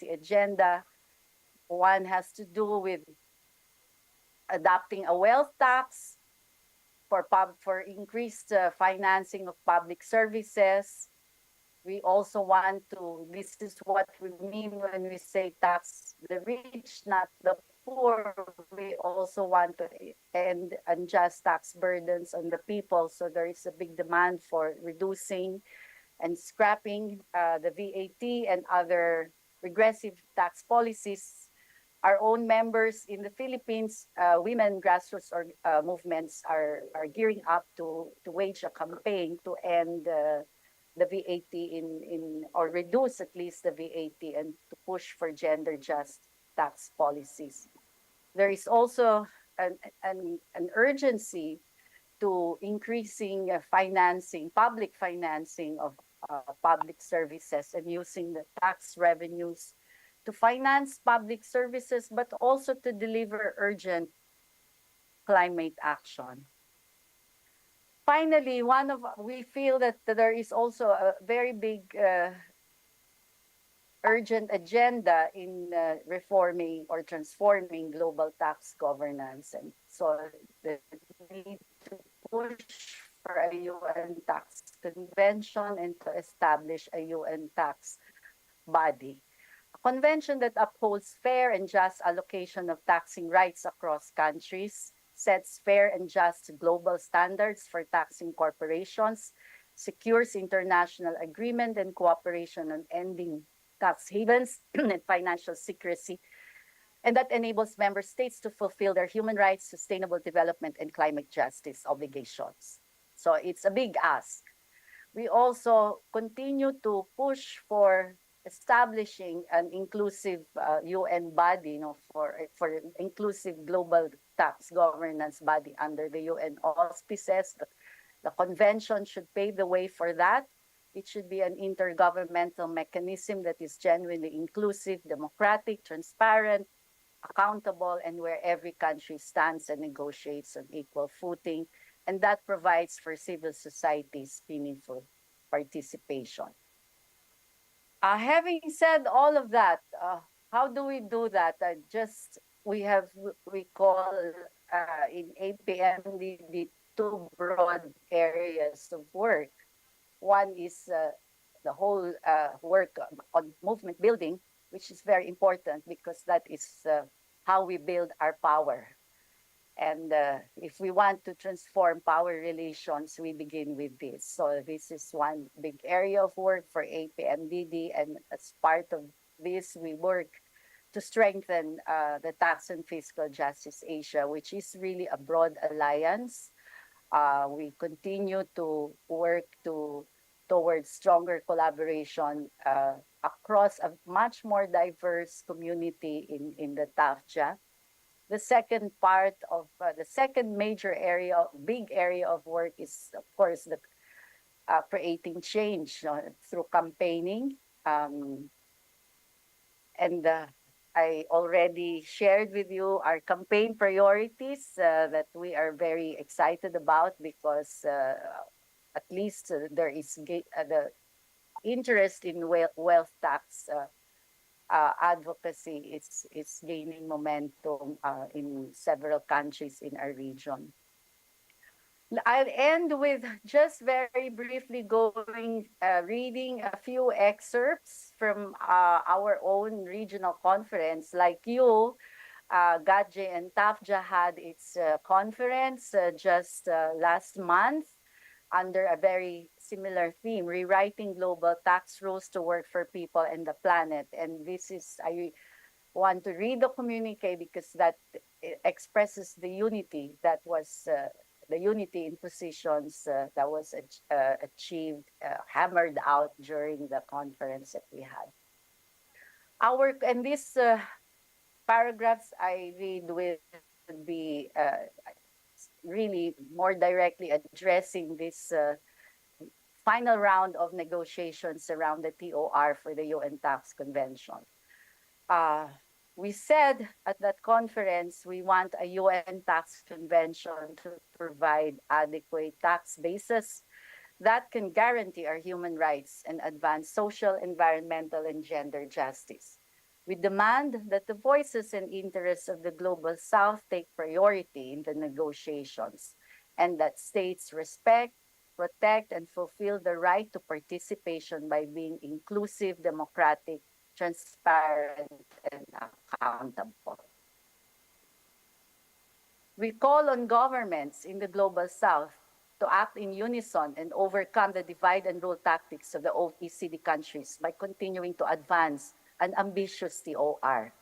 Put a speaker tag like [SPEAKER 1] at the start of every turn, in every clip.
[SPEAKER 1] agenda. One has to do with adopting a wealth tax for increased financing of public services. We also want to, this is what we mean when we say tax the rich, not the poor. We also want to end unjust tax burdens on the people. So there is a big demand for reducing and scrapping the VAT and other regressive tax policies. Our own members in the Philippines, women grassroots movements are gearing up to wage a campaign to end the VAT or reduce at least the VAT and to push for gender just tax policies. There is also an urgency to increasing public financing of public services and using the tax revenues to finance public services, but also to deliver urgent climate action. Finally, we feel that there is also a very big urgent agenda in reforming or transforming global tax governance. And so the need to push for a UN tax convention and to establish a UN tax body. A convention that upholds fair and just allocation of taxing rights across countries, sets fair and just global standards for taxing corporations, secures international agreement and cooperation on ending tax havens and financial secrecy, and that enables member states to fulfill their human rights, sustainable development, and climate justice obligations. So it's a big ask. We also continue to push for establishing an inclusive UN body, for inclusive global tax governance body under the UN auspices. The convention should pave the way for that. It should be an intergovernmental mechanism that is genuinely inclusive, democratic, transparent, accountable, and where every country stands and negotiates on equal footing, and that provides for civil society's meaningful participation. Having said all of that, how do we do that? We call in APMD two broad areas of work. One is the whole work on movement building, which is very important because that is how we build our power. And if we want to transform power relations, we begin with this. So this is one big area of work for APMDD. And as part of this, we work to strengthen the Tax and Fiscal Justice Asia, which is really a broad alliance. We continue to work towards stronger collaboration across a much more diverse community in the TAFJA. The second major big area of work is, of course, the creating change through campaigning. And I already shared with you our campaign priorities that we are very excited about because at least there is the interest in wealth tax advocacy is gaining momentum in several countries in our region. I'll end with just very briefly reading a few excerpts from our own regional conference. Like you, GADJE and TAFJA had its conference just last month under a very similar theme, rewriting global tax rules to work for people and the planet. And I want to read the communique because that expresses the unity that was, the unity in positions that was achieved, hammered out during the conference that we had. And these paragraphs I read will be really more directly addressing this final round of negotiations around the TOR for the UN Tax Convention. We said at that conference we want a UN Tax Convention to provide adequate tax bases that can guarantee our human rights and advance social, environmental, and gender justice. We demand that the voices and interests of the Global South take priority in the negotiations and that states respect, protect, and fulfill the right to participation by being inclusive, democratic, transparent, and accountable. We call on governments in the Global South to act in unison and overcome the divide and rule tactics of the OECD countries by continuing to advance an ambitious TOR.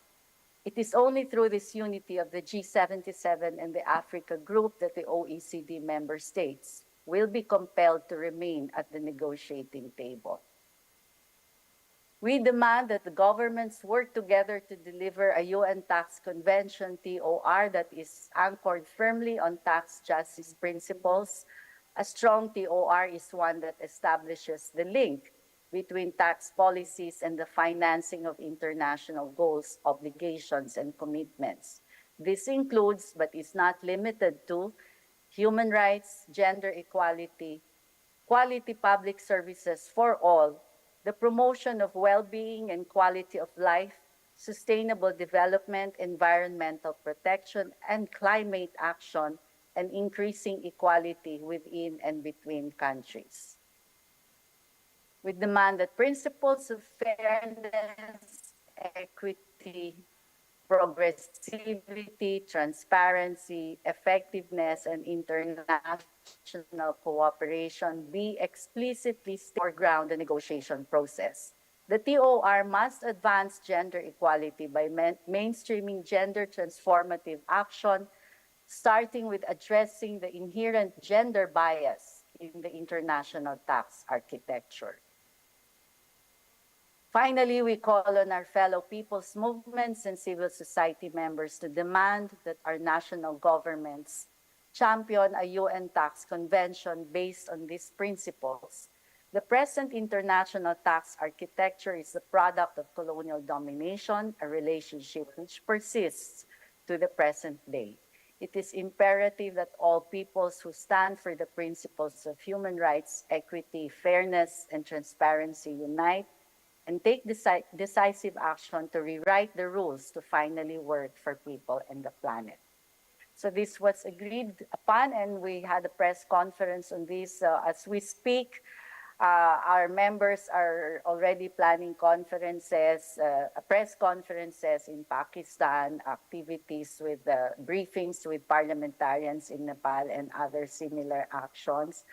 [SPEAKER 1] It is only through this unity of the G77 and the Africa group that the OECD member states will be compelled to remain at the negotiating table. We demand that the governments work together to deliver a UN tax convention, TOR, that is anchored firmly on tax justice principles. A strong TOR is one that establishes the link between tax policies and the financing of international goals, obligations, and commitments. This includes, but is not limited to, human rights, gender equality, quality public services for all, the promotion of well-being and quality of life, sustainable development, environmental protection, and climate action, and increasing equality within and between countries. We demand that principles of fairness, equity, progressivity, transparency, effectiveness, and international cooperation be explicitly foreground the negotiation process. The TOR must advance gender equality by mainstreaming gender transformative action, starting with addressing the inherent gender bias in the international tax architecture. Finally, we call on our fellow people's movements and civil society members to demand that our national governments champion a UN tax convention based on these principles. The present international tax architecture is the product of colonial domination, a relationship which persists to the present day. It is imperative that all peoples who stand for the principles of human rights, equity, fairness, and transparency unite and take decisive action to rewrite the rules to finally work for people and the planet. So this was agreed upon, and we had a press conference on this. As we speak, our members are already planning conferences, press conferences in Pakistan, activities with briefings with parliamentarians in Nepal, and other similar actions.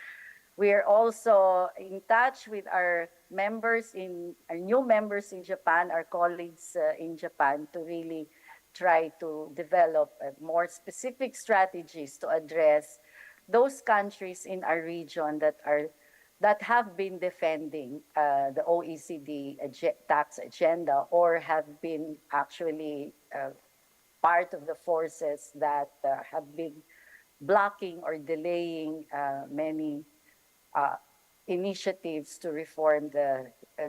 [SPEAKER 1] We are also in touch with our new members in Japan, our colleagues in Japan, to really try to develop more specific strategies to address those countries in our region that have been defending the OECD tax agenda or have been actually part of the forces that have been blocking or delaying many uh, initiatives to reform the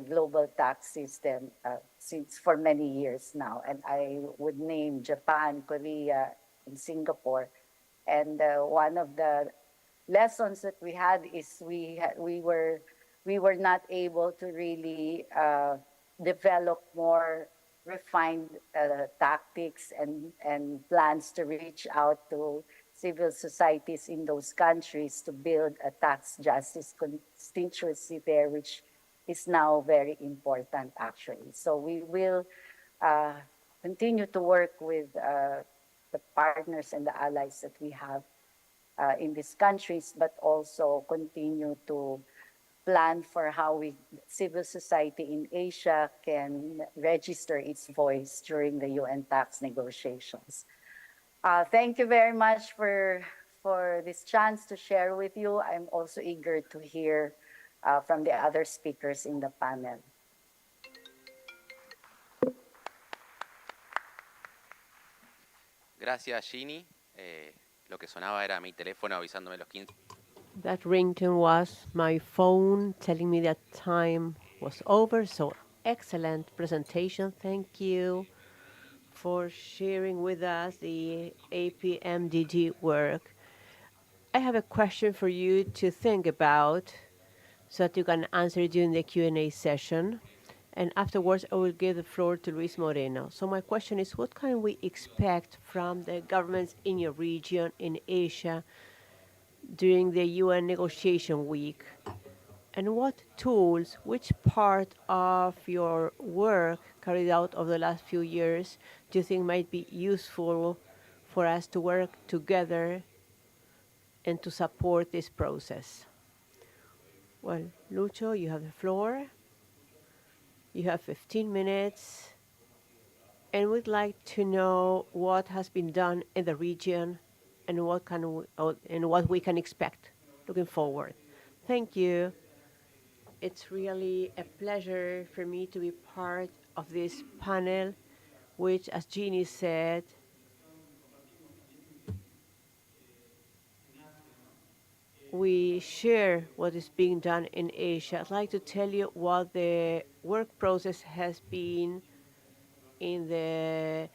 [SPEAKER 1] global tax system since for many years now. And I would name Japan, Korea, and Singapore. And one of the lessons that we had is we were not able to really develop more refined tactics and plans to reach out to civil societies in those countries to build a tax justice constituency there, which is now very important actually. So we will uh, continue to work with the partners and the allies that we have in these countries, but also continue to plan for how civil society in Asia can register its voice during the UN tax negotiations. Thank you very much for this chance to share with you. I'm also eager to hear from the other speakers in the panel.
[SPEAKER 2] Gracias, Ginny. Lo que sonaba era mi teléfono avisándome los 15.
[SPEAKER 3] That ringtone was my phone telling me that time was over. So excellent presentation. Thank you for sharing with us the APMDG work. I have a question for you to think about so that you can answer during the Q&A session. And afterwards, I will give the floor to Luis Moreno. So my question is, what can we expect from the governments in your region, in Asia, during the UN negotiation week? And what tools, which part of your work carried out over the last few years do you think might be useful for us to work together and to support this process? Well, Lucho, you have the floor. You have 15 minutes. And we'd like to know what has been done in the region and what we can expect looking forward. Thank you. It's really a pleasure for me to be part of this panel, which, as Jeannie said, we share what is being done in Asia. I'd like to tell you what the work process has been in the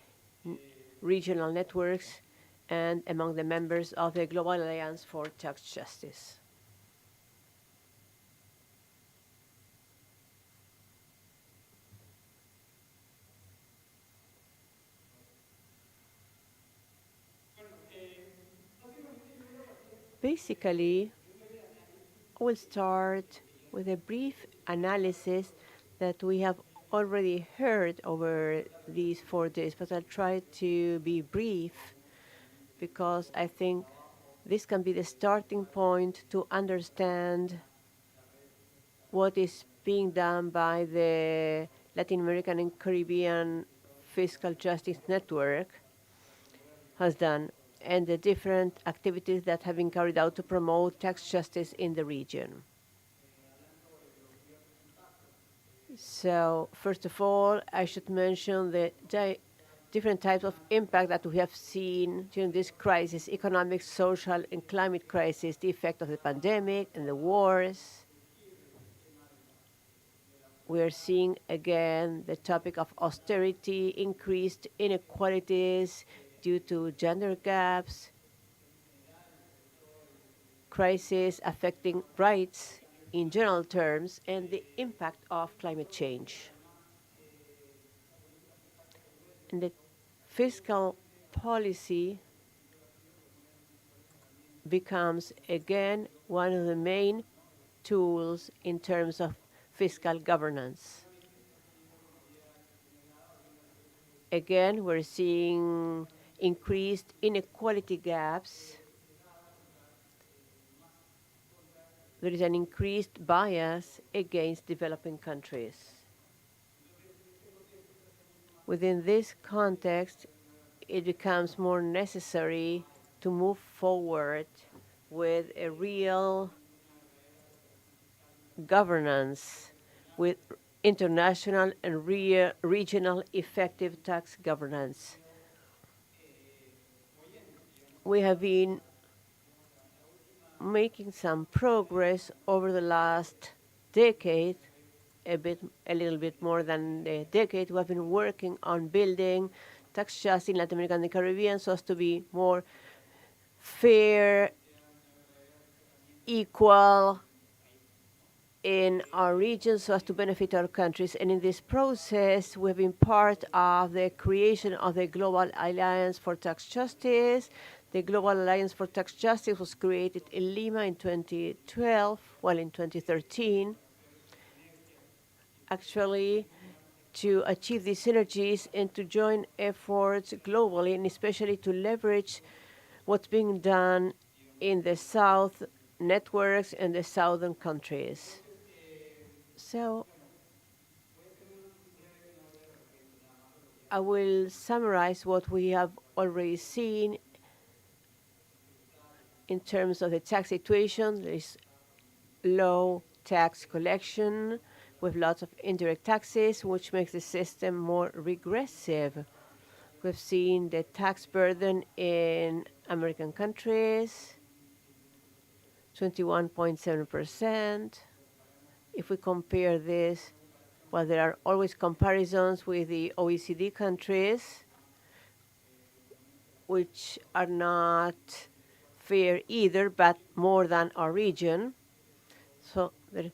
[SPEAKER 3] regional networks and among the members of the Global Alliance for Tax Justice. Basically, I will start with a brief analysis that we have already heard over these 4 days, but I'll try to be brief because I think this can be the starting point to understand what is being done by the Latin American and Caribbean Fiscal Justice Network has done and the different activities that have been carried out to promote tax justice in the region. So, first of all, I should mention the different types of impact that we have seen during this crisis, economic, social, and climate crisis, the effect of the pandemic and the wars. We are seeing again the topic of austerity, increased inequalities due to gender gaps, crisis affecting rights in general terms, and the impact of climate change. And the fiscal policy becomes again one of the main tools in terms of fiscal governance. Again, we're seeing increased inequality gaps. There is an increased bias against developing countries. Within this context, it becomes more necessary to move forward with a real governance, with international and regional effective tax governance. We have been making some progress over the last decade, a little bit more than a decade. We have been working on building tax justice in Latin America and the Caribbean so as to be more fair, equal in our region so as to benefit our countries. And in this process, we've been part of the creation of the Global Alliance for Tax Justice. The Global Alliance for Tax Justice was created in Lima in 2012, well, in 2013, actually to achieve these synergies and to join efforts globally, and especially to leverage what's being done in the South networks and the southern countries. So I will summarize what we have already seen in terms of the tax situation. There is low tax collection with lots of indirect taxes, which makes the system more regressive. We've seen the tax burden in American countries, 21.7%. If we compare this, well, there are always comparisons with the OECD countries, which are not fair either, but more than our region. So there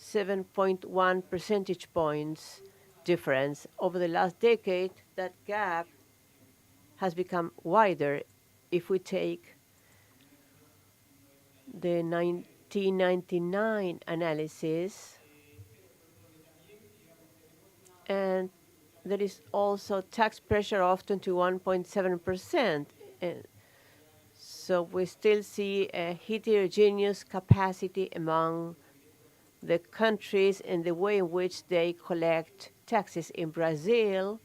[SPEAKER 3] 7.1 percentage points difference. Over the last decade, that gap has become wider. If we take the 1999 analysis, and there is also tax pressure of 21.7%. And so we still see a heterogeneous capacity among the countries and the way in which they collect taxes. In Brazil,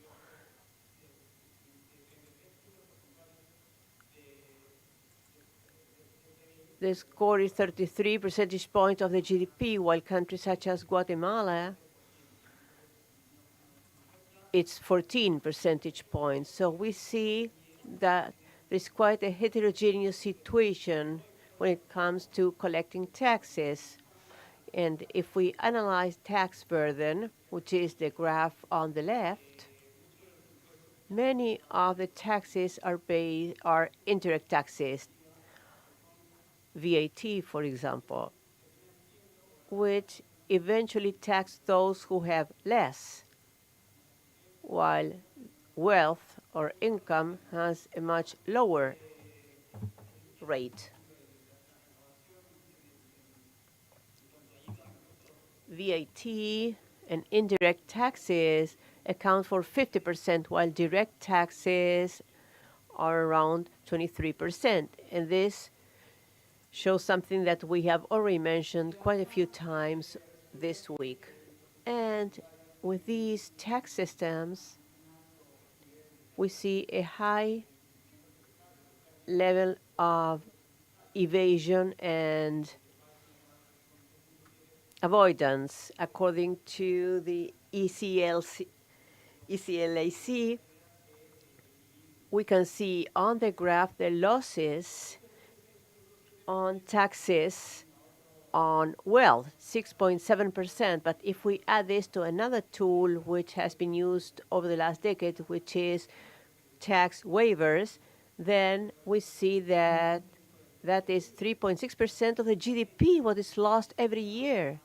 [SPEAKER 3] the score is 33 percentage points of the GDP, while countries such as Guatemala, it's 14 percentage points. So we see that there's quite a heterogeneous situation when it comes to collecting taxes. And if we analyze tax burden, which is the graph on the left, many of the taxes are indirect taxes, VAT, for example, which eventually tax those who have less, while wealth or income has a much lower rate. VAT and indirect taxes account for 50%, while direct taxes are around 23%. And this shows something that we have already mentioned quite a few times this week. And with these tax systems, we see a high level of evasion and avoidance. According to the ECLAC, we can see on the graph the losses on taxes on wealth, 6.7%. But if we add this to another tool which has been used over the last decade, which is tax waivers, then we see that that is 3.6% of the GDP, what is lost every year.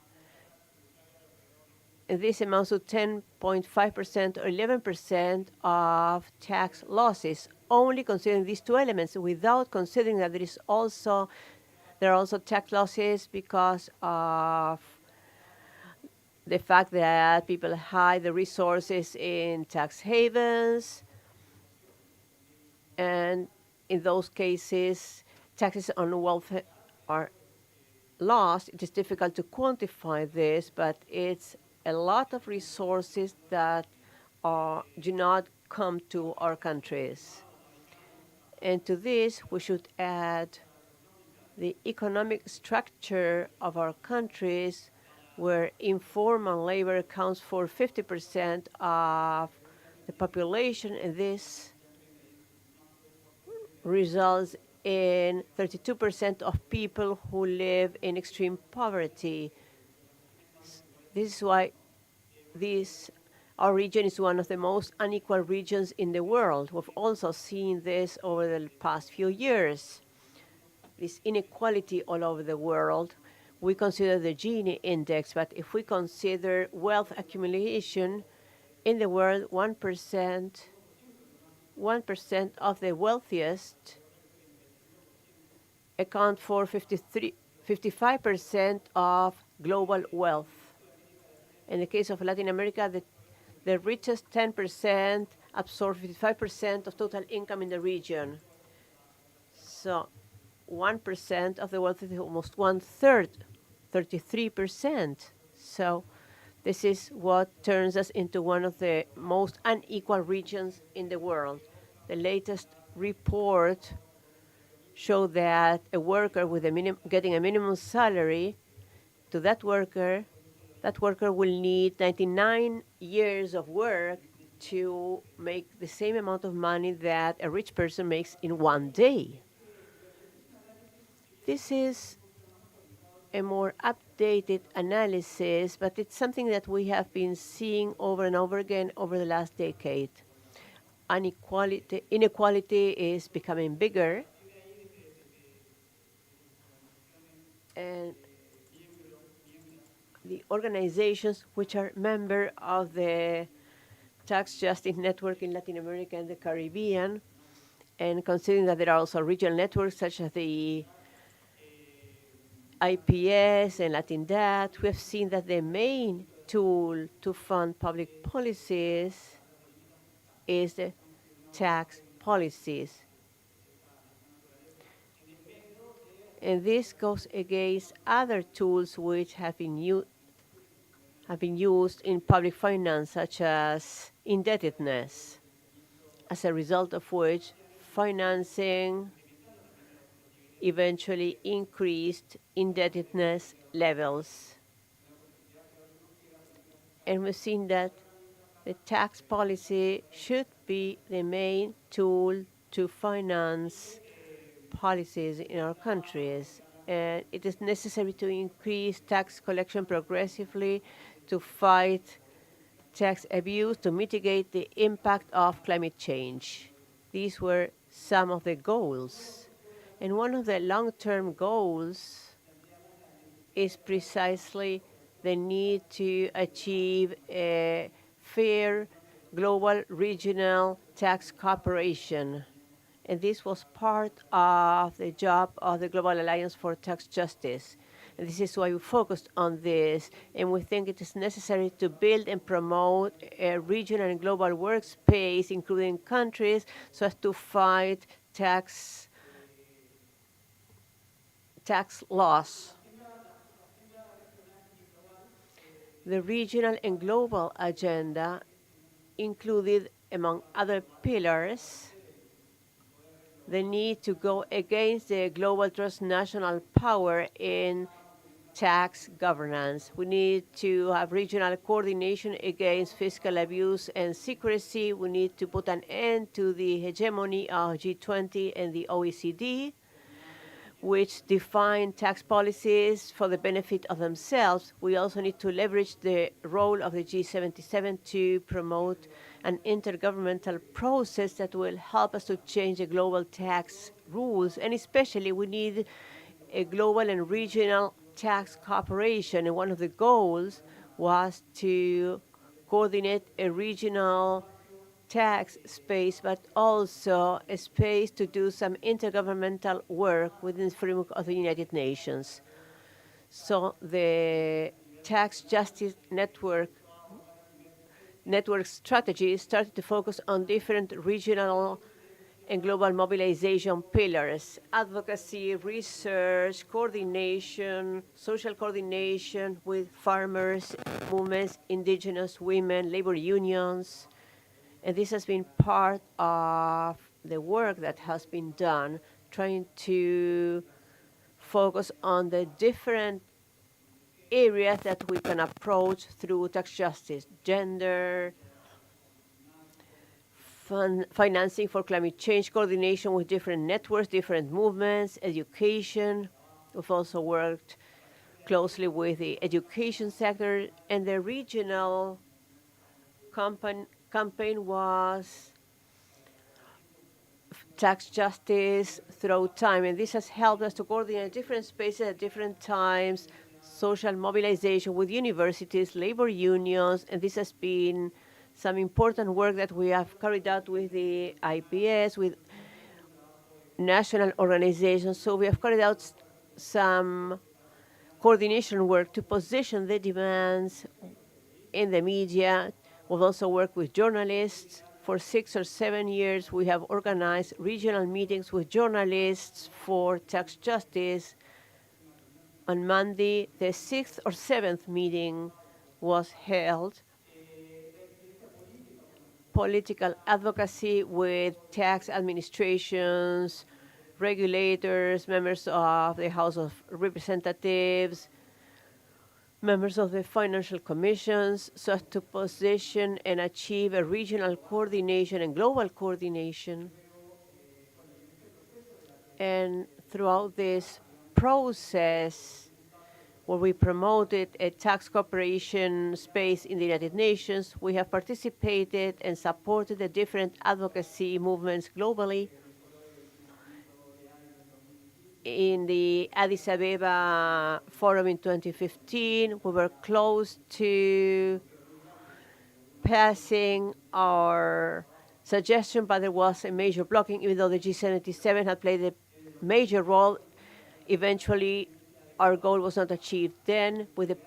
[SPEAKER 3] And this amounts to 10.5% or 11% of tax losses, only considering these two elements, without considering that there are also tax losses because of the fact that people hide the resources in tax havens, and in those cases, taxes on wealth are lost. It is difficult to quantify this, but it's a lot of resources that do not come to our countries. And to this, we should add the economic structure of our countries, where informal labor accounts for 50% of the population, and this results in 32% of people who live in extreme poverty. This is why our region is one of the most unequal regions in the world. We've also seen this over the past few years. This inequality all over the world. We consider the Gini index, but if we consider wealth accumulation in the world, 1% of the wealthiest account for 55% of global wealth. In the case of Latin America, the richest 10% absorb 55% of total income in the region. So 1% of the wealth is almost one-third, 33%. So this is what turns us into one of the most unequal regions in the world. The latest report showed that a worker with getting a minimum salary, to that worker will need 99 years of work to make the same amount of money that a rich person makes in one day. This is a more updated analysis, but it's something that we have been seeing over and over again over the last decade. Inequality is becoming bigger, and the organizations which are member of the Tax Justice Network in Latin America and the Caribbean, and considering that there are also regional networks such as the IPS and LatinDat, we have seen that the main tool to fund public policies is the tax policies. And this goes against other tools which have been used in public finance, such as indebtedness, as a result of which financing eventually increased indebtedness levels. And we've seen that the tax policy should be the main tool to finance policies in our countries. And it is necessary to increase tax collection progressively to fight tax abuse, to mitigate the impact of climate change. These were some of the goals. And one of the long-term goals is precisely the need to achieve a fair global regional tax cooperation. And this was part of the job of the Global Alliance for Tax Justice. And this is why we focused on this. And we think it is necessary to build and promote a regional and global workspace, including countries, so as to fight tax loss. The regional and global agenda included, among other pillars, the need to go against the global transnational power in tax governance. We need to have regional coordination against fiscal abuse and secrecy. We need to put an end to the hegemony of G20 and the OECD, which define tax policies for the benefit of themselves. We also need to leverage the role of the G77 to promote an intergovernmental process that will help us to change the global tax rules. And especially, we need a global and regional tax cooperation. And one of the goals was to coordinate a regional tax space, but also a space to do some intergovernmental work within the framework of the United Nations. So the tax justice network strategy started to focus on different regional and global mobilization pillars: advocacy, research, coordination, social coordination with farmers, movements, indigenous women, labor unions. And this has been part of the work that has been done, trying to focus on the different areas that we can approach through tax justice: gender, financing for climate change, coordination with different networks, different movements, education. We've also worked closely with the education sector, and the regional campaign was tax justice through time. And this has helped us to coordinate different spaces at different times, social mobilization with universities, labor unions, and this has been some important work that we have carried out with the IPS, with national organizations. So we have carried out some coordination work to position the demands in the media. We've also worked with journalists. For 6 or 7 years, we have organized regional meetings with journalists for tax justice. On Monday, the 6th or 7th meeting was held. Political advocacy with tax administrations, regulators, members of the House of Representatives, members of the financial commissions, so as to position and achieve a regional coordination and global coordination. And throughout this process, where we promoted a tax cooperation space in the United Nations, we have participated and supported the different advocacy movements globally. in the Addis Ababa Forum in 2015. We were close to passing our suggestion, but there was a major blocking, even though the G77 had played a major role. Eventually, our goal was not achieved. Then, with the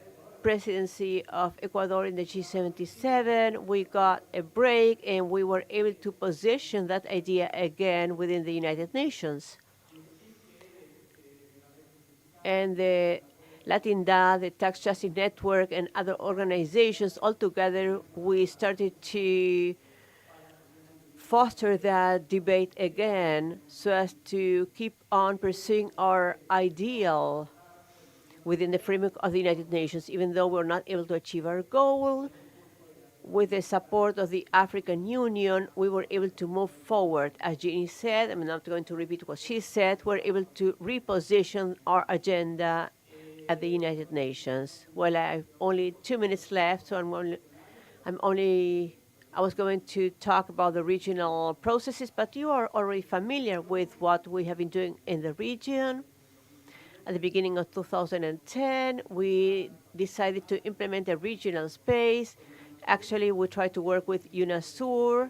[SPEAKER 3] presidency of Ecuador in the G77, we got a break and we were able to position that idea again within the United Nations. And the Latinda, the Tax Justice Network, and other organizations, all together, we started to foster that debate again so as to keep on pursuing our ideal within the framework of the United Nations, even though we're not able to achieve our goal. With the support of the African Union, we were able to move forward. As Jeannie said, I'm not going to repeat what she said, we're able to reposition our agenda at the United Nations. Well, I have only 2 minutes left, so I was going to talk about the regional processes, but you are already familiar with what we have been doing in the region. At the beginning of 2010, we decided to implement a regional space. Actually, we tried to work with UNASUR.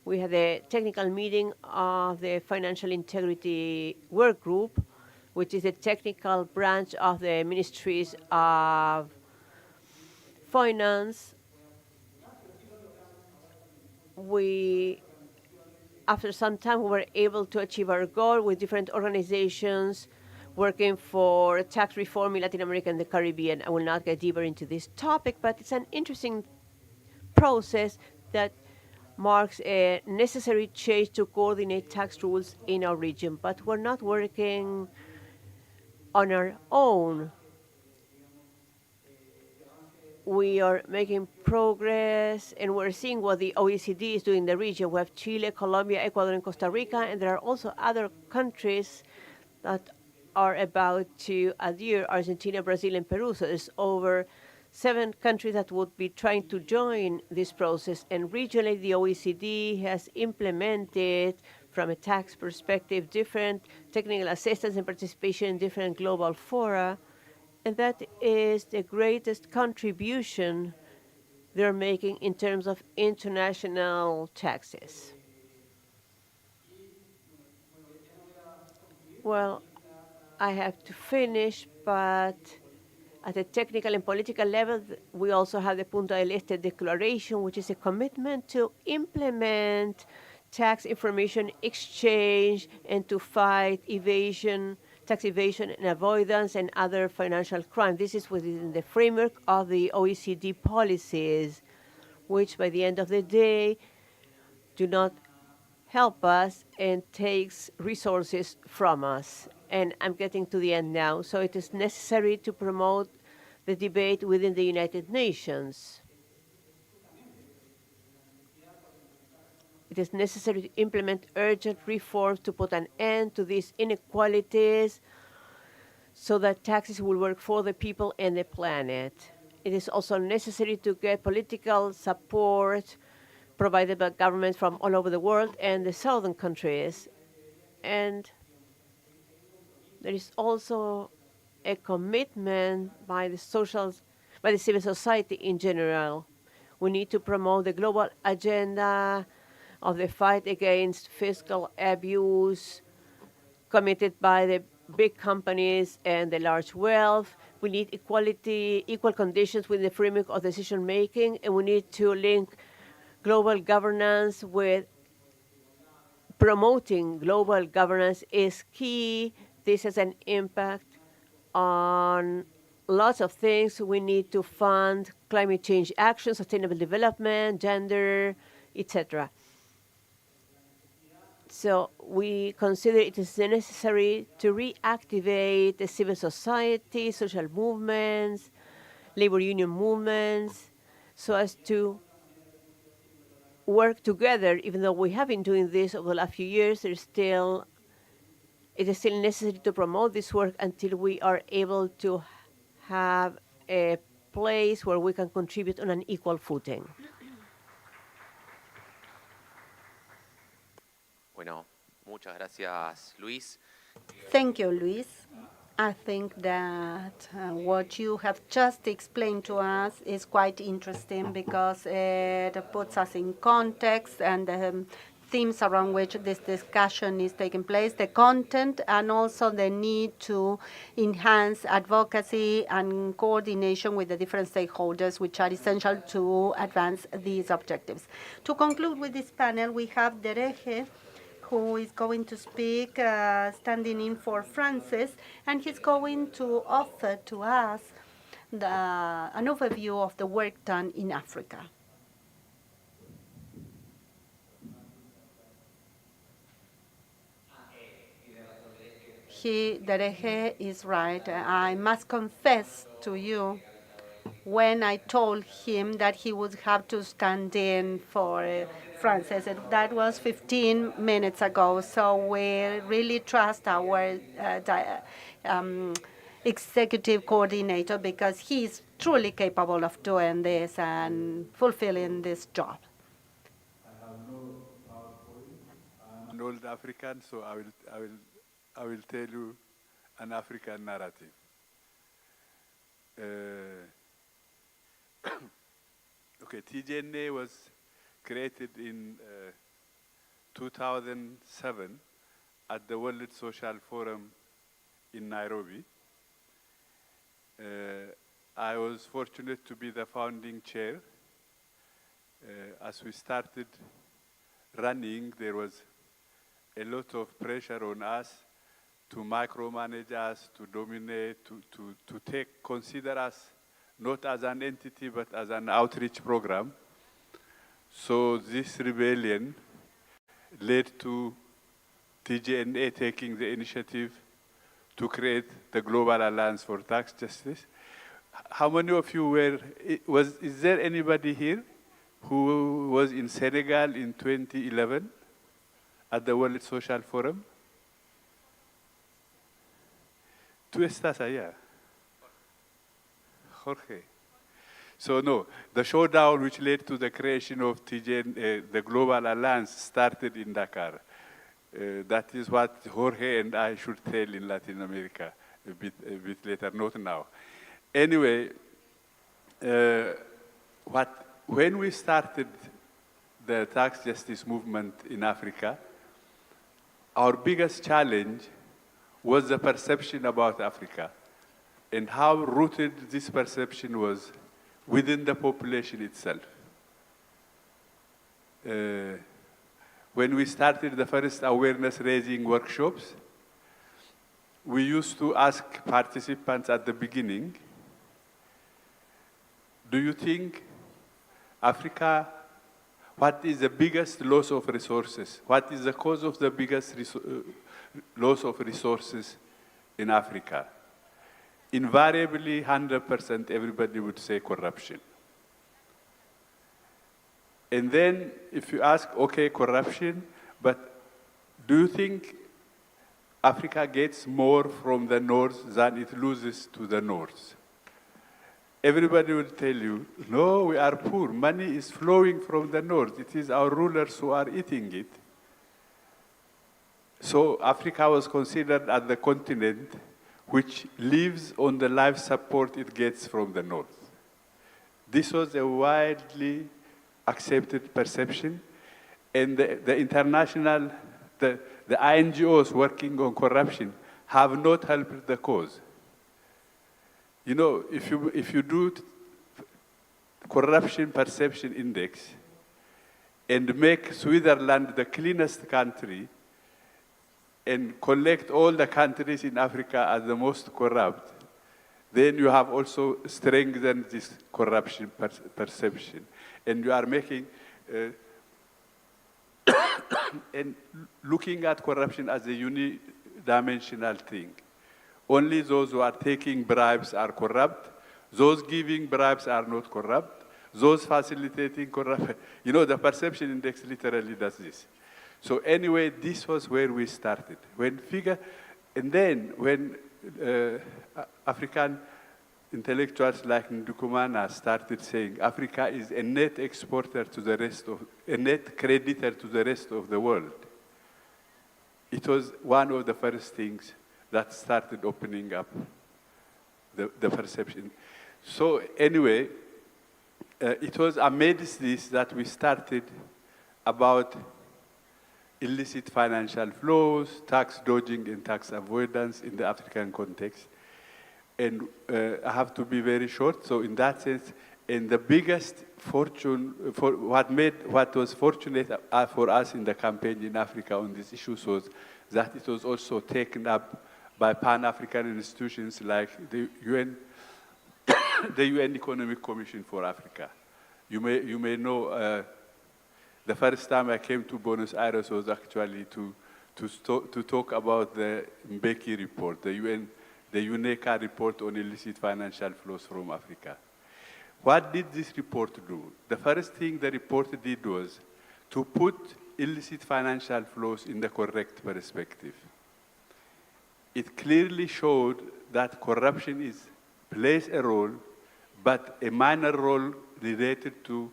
[SPEAKER 3] We had a technical meeting of the Financial Integrity Work Group, which is a technical branch of the Ministries of Finance. After some time, we were able to achieve our goal with different organizations working for tax reform in Latin America and the Caribbean. I will not get deeper into this topic, but it's an interesting process that marks a necessary change to coordinate tax rules in our region. But we're not working on our own. We are making progress, and we're seeing what the OECD is doing in the region. We have Chile, Colombia, Ecuador, and Costa Rica, and there are also other countries that are about to adhere, Argentina, Brazil, and Peru. So there's over 7 countries that would be trying to join this process. And regionally, the OECD has implemented, from a tax perspective, different technical assistance and participation in different global fora. And that is the greatest contribution they're making in terms of international taxes. Well, I have to finish, but at a technical and political level, we also have the Punta del Este Declaration, which is a commitment to implement tax information exchange and to fight evasion, tax evasion and avoidance, and other financial crime. This is within the framework of the OECD policies, which by the end of the day do not help us and takes resources from us. And I'm getting to the end now. So it is necessary to promote the debate within the United Nations. It is necessary to implement urgent reforms to put an end to these inequalities so that taxes will work for the people and the planet. It is also necessary to get political support provided by governments from all over the world and the southern countries. And there is also a commitment by the civil society in general. We need to promote the global agenda of the fight against fiscal abuse committed by the big companies and the large wealth. We need equal conditions within the framework of decision making, and we need to link global governance with promoting global governance is key. This has an impact on lots of things. We need to fund climate change action, sustainable development, gender, etc. So we consider it is necessary to reactivate the civil society, social movements, labor union movements, so as to work together. Even though we have been doing this over the last few years, it is still necessary to promote this work until we are able to have a place where we can contribute on an equal footing.
[SPEAKER 2] Bueno, muchas gracias, Luis.
[SPEAKER 4] Thank you, Luis. I think that what you have just explained to us is quite interesting because it puts us in context and the themes around which this discussion is taking place, the content, and also the need to enhance advocacy and coordination with the different stakeholders, which are essential to advance these objectives. To conclude with this panel, we have Dereje, who is going to speak, standing in for Francis, and he's going to offer to us an overview of the work done in Africa. Dereje is right. I must confess to you, when I told him that he would have to stand in for Francis. That was 15 minutes ago. So we really trust our executive coordinator because he's truly capable of doing this and fulfilling this job.
[SPEAKER 5] An old African, so I will tell you an African narrative. Okay, TGNA was created in 2007 at the World Social Forum in Nairobi. I was fortunate to be the founding chair. As we started running, there was a lot of pressure on us to micromanage us, to dominate, to consider us not as an entity, but as an outreach program. So this rebellion led to TGNA taking the initiative to create the Global Alliance for Tax Justice. How many of you is there anybody here who was in Senegal in 2011 at the World Social Forum? ¿Tú estás allá? Jorge. So no, the showdown which led to the creation of TGN, the Global Alliance, started in Dakar. That is what Jorge and I should tell in Latin America a bit later, not now. Anyway, when we started the tax justice movement in Africa, our biggest challenge was the perception about Africa and how rooted this perception was within the population itself. When we started the first awareness-raising workshops, we used to ask participants at the beginning, do you think Africa, what is the biggest loss of resources? What is the cause of the biggest loss of resources in Africa? Invariably, 100% everybody would say corruption. And then if you ask, okay, corruption, but do you think Africa gets more from the north than it loses to the north? Everybody will tell you, no, we are poor. Money is flowing from the north. It is our rulers who are eating it. So Africa was considered as the continent which lives on the life support it gets from the north. This was a widely accepted perception, and the international, the NGOs working on corruption have not helped the cause. You know, if you do corruption perception index and make Switzerland the cleanest country and collect all the countries in Africa as the most corrupt, then you have also strengthened this corruption perception. And you are making, and looking at corruption as a unidimensional thing. Only those who are taking bribes are corrupt. Those giving bribes are not corrupt. Those facilitating corruption. You know, the perception index literally does this. So anyway, this was where we started. And then when African intellectuals like Ndukumana started saying Africa is a net exporter to the rest of, a net creditor to the rest of the world. it was one of the first things that started opening up the perception. So anyway, it was amidst this that we started about illicit financial flows, tax dodging, and tax avoidance in the African context. And I have to be very short. So in that sense, and the biggest fortune for what was fortunate for us in the campaign in Africa on these issues was that it was also taken up by Pan-African institutions like the UN, the UN Economic Commission for Africa. You may know the first time I came to Buenos Aires was actually to talk about the Mbeki report, the UNECA report on illicit financial flows from Africa. What did this report do? The first thing the report did was to put illicit financial flows in the correct perspective. It clearly showed that corruption plays a role, but a minor role related to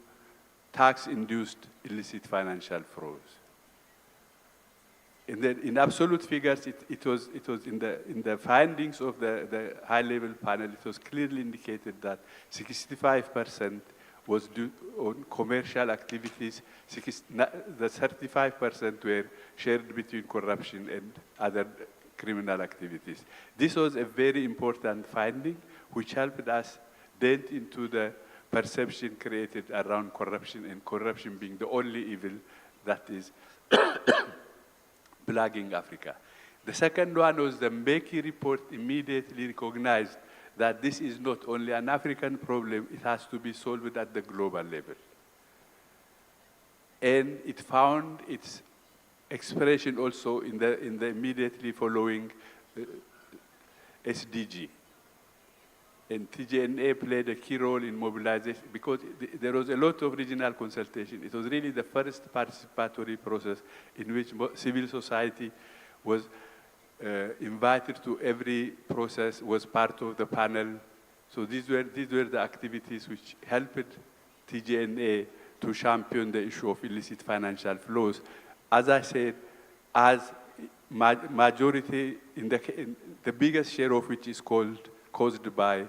[SPEAKER 5] tax-induced illicit financial flows. In absolute figures, it was in the findings of the high-level panel, it was clearly indicated that 65% was due on commercial activities, the 35% were shared between corruption and other criminal activities. This was a very important finding, which helped us dent into the perception created around corruption, and corruption being the only evil that is plaguing Africa. The second one was the Mbeki report immediately recognized that this is not only an African problem, it has to be solved at the global level. And it found its expression also in the immediately following SDG. And TGNA played a key role in mobilization because there was a lot of regional consultation. It was really the first participatory process in which civil society was invited to every process, was part of the panel. So these were the activities which helped TGNA to champion the issue of illicit financial flows. As I said, as majority in the biggest share of which is caused by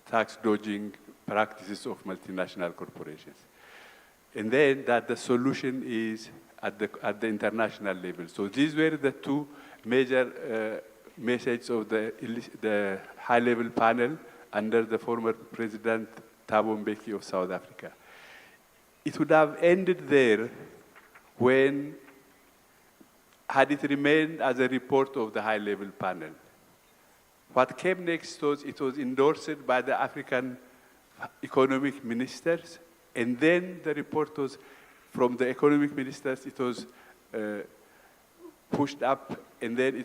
[SPEAKER 5] tax dodging practices of multinational corporations. And then that the solution is at the international level. So these were the two major messages of the high-level panel under the former President Thabo Mbeki of South Africa. It would have ended there had it remained as a report of the high-level panel. What came next was it was endorsed by the African economic ministers, and then the report was from the economic ministers. It was pushed up, and then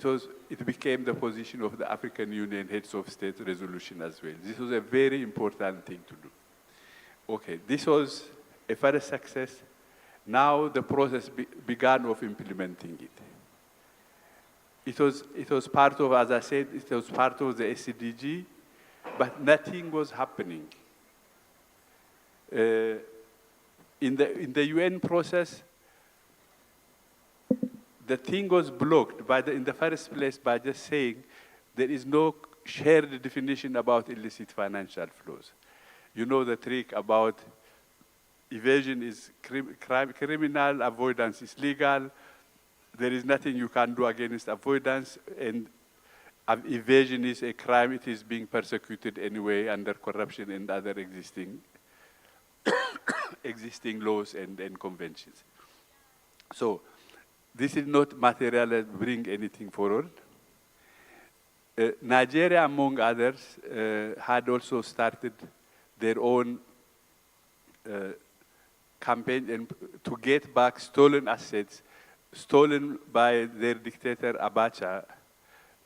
[SPEAKER 5] it became the position of the African Union heads of state resolution as well. This was a very important thing to do. Okay, this was a first success. Now the process began of implementing it. It was part of, as I said, it was part of the SCDG, but nothing was happening. In the UN process, the thing was blocked in the first place by just saying there is no shared definition about illicit financial flows. You know the trick about evasion is criminal, avoidance is legal. There is nothing you can do against avoidance, and evasion is a crime. It is being persecuted anyway under corruption and other existing laws and conventions. So this is not material that bring anything forward. Nigeria, among others, had also started their own campaign to get back stolen assets stolen by their dictator Abacha,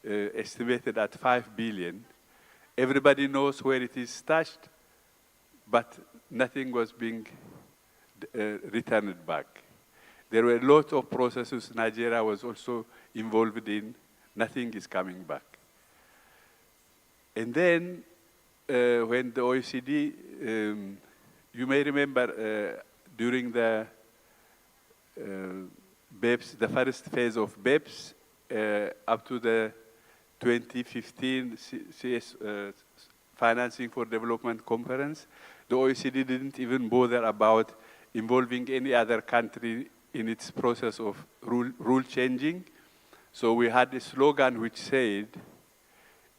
[SPEAKER 5] estimated at 5 billion. Everybody knows where it is stashed, but nothing was being returned back. There were a lot of processes Nigeria was also involved in. Nothing is coming back. And then when the OECD, you may remember during the BEPS, the first phase of BEPS, up to the 2015 CS Financing for Development Conference. The OECD didn't even bother about involving any other country in its process of rule changing. So we had a slogan which said,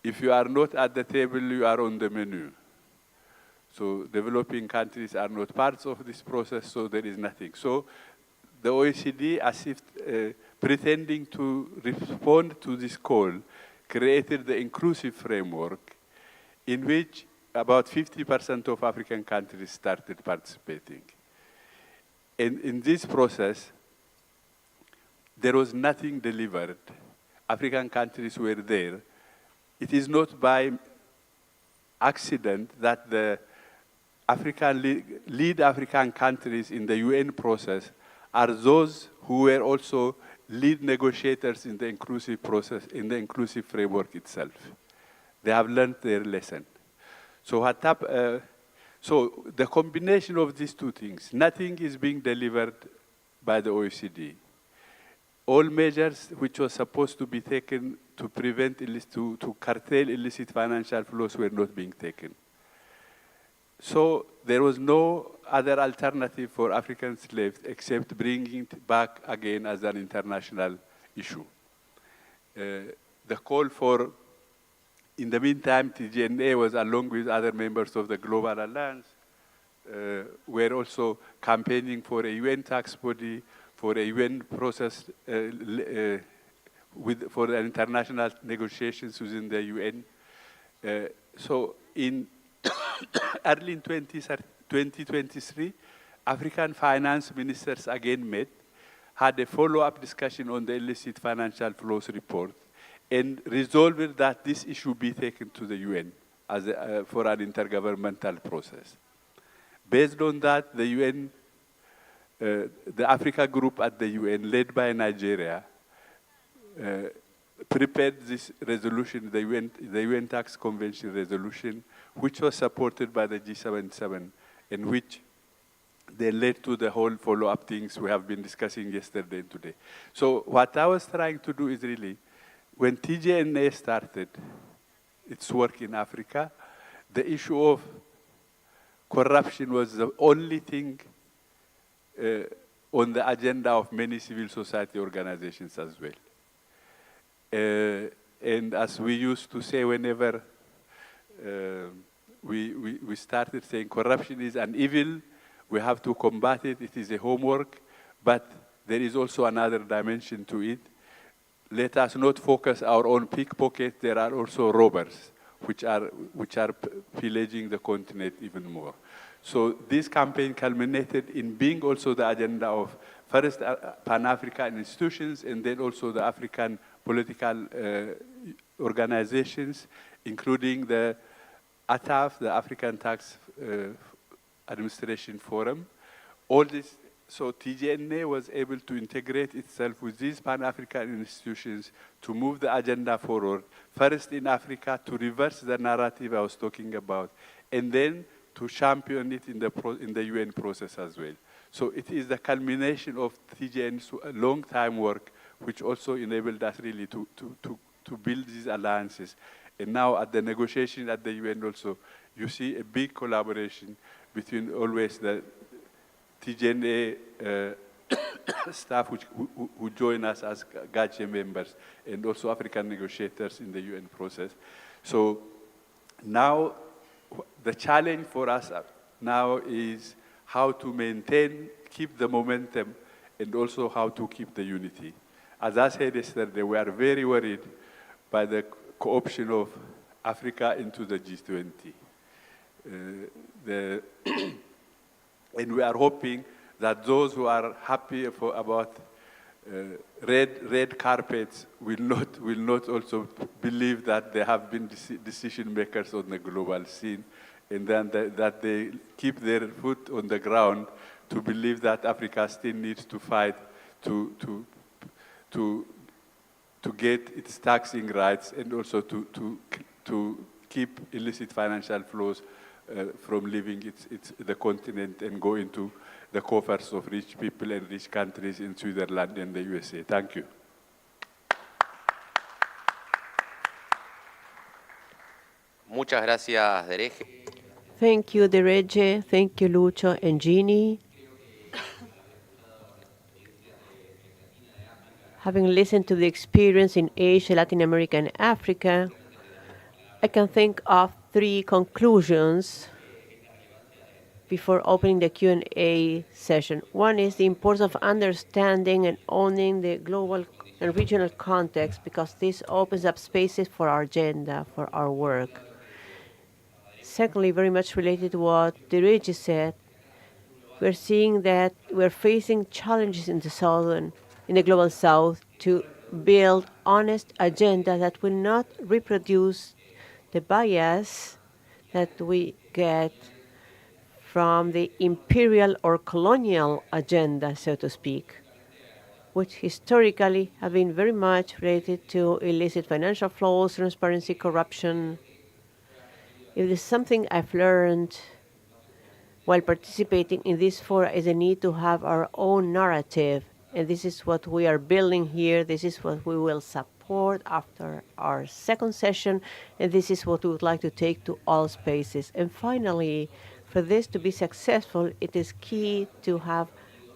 [SPEAKER 5] if you are not at the table, you are on the menu. So developing countries are not parts of this process, so there is nothing. So the OECD, as if pretending to respond to this call, created the inclusive framework in which about 50% of African countries started participating. And in this process, there was nothing delivered. African countries were there. It is not by accident that the lead African countries in the UN process are those who were also lead negotiators in the inclusive process, in the inclusive framework itself. They have learned their lesson. So so the combination of these two things, nothing is being delivered by the OECD. All measures which were supposed to be taken to prevent to curtail illicit financial flows were not being taken. So there was no other alternative for African slaves except bringing it back again as an international issue. The call for, in the meantime, TGNA was, along with other members of the Global Alliance, were also campaigning for a UN tax body, for a UN process, for the international negotiations within the UN. So in early in 2023, African finance ministers again met, had a follow-up discussion on the illicit financial flows report, and resolved that this issue be taken to the UN as for an intergovernmental process. Based on that, the UN, the Africa group at the UN, led by Nigeria, prepared this resolution, the UN Tax Convention resolution, which was supported by the G77, and which they led to the whole follow-up things we have been discussing yesterday and today. So what I was trying to do is really, when TGNA started its work in Africa, the issue of corruption was the only thing on the agenda of many civil society organizations as well. And as we used to say whenever we started saying corruption is an evil, we have to combat it, it is a homework, but there is also another dimension to it. Let us not focus our own pickpocket, there are also robbers which are pillaging the continent even more. So this campaign culminated in being also the agenda of first Pan-African institutions and then also the African political organizations, including the ATAF, the African Tax Administration Forum. All this, so TGNA was able to integrate itself with these Pan-African institutions to move the agenda forward, first in Africa to reverse the narrative I was talking about, and then to champion it in the UN process as well. So it is the culmination of TGN's long time work, which also enabled us really to build these alliances. And now at the negotiation at the UN also, you see a big collaboration between always the TGNA staff who join us as GACHE members and also African negotiators in the UN process. So now the challenge for us now is how to maintain, keep the momentum, and also how to keep the unity. As I said yesterday, we are very worried by the co-option of Africa into the G20. And we are hoping that those who are happy about red carpets will not also believe that they have been decision makers on the global scene, and then that they keep their foot on the ground to believe that Africa still needs to fight to get its taxing rights and also to keep illicit financial flows from leaving the continent and go into the coffers of rich people and rich countries in Switzerland and the USA. Thank you.
[SPEAKER 2] Muchas gracias, Dereje.
[SPEAKER 3] Thank you, Dereje. Thank you, Lucho and Jeannie. Having listened to the experience in Asia, Latin America, and Africa, I can think of 3 conclusions before opening the Q&A session. One is the importance of understanding and owning the global and regional context, because this opens up spaces for our agenda, for our work. Secondly, very much related to what Dirigi said, we're seeing that we're facing challenges in the global south, to build honest agenda that will not reproduce the bias that we get from the imperial or colonial agenda, so to speak, which historically have been very much related to illicit financial flows, transparency, corruption. If there's something I've learned while participating in this fora, is the need to have our own narrative. And this is what we are building here. This is what we will support after our second session. And this is what we would like to take to all spaces. And finally, for this to be successful, it is key to have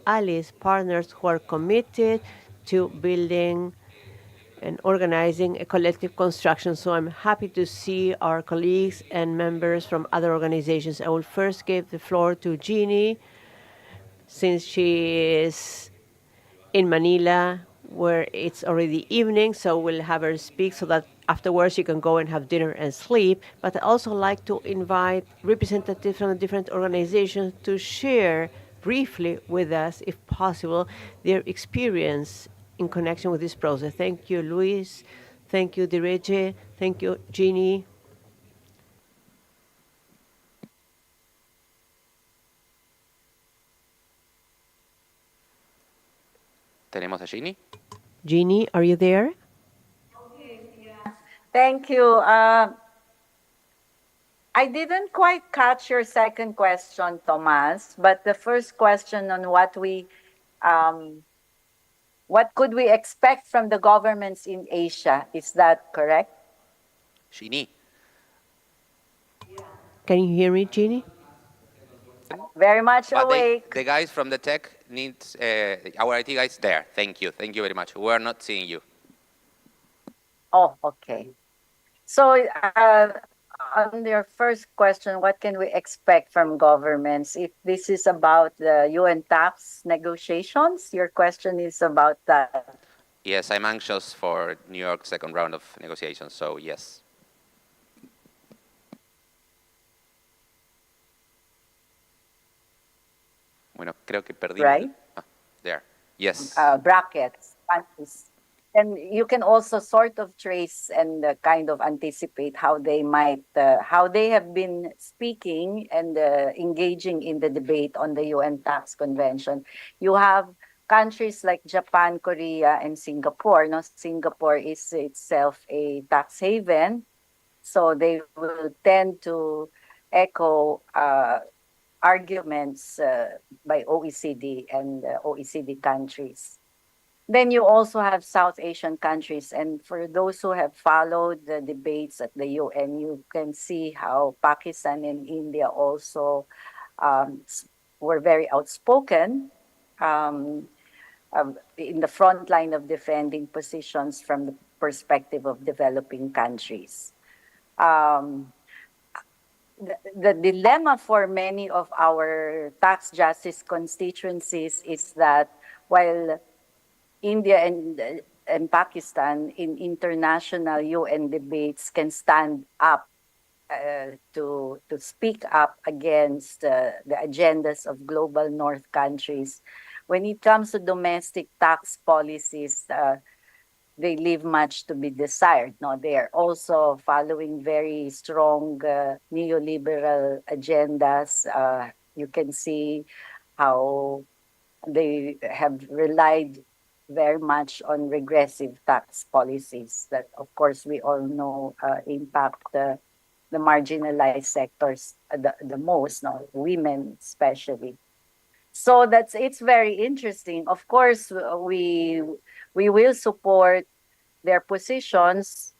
[SPEAKER 3] allies, partners who are committed to building and organizing a collective construction. So I'm happy to see our colleagues and members from other organizations. I will first give the floor to Jeannie, since she is in Manila, where it's already evening, so we'll have her speak so that afterwards you can go and have dinner and sleep. But I also like to invite representatives from the different organizations to share briefly with us, if possible, their experience in connection with this process. Thank you, Luis. Thank you, Direge. Thank you, Jeannie.
[SPEAKER 2] ¿Tenemos a Ginny?
[SPEAKER 3] Jeannie, are you there?
[SPEAKER 1] Thank you. I didn't quite catch your second question, Tomas, but the first question on what could we expect from the governments in Asia? Is that correct?
[SPEAKER 2] Ginny.
[SPEAKER 3] Can you hear me, Jeannie?
[SPEAKER 1] Very much
[SPEAKER 2] But
[SPEAKER 1] awake.
[SPEAKER 2] the guys from the tech needs our IT guys there. Thank you. Thank you very much. We are not seeing you.
[SPEAKER 1] Oh, okay. So on your first question, what can we expect from governments? If this is about the UN tax negotiations, your question is about that.
[SPEAKER 2] Yes, I'm anxious for New York's second round of negotiations, so yes. Bueno, creo que perdimos.
[SPEAKER 1] Right?
[SPEAKER 2] There. Yes.
[SPEAKER 1] Brackets, countries. And you can also sort of trace and kind of anticipate how they might, how they have been speaking and engaging in the debate on the UN Tax Convention. You have countries like Japan, Korea, and Singapore. No, Singapore is itself a tax haven, so they will tend to echo arguments by OECD and OECD countries. Then you also have South Asian countries. And for those who have followed the debates at the UN, you can see how Pakistan and India also were very outspoken in the front line of defending positions from the perspective of developing countries. The dilemma for many of our tax justice constituencies is that while India and Pakistan in international UN debates can stand up to speak up against the agendas of global North countries, when it comes to domestic tax policies, they leave much to be desired. No, they are also following very strong neoliberal agendas. You can see how they have relied very much on regressive tax policies that, of course, we all know impact the the marginalized sectors the most, no, women especially. So it's very interesting. Of course, we will support their positions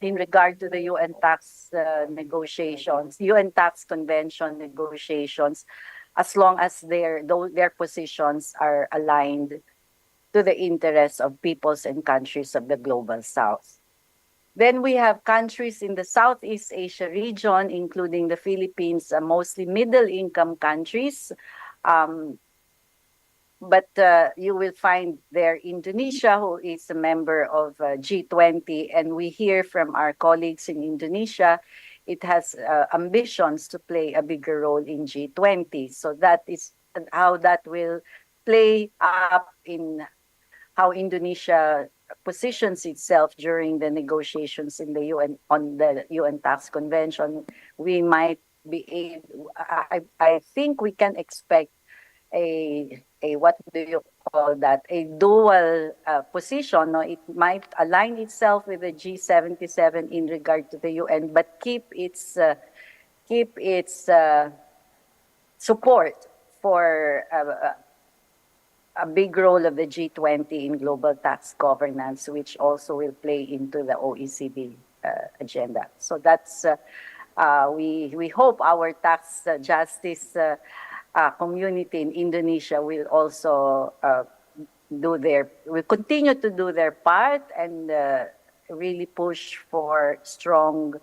[SPEAKER 1] in regard to the UN tax negotiations, UN tax convention negotiations, as long as their positions are aligned to the interests of peoples and countries of the global south. Then we have countries in the Southeast Asia region, including the Philippines, mostly middle income countries. Um, but you will find there Indonesia, who is a member of G20, and we hear from our colleagues in Indonesia, it has ambitions to play a bigger role in G20. So that is how that will play up in how Indonesia positions itself during the negotiations in the UN on the UN tax convention. We might be able, I think we can expect a what do you call that, a dual position. No, it might align itself with the G77 in regard to the UN, but keep its support for a big role of the G20 in global tax governance, which also will play into the OECD agenda. So that's we hope our tax justice community in Indonesia will also will continue to do their part and really push for strong,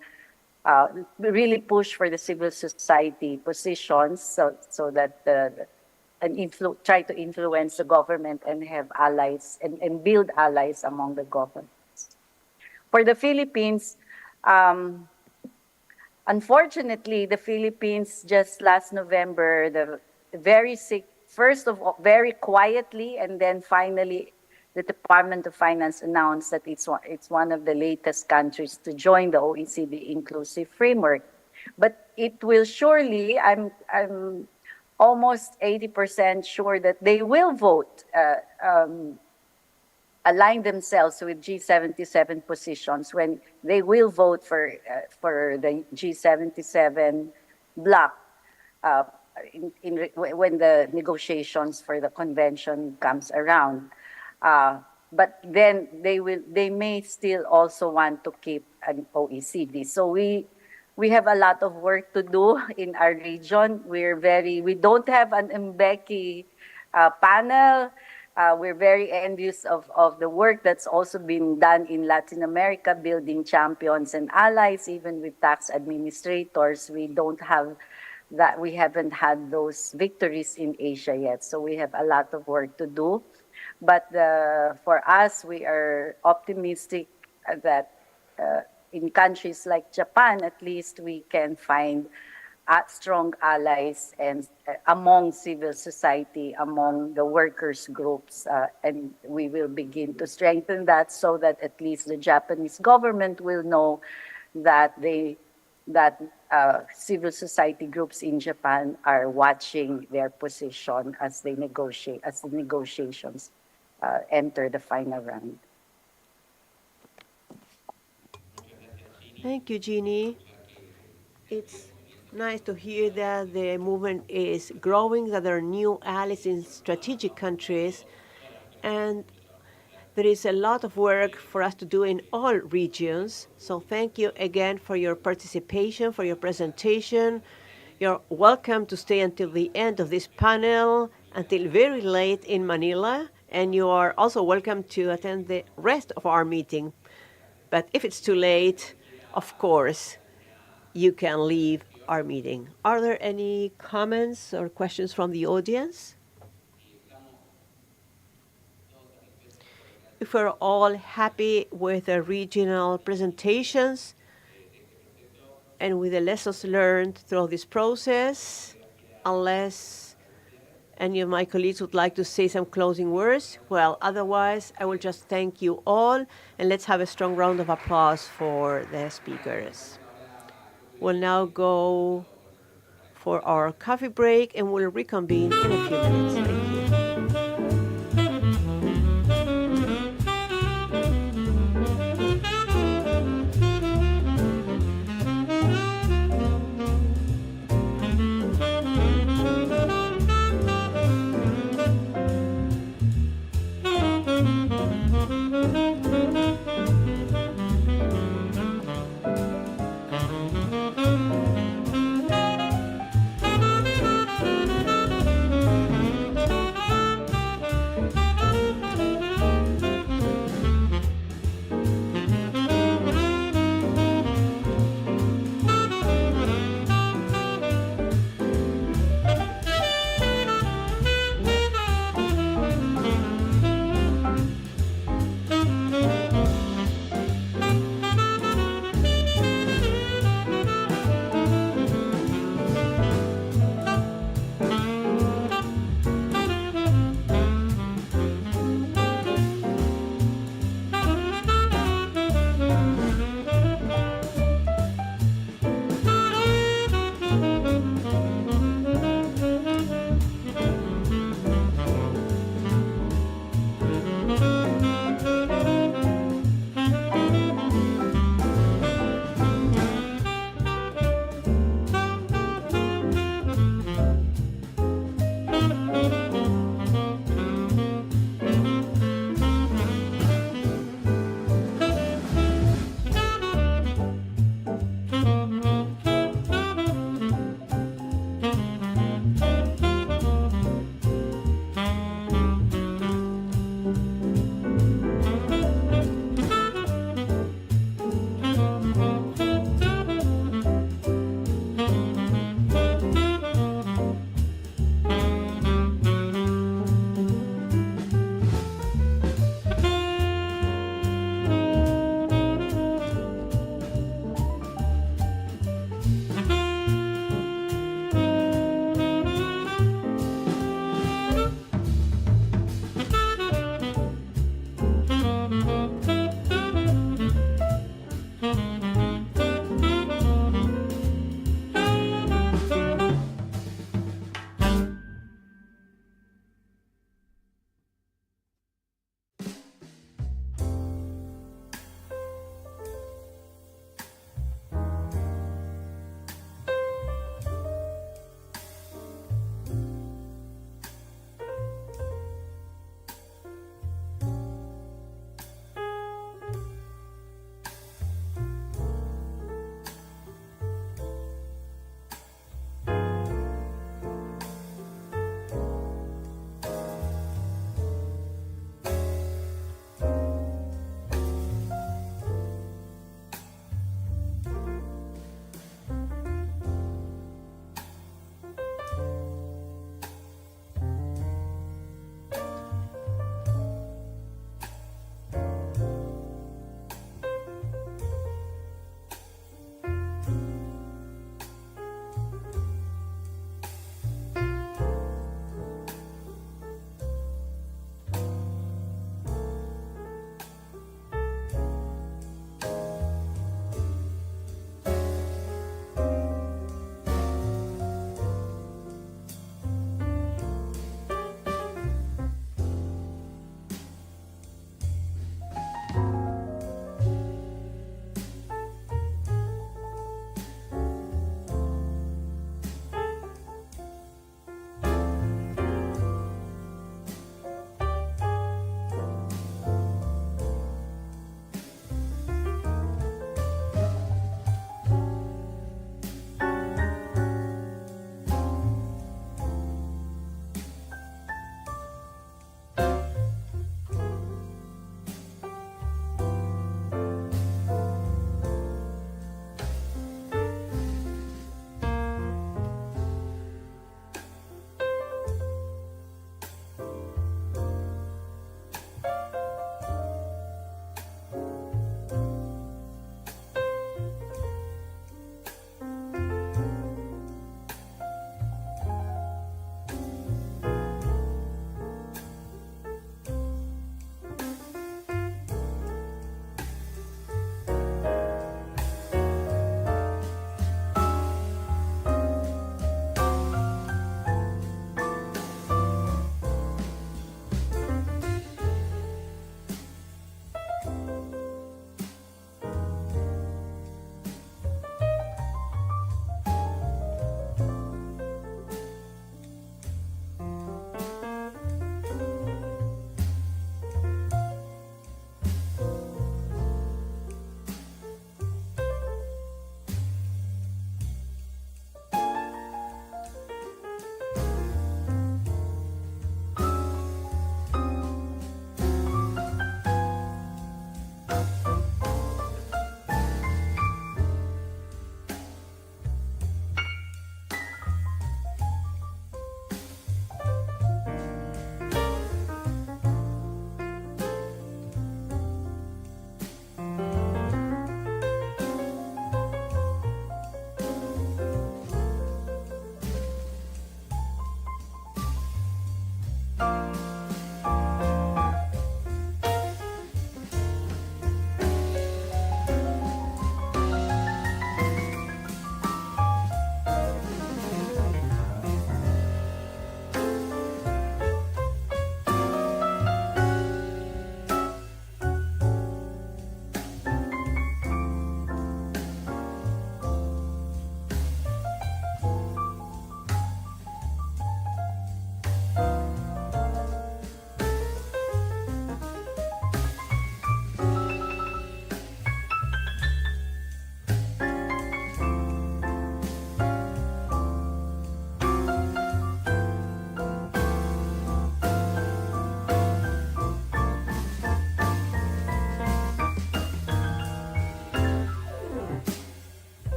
[SPEAKER 1] really push for the civil society positions, so that try to influence the government and have allies and build allies among the governments. For the Philippines, unfortunately, the Philippines just last November, the very sick, first of all, very quietly, and then finally, the Department of Finance announced that it's one of the latest countries to join the OECD inclusive framework. But it will surely, I'm almost 80% sure that they will vote, align themselves with G77 positions when they will vote for the G77 bloc when the negotiations for the convention comes around. But then they may still also want to keep an OECD. So we have a lot of work to do in our region. We don't have an Mbeki panel. We're very envious of the work that's also been done in Latin America, building champions and allies, even with tax administrators. We don't have that. We haven't had those victories in Asia yet. So we have a lot of work to do. But for us, we are optimistic that in countries like Japan, at least we can find strong allies and among civil society, among the workers groups, and we will begin to strengthen that so that at least the Japanese government will know that civil society groups in Japan are watching their position as the negotiations enter the final round.
[SPEAKER 3] Thank you, Jeannie. It's nice to hear that the movement is growing, that there are new allies in strategic countries, and there is a lot of work for us to do in all regions. So thank you again for your participation, for your presentation. You're welcome to stay until the end of this panel, until very late in Manila, and you are also welcome to attend the rest of our meeting. But if it's too late, of course, you can leave our meeting. Are there any comments or questions from the audience? If we're all happy with the regional presentations and with the lessons learned through this process, unless any of my colleagues would like to say some closing words, well, otherwise, I will just thank you all, and let's have a strong round of applause for the speakers. We'll now go for our coffee break, and we'll reconvene in a few minutes. Thank you.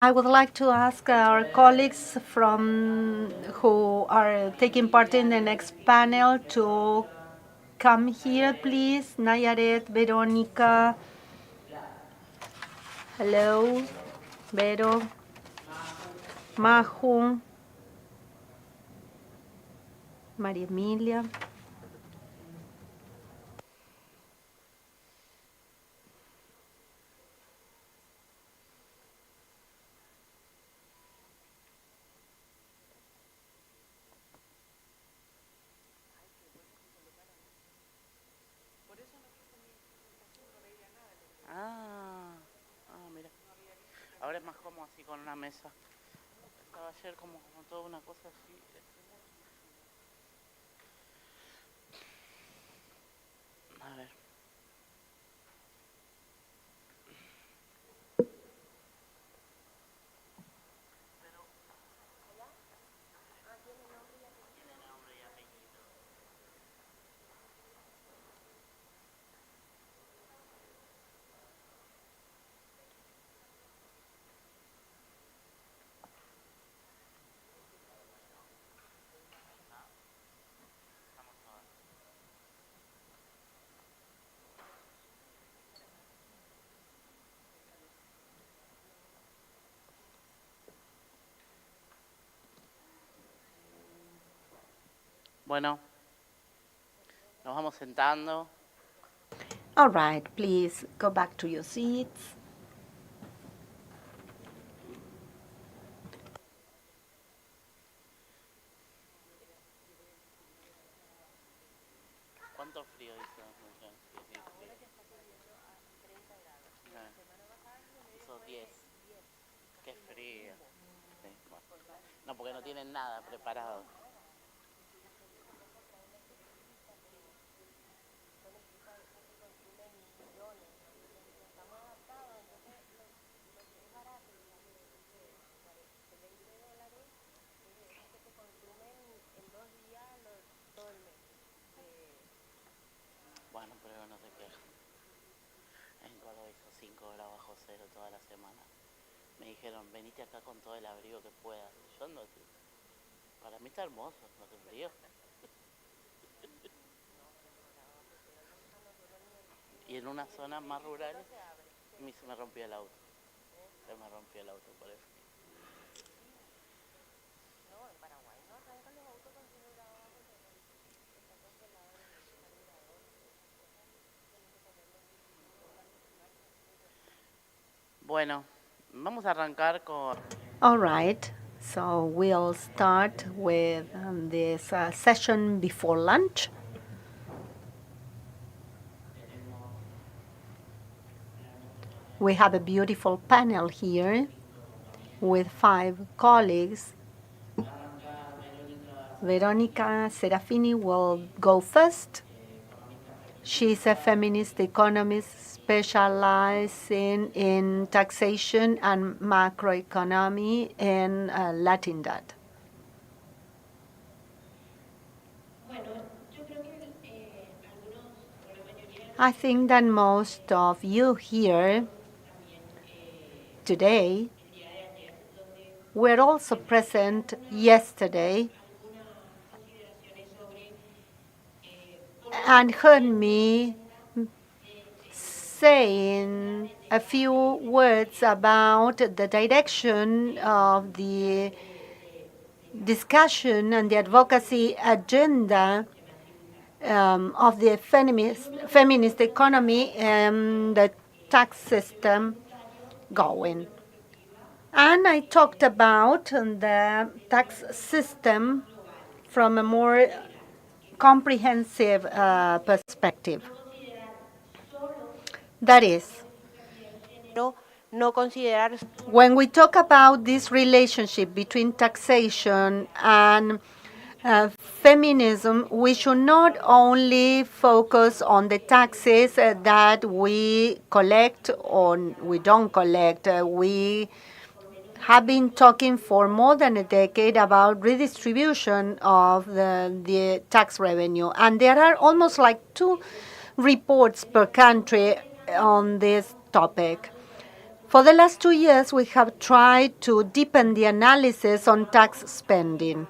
[SPEAKER 4] I would like to ask our colleagues from who are taking part in the next panel to come here, please. Nayaret, Veronica. Hello, Vero, Mahu, María Emilia.
[SPEAKER 6] Mira. Ahora es más cómodo así con una mesa. Estaba ayer como toda una cosa así. A ver. Bueno, nos vamos sentando.
[SPEAKER 4] All right, please go back to your seats.
[SPEAKER 6] ¿Cuánto frío hizo? Hizo 10. Qué frío. Sí, bueno. No, porque no tienen nada preparado. Bueno, pero no te quejes. En Córdoba hizo 5 grados bajo cero toda la semana. Me dijeron, venite acá con todo el abrigo que puedas. Yo no, para mí está hermoso, no te frío. Y en unas zonas más rurales se me rompió el auto. Se me rompió el auto por eso. Bueno, vamos a arrancar con...
[SPEAKER 4] All right, so we'll start with this session before lunch. We have a beautiful panel here with 5 colleagues. Veronica Serafini will go first. She's a feminist economist specializing in taxation and macroeconomy in Latindad. I think that most of you here today were also present yesterday and heard me saying a few words about the direction of the discussion and the advocacy agenda of the feminist economy and the tax system going. And I talked about the tax system from a more comprehensive perspective. That is, when we talk about this relationship between taxation and feminism, we should not only focus on the taxes that we collect or we don't collect. We have been talking for more than a decade about redistribution of the tax revenue. And there are almost like 2 reports per country on this topic. For the last 2 years, we have tried to deepen the analysis on tax spending.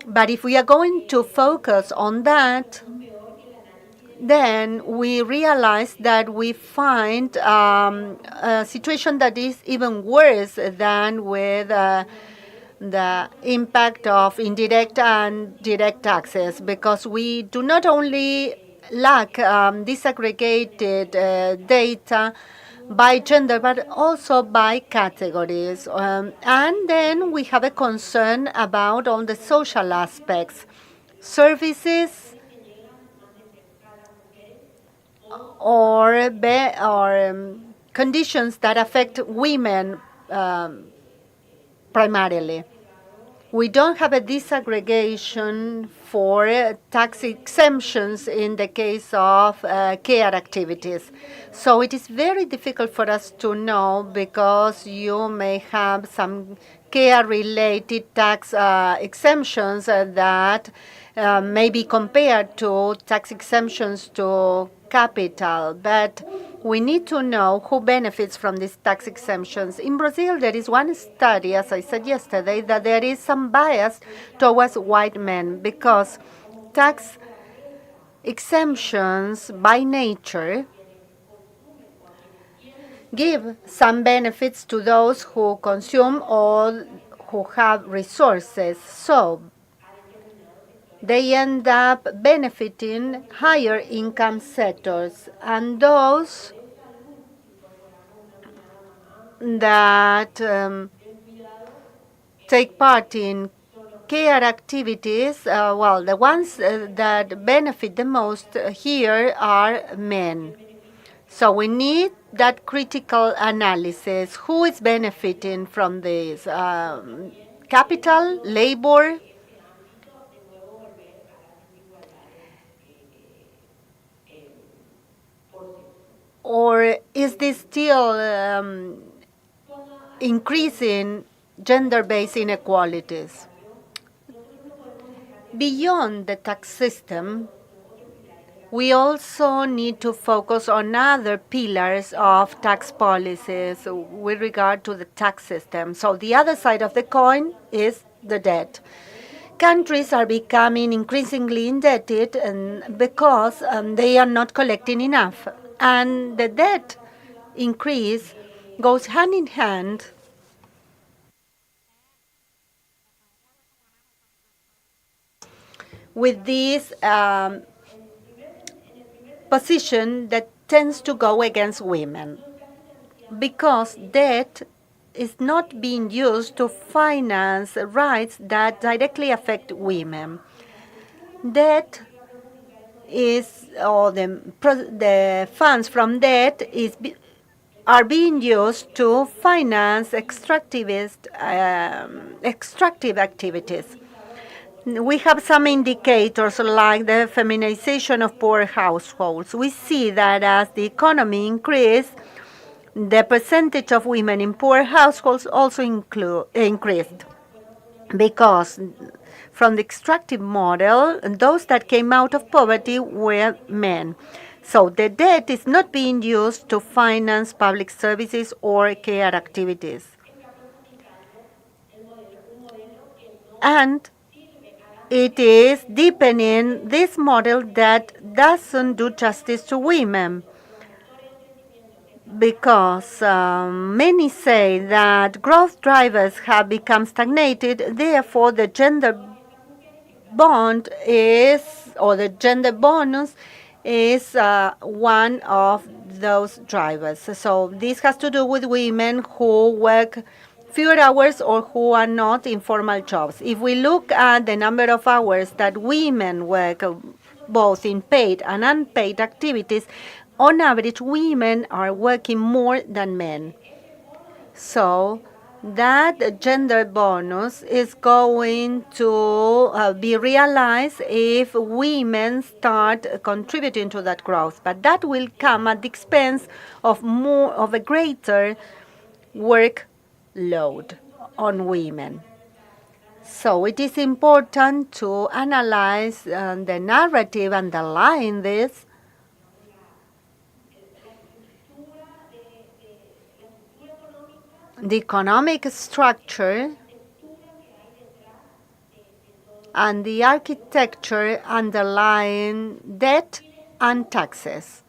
[SPEAKER 4] But if we are going to focus on that, then we realize that we find a situation that is even worse than with the impact of indirect and direct taxes, because we do not only lack disaggregated data by gender, but also by categories. And then we have a concern about all the social aspects, services, or conditions that affect women primarily. We don't have a disaggregation for tax exemptions in the case of care activities. So it is very difficult for us to know, because you may have some care-related tax exemptions that may be compared to tax exemptions to capital. But we need to know who benefits from these tax exemptions. In Brazil, there is one study, as I said yesterday, that there is some bias towards white men, because tax exemptions by nature give some benefits to those who consume or who have resources. So they end up benefiting higher income sectors, and those that take part in care activities, well, the ones that benefit the most here are men. So we need that critical analysis. Who is benefiting from this? Capital, labor, or is this still increasing gender-based inequalities? Beyond the tax system, we also need to focus on other pillars of tax policies with regard to the tax system. So the other side of the coin is the debt. Countries are becoming increasingly indebted because they are not collecting enough. And the debt increase goes hand in hand with this position that tends to go against women, because debt is not being used to finance rights that directly affect women. Debt is, or the funds from debt are being used to finance extractive activities. We have some indicators like the feminization of poor households. We see that as the economy increased, the percentage of women in poor households also increased, because from the extractive model, those that came out of poverty were men. So the debt is not being used to finance public services or care activities. And it is deepening this model that doesn't do justice to women, because many say that growth drivers have become stagnated, therefore the gender bond is, or the gender bonus is one of those drivers. So this has to do with women who work fewer hours or who are not in formal jobs. If we look at the number of hours that women work, both in paid and unpaid activities, on average, women are working more than men. So that gender bonus is going to be realized if women start contributing to that growth, but that will come at the expense of a greater workload on women. So it is important to analyze the narrative underlying this. The economic structure and the architecture underlying debt and taxes.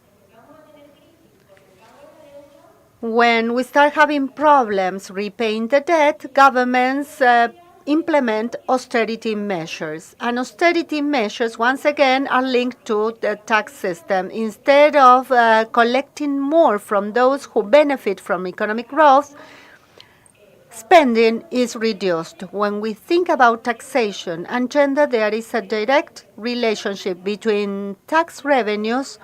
[SPEAKER 4] When we start having problems repaying the debt, governments implement austerity measures. And austerity measures, once again, are linked to the tax system. Instead of collecting more from those who benefit from economic growth, spending is reduced. When we think about taxation and gender, there is a direct relationship between tax revenues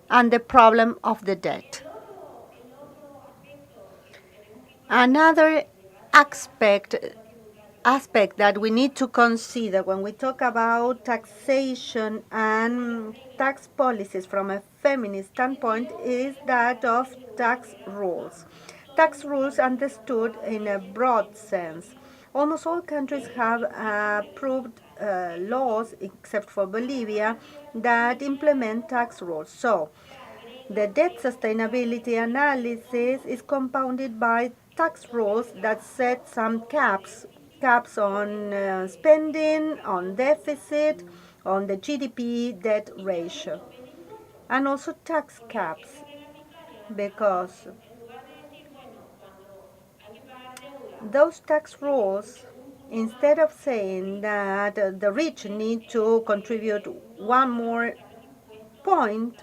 [SPEAKER 4] and the problem of the debt. Another aspect that we need to consider when we talk about taxation and tax policies from a feminist standpoint is that of tax rules. Tax rules understood in a broad sense. Almost all countries have approved laws, except for Bolivia, that implement tax rules. So, the debt sustainability analysis is compounded by tax rules that set some caps on spending, on deficit, on the GDP debt ratio, and also tax caps, because those tax rules, instead of saying that the rich need to contribute one more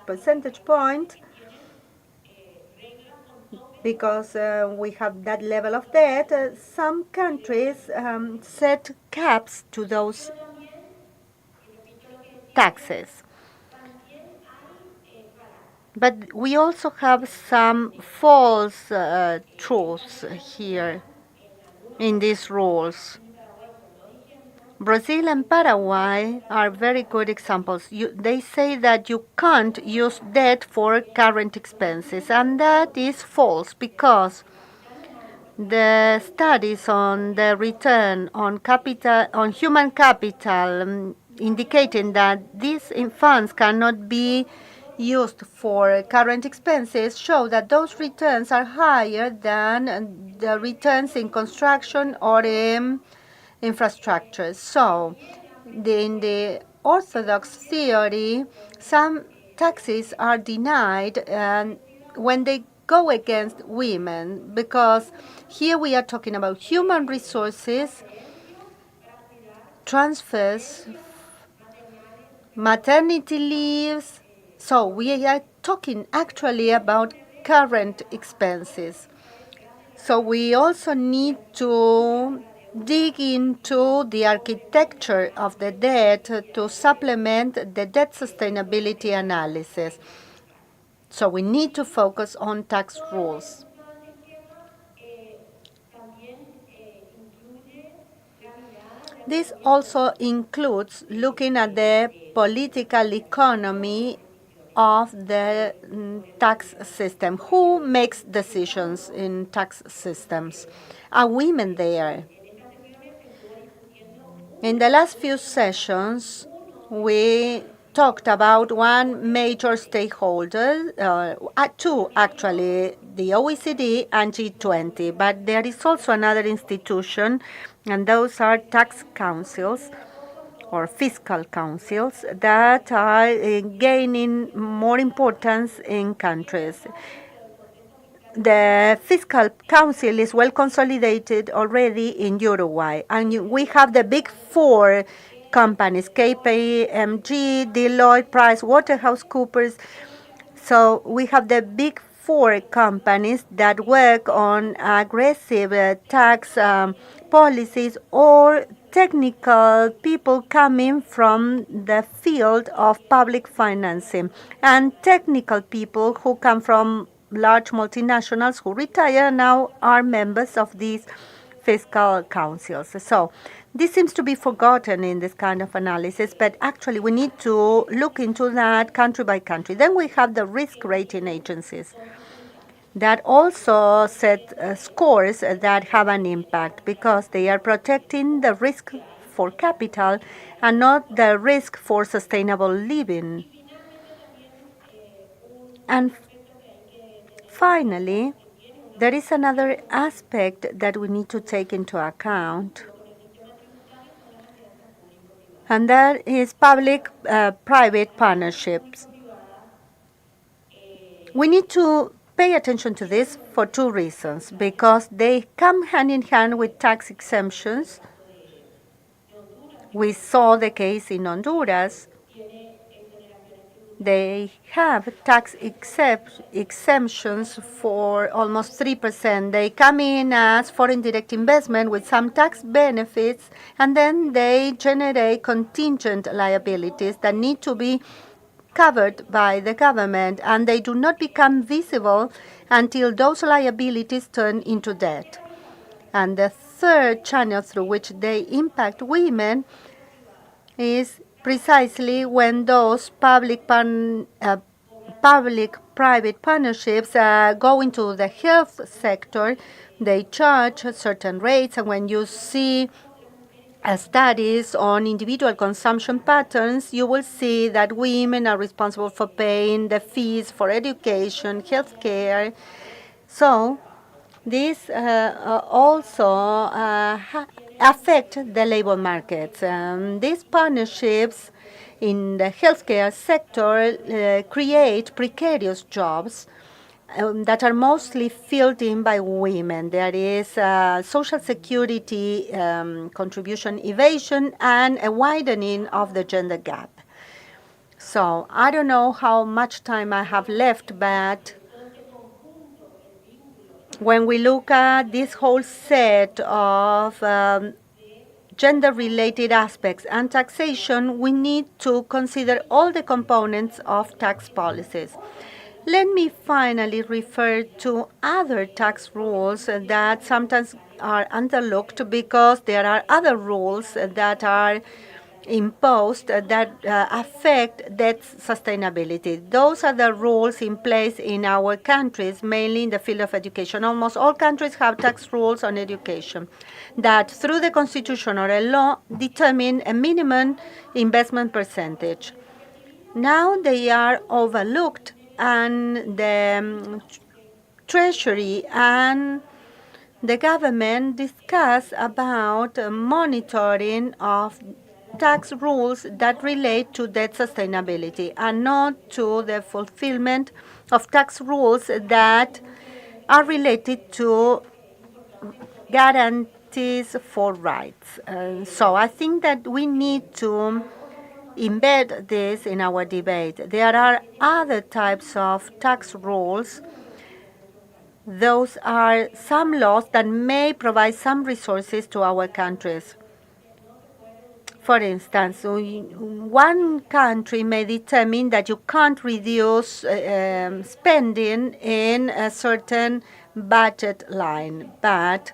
[SPEAKER 4] percentage point, because we have that level of debt, some countries set caps to those taxes. But we also have some false truths here in these rules. Brazil and Paraguay are very good examples. They say that you can't use debt for current expenses, and that is false because the studies on the return on capital, on human capital, indicating that these funds cannot be used for current expenses show that those returns are higher than the returns in construction or in infrastructure. So, in the orthodox theory, some taxes are denied and when they go against women, because here we are talking about human resources, transfers, maternity leaves. So we are talking actually about current expenses. So we also need to dig into the architecture of the debt to supplement the debt sustainability analysis. So we need to focus on tax rules. This also includes looking at the political economy of the tax system. Who makes decisions in tax systems? Are women there? In the last few sessions, we talked about one major stakeholder, two actually, the OECD and G20, but there is also another institution, and those are tax councils or fiscal councils that are gaining more importance in countries. The fiscal council is well consolidated already in Uruguay, and we have the big four companies, KPMG, Deloitte, PricewaterhouseCoopers. So we have the big four companies that work on aggressive tax policies, or technical people coming from the field of public financing, and technical people who come from large multinationals who retire now are members of these fiscal councils. So this seems to be forgotten in this kind of analysis, but actually we need to look into that country by country. Then we have the risk rating agencies that also set scores that have an impact because they are protecting the risk for capital and not the risk for sustainable living. And finally, there is another aspect that we need to take into account, and that is public-private partnerships. We need to pay attention to this for two reasons, because they come hand in hand with tax exemptions. We saw the case in Honduras. They have tax exemptions for almost 3%. They come in as foreign direct investment with some tax benefits, and then they generate contingent liabilities that need to be covered by the government, and they do not become visible until those liabilities turn into debt. And the third channel through which they impact women is precisely when those public-private partnerships go into the health sector. They charge certain rates, and when you see studies on individual consumption patterns, you will see that women are responsible for paying the fees for education, healthcare. So these also affect the labor markets. These partnerships in the healthcare sector create precarious jobs that are mostly filled in by women. There is social security contribution evasion and a widening of the gender gap. So I don't know how much time I have left, but when we look at this whole set of gender-related aspects and taxation, we need to consider all the components of tax policies. Let me finally refer to other tax rules that sometimes are underlooked because there are other rules that are imposed that affect debt sustainability. Those are the rules in place in our countries, mainly in the field of education. Almost all countries have tax rules on education that, through the constitution or a law, determine a minimum investment percentage. Now they are overlooked, and the Treasury and the government discuss about monitoring of tax rules that relate to debt sustainability and not to the fulfillment of tax rules that are related to guarantees for rights. So I think that we need to embed this in our debate. There are other types of tax rules. Those are some laws that may provide some resources to our countries. For instance, one country may determine that you can't reduce spending in a certain budget line, but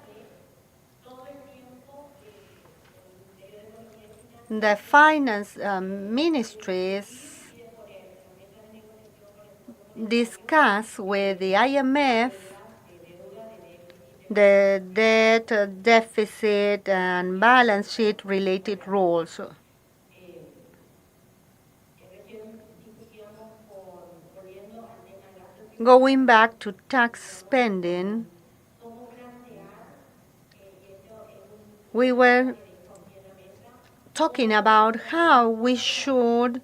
[SPEAKER 4] the finance ministries discuss with the IMF the debt, deficit, and balance sheet related rules. Going back to tax spending, we were talking about how we should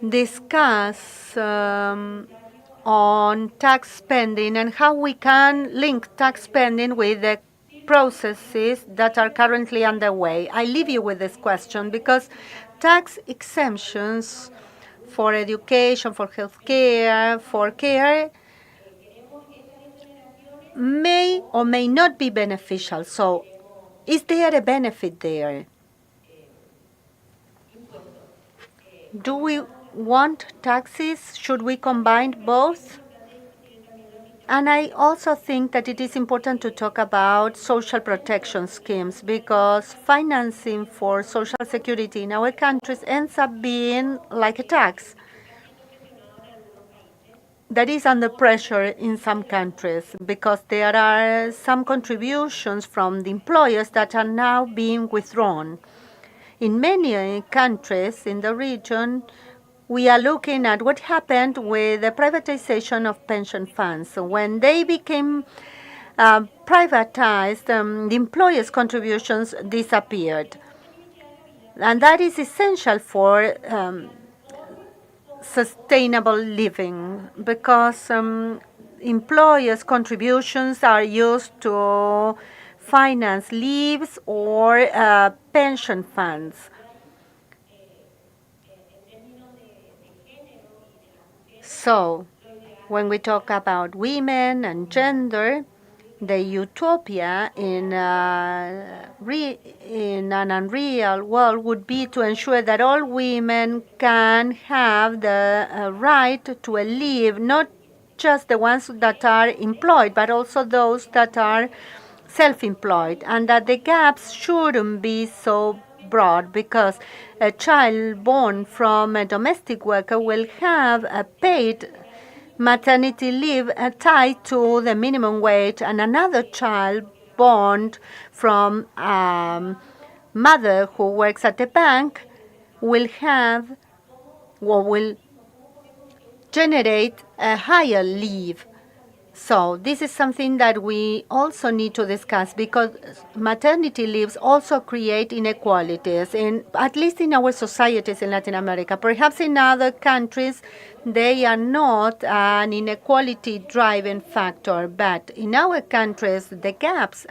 [SPEAKER 4] discuss on tax spending and how we can link tax spending with the processes that are currently underway. I leave you with this question because tax exemptions for education, for healthcare, for care may or may not be beneficial. So is there a benefit there? Do we want taxes? Should we combine both? And I also think that it is important to talk about social protection schemes because financing for social security in our countries ends up being like a tax that is under pressure in some countries because there are some contributions from the employers that are now being withdrawn. In many countries in the region, we are looking at what happened with the privatization of pension funds. So when they became privatized, the employers' contributions disappeared. And that is essential for sustainable living because employers' contributions are used to finance leaves or pension funds. So, when we talk about women and gender, the utopia in an unreal world would be to ensure that all women can have the right to live, not just the ones that are employed, but also those that are self-employed, and that the gaps shouldn't be so broad because a child born from a domestic worker will have a paid maternity leave tied to the minimum wage, and another child born from mother who works at a bank will have or will generate a higher leave. So this is something that we also need to discuss because maternity leaves also create inequalities, at least in our societies in Latin America. Perhaps in other countries, they are not an inequality driving factor, but in our countries, the gaps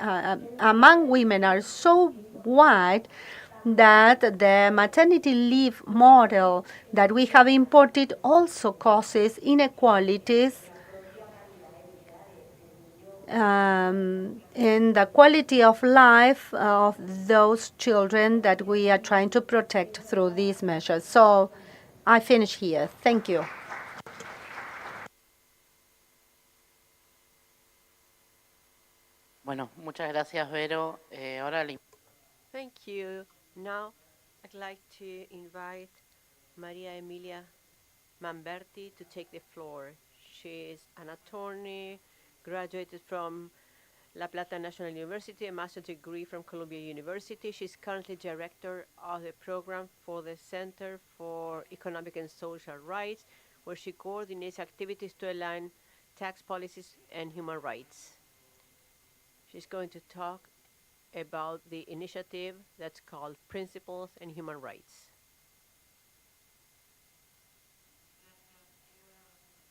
[SPEAKER 4] among women are so wide that the maternity leave model that we have imported also causes inequalities in the quality of life of those children that we are trying to protect through these measures. So I finish here. Thank you.
[SPEAKER 6] Bueno, muchas gracias, Vero. Ahora le
[SPEAKER 3] Thank you. Now, I'd like to invite Maria Emilia Mamberti to take the floor. She is an attorney, graduated from La Plata National University, a master's degree from Columbia University. She's currently director of the program for the Center for Economic and Social Rights, where she coordinates activities to align tax policies and human rights. She's going to talk about the initiative that's called Principles and Human Rights.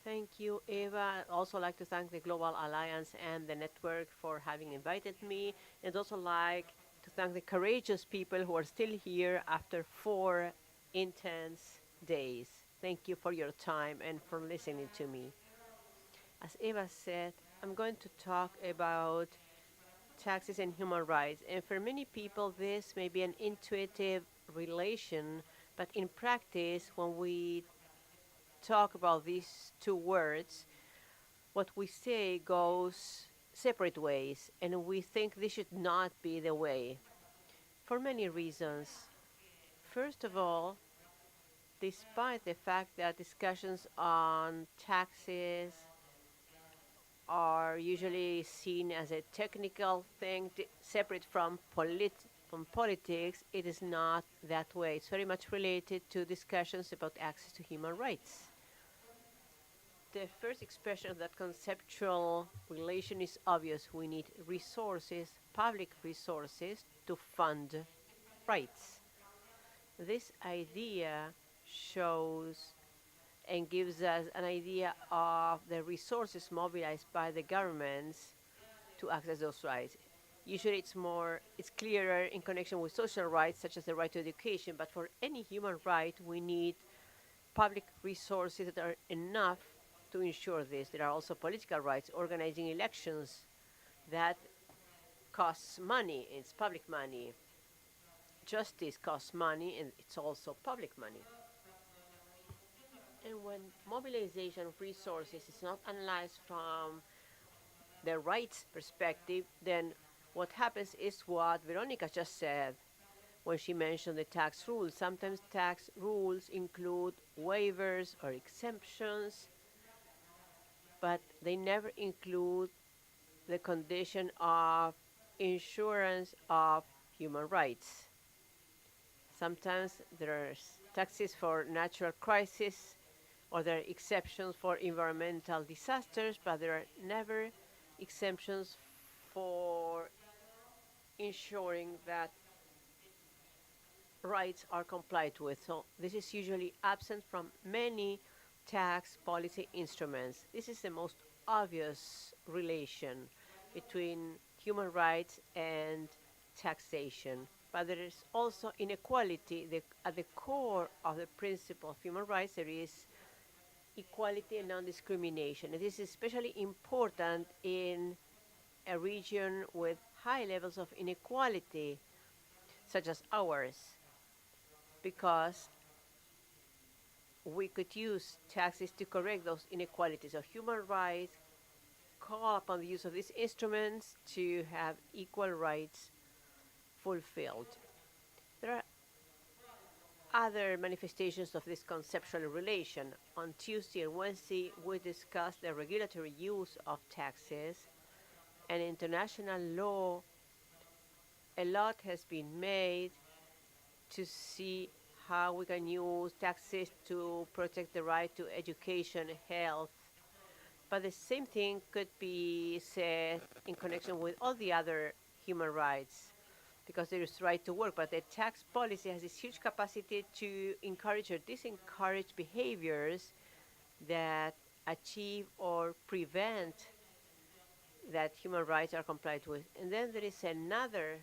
[SPEAKER 3] Thank you, Eva. I'd also like to thank the Global Alliance and the network for having invited me. And also like to thank the courageous people who are still here after 4 intense days. Thank you for your time and for listening to me. As Eva said, I'm going to talk about taxes and human rights. And for many people, this may be an intuitive relation, but in practice, when we talk about these two words, what we say goes separate ways, and we think this should not be the way for many reasons. First of all, despite the fact that discussions on taxes are usually seen as a technical thing separate from politics, it is not that way. It's very much related to discussions about access to human rights. The first expression of that conceptual relation is obvious. We need resources, public resources, to fund rights. This idea shows and gives us an idea of the resources mobilized by the governments to access those rights. Usually it's clearer in connection with social rights, such as the right to education, but for any human right, we need public resources that are enough to ensure this. There are also political rights, organizing elections that costs money, it's public money. Justice costs money, and it's also public money. And when mobilization of resources is not analyzed from the rights perspective, then what happens is what Veronica just said when she mentioned the tax rules. Sometimes tax rules include waivers or exemptions, but they never include the condition of insurance of human rights. Sometimes there's taxes for natural crisis or there are exceptions for environmental disasters, but there are never exemptions for ensuring that rights are complied with. So this is usually absent from many tax policy instruments. This is the most obvious relation between human rights and taxation. But there is also inequality. At the core of the principle of human rights, there is equality and non-discrimination. And this is especially important in a region with high levels of inequality, such as ours, because we could use taxes to correct those inequalities. So human rights call upon the use of these instruments to have equal rights fulfilled. There are other manifestations of this conceptual relation. On Tuesday and Wednesday, we discussed the regulatory use of taxes and international law. A lot has been made to see how we can use taxes to protect the right to education, health. But the same thing could be said in connection with all the other human rights, because there is right to work, but the tax policy has this huge capacity to encourage or disencourage behaviors that achieve or prevent that human rights are complied with. And then there is another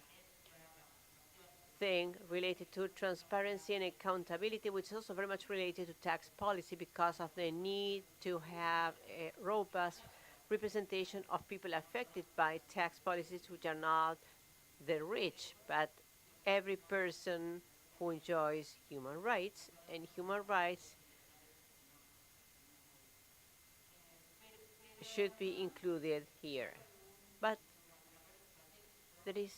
[SPEAKER 3] thing related to transparency and accountability, which is also very much related to tax policy because of the need to have a robust representation of people affected by tax policies, which are not the rich, but every person who enjoys human rights, and human rights should be included here. But there is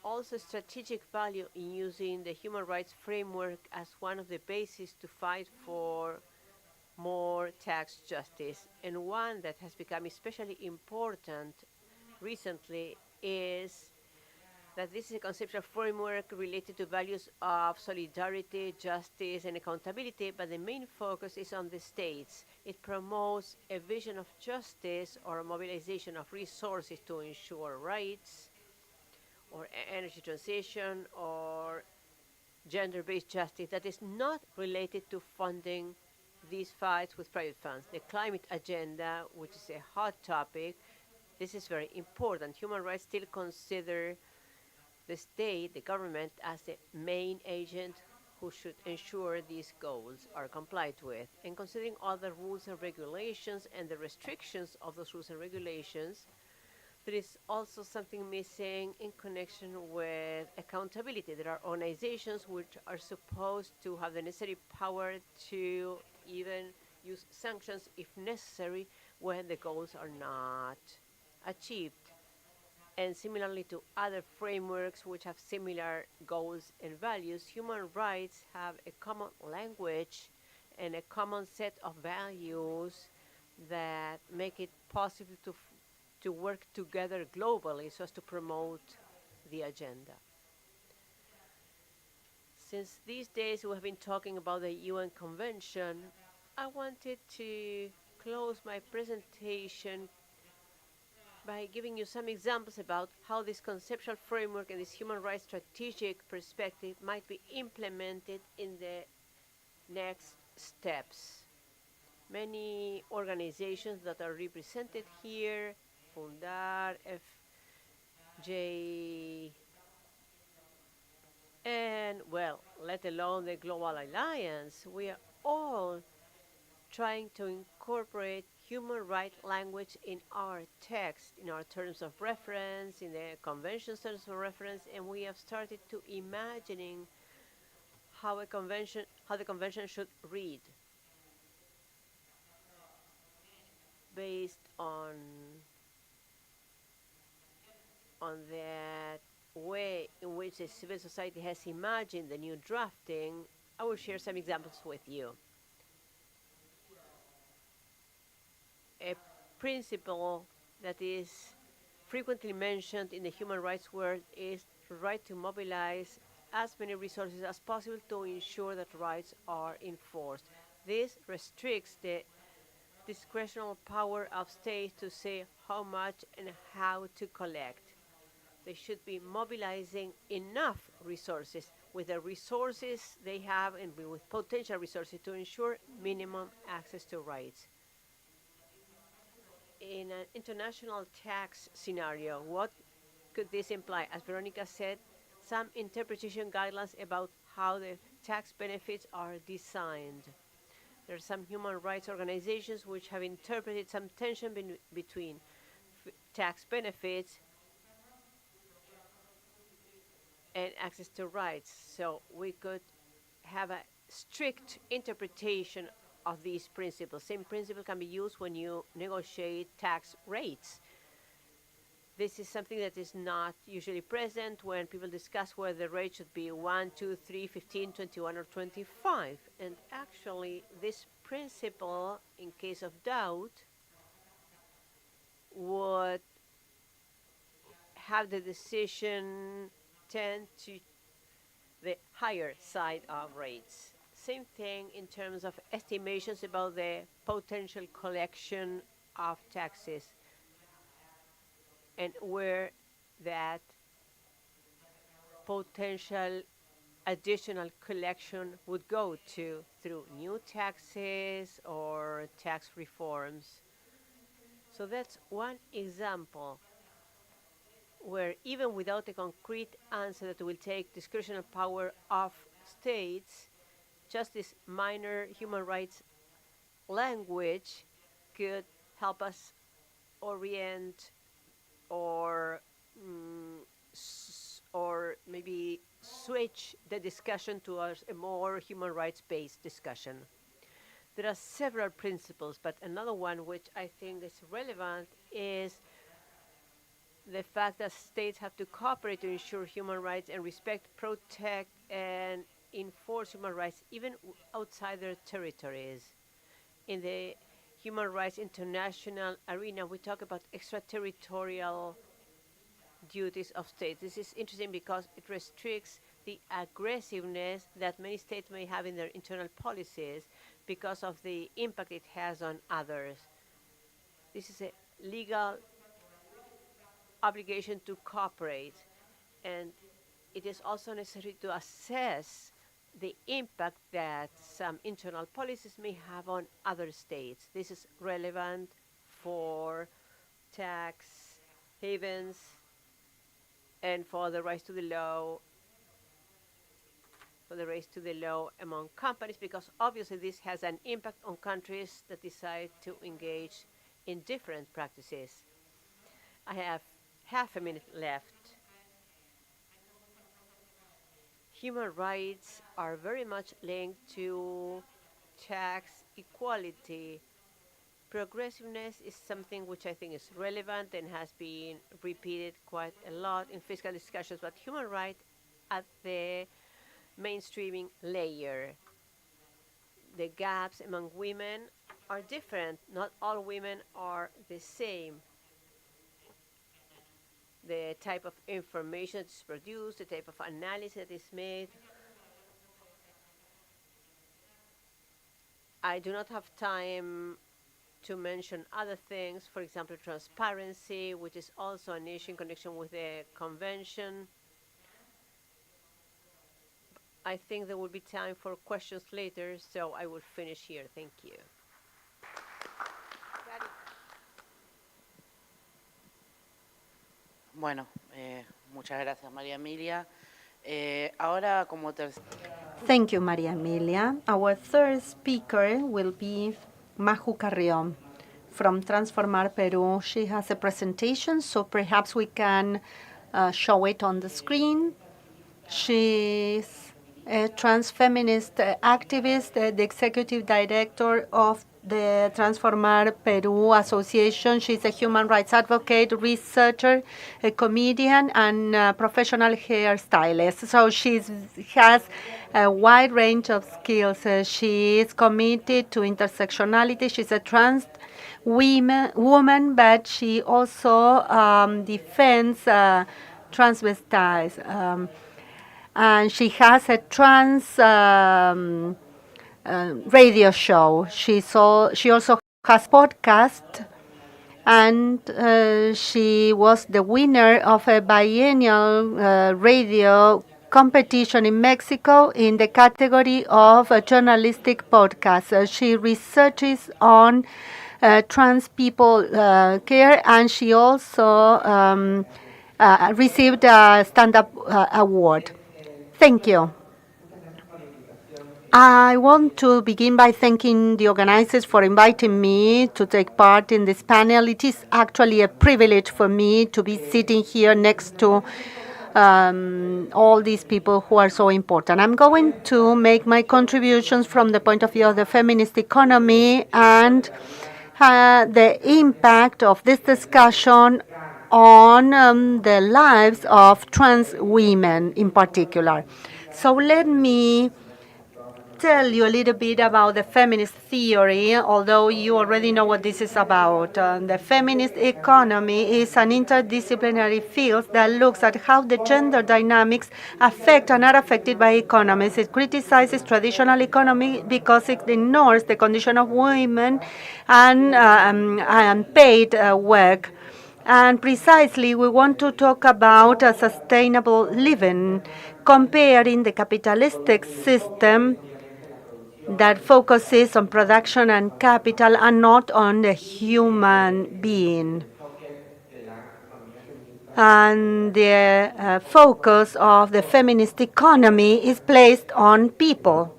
[SPEAKER 3] also strategic value in using the human rights framework as one of the bases to fight for more tax justice. And one that has become especially important recently is that this is a conceptual framework related to values of solidarity, justice, and accountability, but the main focus is on the states. It promotes a vision of justice or a mobilization of resources to ensure rights, or energy transition, or gender-based justice that is not related to funding these fights with private funds. The climate agenda, which is a hot topic, this is very important. Human rights still consider the state, the government, as the main agent who should ensure these goals are complied with. And considering all the rules and regulations and the restrictions of those rules and regulations, there is also something missing in connection with accountability. There are organizations which are supposed to have the necessary power to even use sanctions if necessary when the goals are not achieved. And similarly to other frameworks which have similar goals and values, human rights have a common language and a common set of values that make it possible to work together globally so as to promote the agenda. Since these days we have been talking about the UN Convention, I wanted to close my presentation by giving you some examples about how this conceptual framework and this human rights strategic perspective might be implemented in the next steps. Many organizations that are represented here, Fundar, FJ, and well, let alone the Global Alliance, we are all trying to incorporate human rights language in our text, in our terms of reference, in the convention terms of reference, and we have started to imagining how the convention should read, based on on that way in which the civil society has imagined the new drafting, I will share some examples with you. A principle that is frequently mentioned in the human rights world is the right to mobilize as many resources as possible to ensure that rights are enforced. This restricts the discretional power of states to say how much and how to collect. They should be mobilizing enough resources with the resources they have and with potential resources to ensure minimum access to rights. In an international tax scenario, what could this imply? As Veronica said, some interpretation guidelines about how the tax benefits are designed. There are some human rights organizations which have interpreted some tension between tax benefits and access to rights. So we could have a strict interpretation of these principles. Same principle can be used when you negotiate tax rates. This is something that is not usually present when people discuss whether the rate should be 1, 2, 3, 15, 21, or 25. And actually, this principle, in case of doubt, would have the decision tend to the higher side of rates. Same thing in terms of estimations about the potential collection of taxes and where that potential additional collection would go to through new taxes or tax reforms. So that's one example where even without a concrete answer that will take discretionary power of states, just this minor human rights language could help us orient or or maybe switch the discussion to a more human rights-based discussion. There are several principles, but another one which I think is relevant is the fact that states have to cooperate to ensure human rights and respect, protect, and enforce human rights even outside their territories. In the human rights international arena, we talk about extraterritorial duties of states. This is interesting because it restricts the aggressiveness that many states may have in their internal policies because of the impact it has on others. This is a legal obligation to cooperate, and it is also necessary to assess the impact that some internal policies may have on other states. This is relevant for tax havens and for the rise to the law, among companies, because obviously this has an impact on countries that decide to engage in different practices. I have half a minute left. Human rights are very much linked to tax equality. Progressiveness is something which I think is relevant and has been repeated quite a lot in fiscal discussions, but human rights at the mainstreaming layer. The gaps among women are different. Not all women are the same. The type of information that is produced, the type of analysis that is made. I do not have time to mention other things, for example, transparency, which is also an issue in connection with the convention. I think there will be time for questions later, so I will finish here. Thank you.
[SPEAKER 6] Bueno, muchas gracias María Emilia. Ahora como
[SPEAKER 4] Thank you, Maria Emilia. Our third speaker will be Maju Carrión from Transformar Peru. She has a presentation, so perhaps we can show it on the screen. She's a trans feminist activist, the executive director of the Transformar Peru Association. She's a human rights advocate, researcher, a comedian, and a professional hairstylist. So she has a wide range of skills. She is committed to intersectionality. She's a trans woman, but she also defends transvestites. And she has a trans radio show. She also has podcast, and she was the winner of a biennial radio competition in Mexico in the category of journalistic podcast. She researches on trans people care, and she also received a stand-up award. Thank you. I want to begin by thanking the organizers for inviting me to take part in this panel. It is actually a privilege for me to be sitting here next to all these people who are so important. I'm going to make my contributions from the point of view of the feminist economy and the impact of this discussion on the lives of trans women in particular. So let me tell you a little bit about the feminist theory, although you already know what this is about. The feminist economy is an interdisciplinary field that looks at how the gender dynamics affect and are affected by economies. It criticizes traditional economy because it ignores the condition of women and unpaid work. And precisely, we want to talk about a sustainable living, comparing the capitalistic system that focuses on production and capital and not on the human being. And the focus of the feminist economy is placed on people.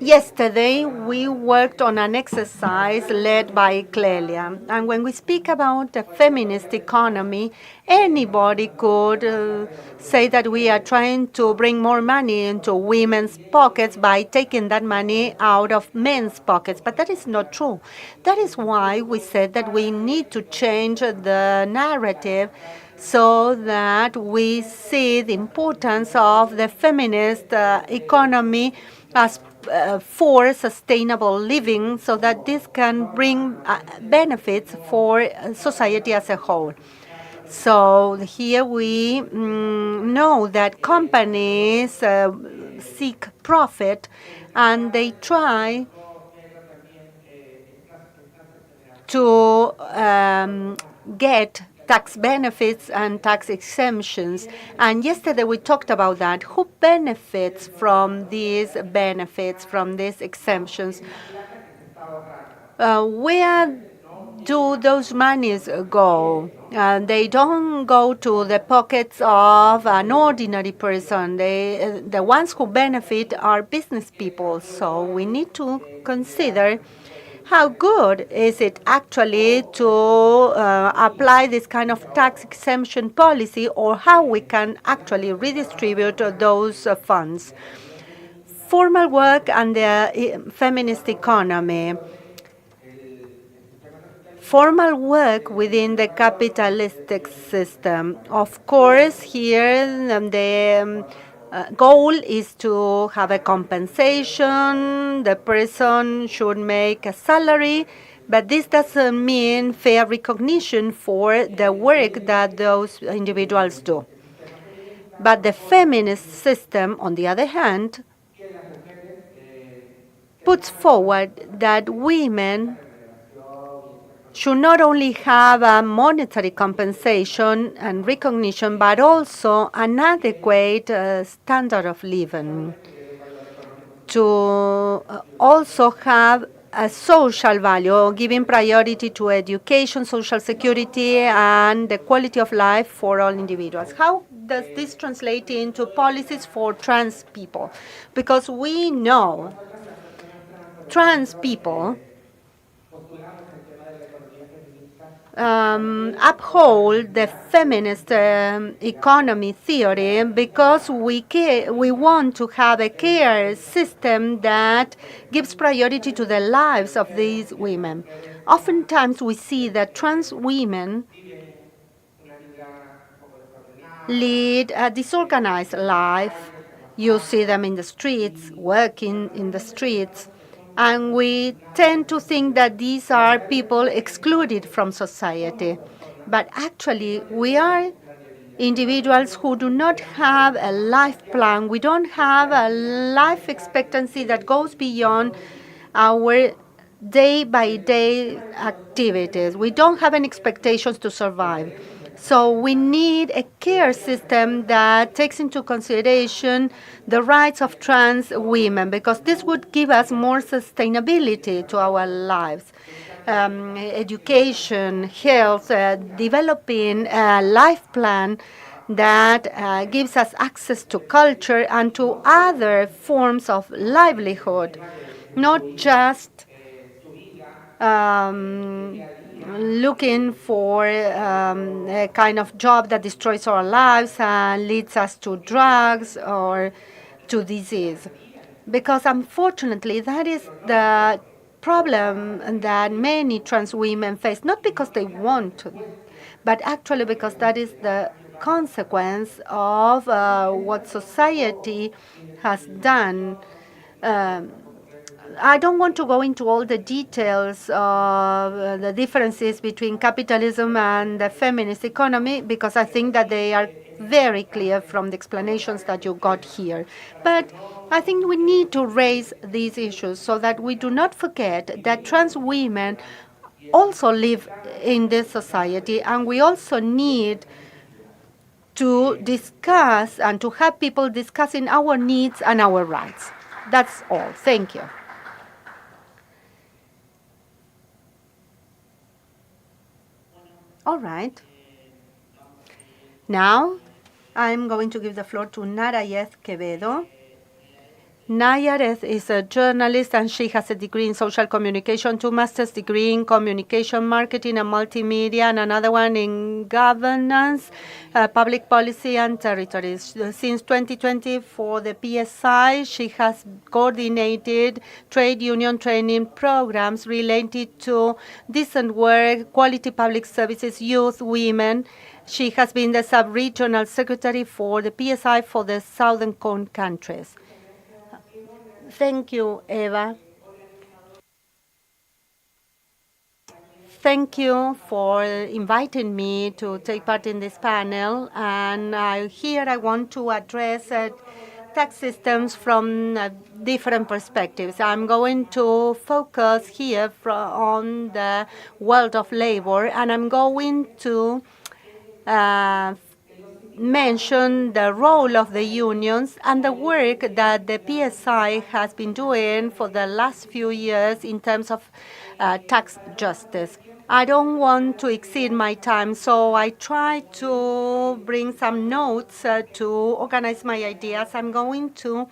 [SPEAKER 4] Yesterday, we worked on an exercise led by Clelia. And when we speak about the feminist economy, anybody could say that we are trying to bring more money into women's pockets by taking that money out of men's pockets. But that is not true. That is why we said that we need to change the narrative so that we see the importance of the feminist economy as for sustainable living, so that this can bring benefits for society as a whole. So here we know that companies seek profit, and they try to get tax benefits and tax exemptions. And yesterday we talked about that. Who benefits from these benefits, from these exemptions? Where do those monies go? They don't go to the pockets of an ordinary person. The ones who benefit are business people. So we need to consider how good is it actually to apply this kind of tax exemption policy, or how we can actually redistribute those funds. Formal work and the feminist economy. Formal work within the capitalistic system. Of course, here the goal is to have a compensation. The person should make a salary, but this doesn't mean fair recognition for the work that those individuals do. But the feminist system, on the other hand, puts forward that women should not only have a monetary compensation and recognition, but also an adequate standard of living, to also have a social value, giving priority to education, social security, and the quality of life for all individuals. How does this translate into policies for trans people? Because we know trans people uphold the feminist economy theory because we want to have a care system that gives priority to the lives of these women. Oftentimes, we see that trans women lead a disorganized life. You see them in the streets, working in the streets, and we tend to think that these are people excluded from society. But actually, we are individuals who do not have a life plan. We don't have a life expectancy that goes beyond our day by day activities. We don't have any expectations to survive. So we need a care system that takes into consideration the rights of trans women because this would give us more sustainability to our lives. Education, health, developing a life plan that gives us access to culture and to other forms of livelihood, not just um, looking for a kind of job that destroys our lives and leads us to drugs or to disease. Because unfortunately, that is the problem that many trans women face, not because they want to, but actually because that is the consequence of what society has done. Um, I don't want to go into all the details of the differences between capitalism and the feminist economy because I think that they are very clear from the explanations that you got here. But I think we need to raise these issues so that we do not forget that trans women also live in this society, and we also need to discuss and to have people discussing our needs and our rights. That's all. Thank you. All right. Now, I'm going to give the floor to Narayeth Quevedo. Nayareth is a journalist and she has a degree in social communication, 2 master's degree in communication, marketing and multimedia, and another one in governance, public policy and territories. Since 2020 for the PSI, she has coordinated trade union training programs related to decent work, quality public services, youth, women. She has been the sub-regional secretary for the PSI for the Southern Cone countries. Thank you, Eva. Thank you for inviting me to take part in this panel. And here I want to address tax systems from different perspectives. I'm going to focus here on the world of labor, and I'm going to mention the role of the unions and the work that the PSI has been doing for the last few years in terms of tax justice. I don't want to exceed my time, so I try to bring some notes to organize my ideas. I'm going to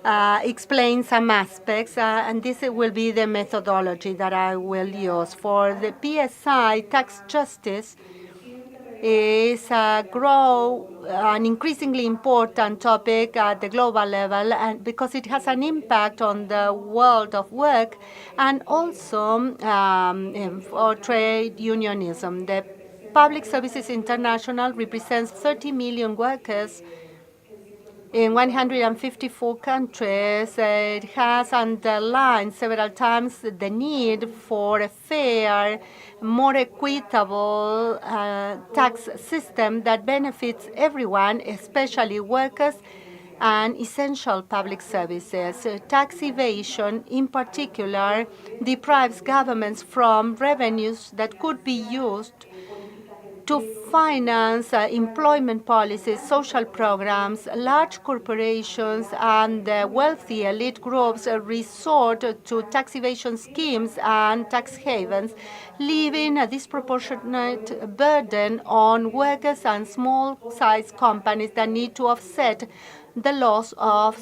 [SPEAKER 4] explain some aspects, and this will be the methodology that I will use. For the PSI, tax justice is an increasingly important topic at the global level, and because it has an impact on the world of work and also for trade unionism. The Public Services International represents 30 million workers in 154 countries. It has underlined several times the need for a fair, more equitable tax system that benefits everyone, especially workers and essential public services. Tax evasion, in particular, deprives governments from revenues that could be used to finance employment policies, social programs. Large corporations and wealthy elite groups resort to tax evasion schemes and tax havens, leaving a disproportionate burden on workers and small-sized companies that need to offset the loss of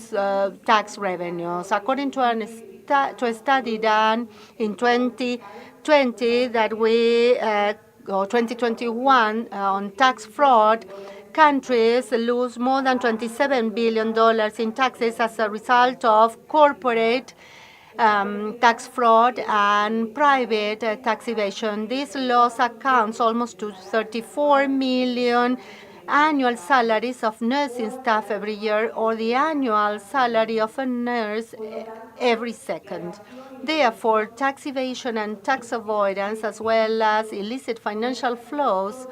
[SPEAKER 4] tax revenues. According to a study done in 2020 that we or 2021 on tax fraud, countries lose more than $27 billion in taxes as a result of corporate tax fraud and private tax evasion. This loss accounts almost to 34 million annual salaries of nursing staff every year, or the annual salary of a nurse every second. Therefore, tax evasion and tax avoidance, as well as illicit financial flows,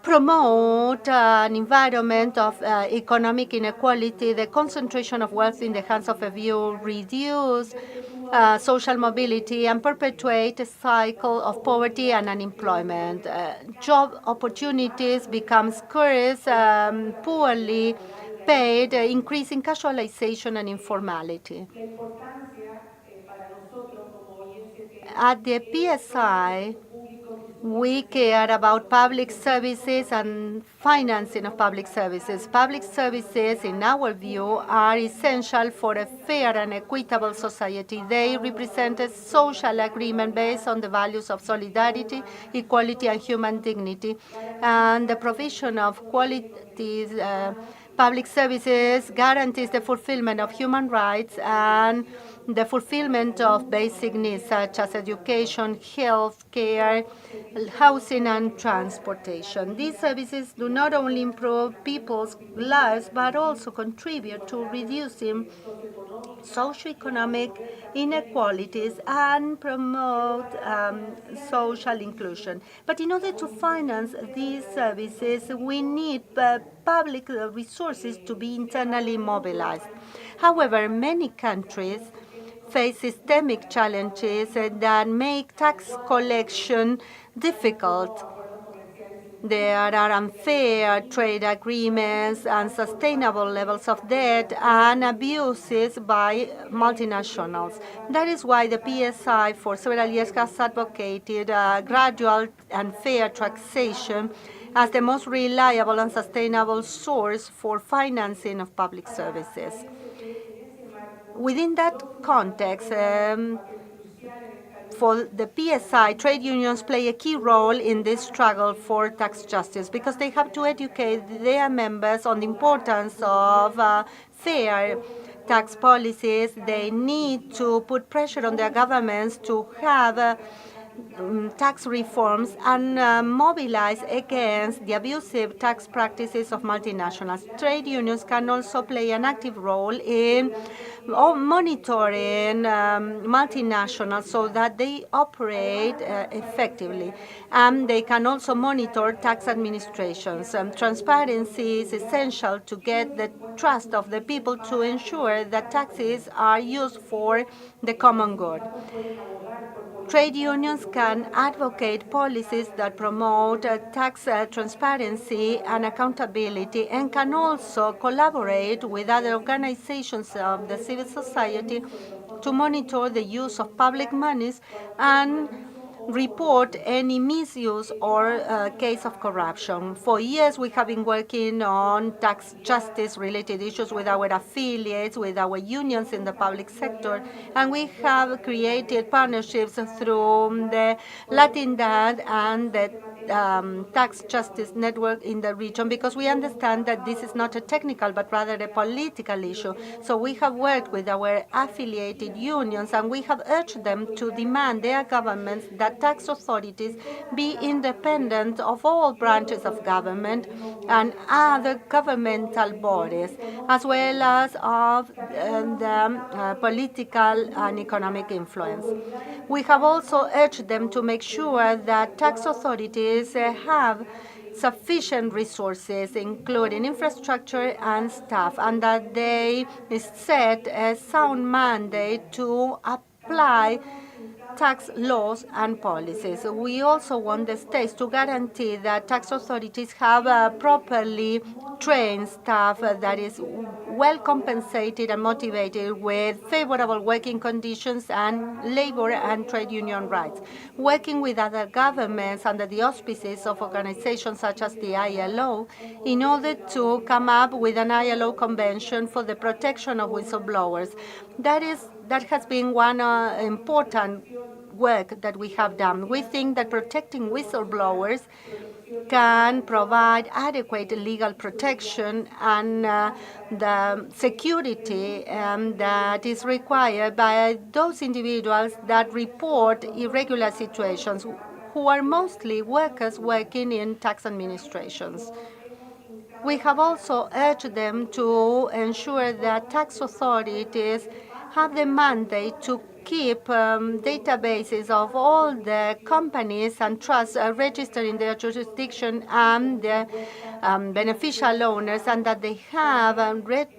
[SPEAKER 4] promote an environment of economic inequality, the concentration of wealth in the hands of a few, reduce social mobility, and perpetuate a cycle of poverty and unemployment. Job opportunities become scarce, poorly paid, increasing casualization and informality. At the PSI, we care about public services and financing of public services. Public services, in our view, are essential for a fair and equitable society. They represent a social agreement based on the values of solidarity, equality, and human dignity. And the provision of quality public services guarantees the fulfillment of human rights and the fulfillment of basic needs such as education, health care, housing, and transportation. These services do not only improve people's lives but also contribute to reducing socioeconomic inequalities and promote social inclusion. But in order to finance these services, we need public resources to be internally mobilized. However, many countries face systemic challenges that make tax collection difficult. There are unfair trade agreements, unsustainable levels of debt, and abuses by multinationals. That is why the PSI for several years has advocated gradual and fair taxation as the most reliable and sustainable source for financing of public services. Within that context, for the PSI, trade unions play a key role in this struggle for tax justice because they have to educate their members on the importance of fair tax policies. They need to put pressure on their governments to have tax reforms and mobilize against the abusive tax practices of multinationals. Trade unions can also play an active role in monitoring multinationals so that they operate effectively. And they can also monitor tax administrations. Transparency is essential to get the trust of the people to ensure that taxes are used for the common good. Trade unions can advocate policies that promote tax transparency and accountability, and can also collaborate with other organizations of the civil society to monitor the use of public monies and report any misuse or case of corruption. For years, we have been working on tax justice related issues with our affiliates, with our unions in the public sector, and we have created partnerships through the Latin-DAD and the tax justice network in the region, because we understand that this is not a technical but rather a political issue. So we have worked with our affiliated unions, and we have urged them to demand their governments that tax authorities be independent of all branches of government and other governmental bodies, as well as of the political and economic influence. We have also urged them to make sure that tax authorities have sufficient resources, including infrastructure and staff, and that they set a sound mandate to apply tax laws and policies. We also want the states to guarantee that tax authorities have properly trained staff that is well compensated and motivated with favorable working conditions and labor and trade union rights. Working with other governments under the auspices of organizations such as the ILO in order to come up with an ILO convention for the protection of whistleblowers. That has been one important work that we have done. We think that protecting whistleblowers can provide adequate legal protection and the security that is required by those individuals that report irregular situations, who are mostly workers working in tax administrations. We have also urged them to ensure that tax authorities have the mandate to keep databases of all the companies and trusts registered in their jurisdiction and the beneficial owners, and that they have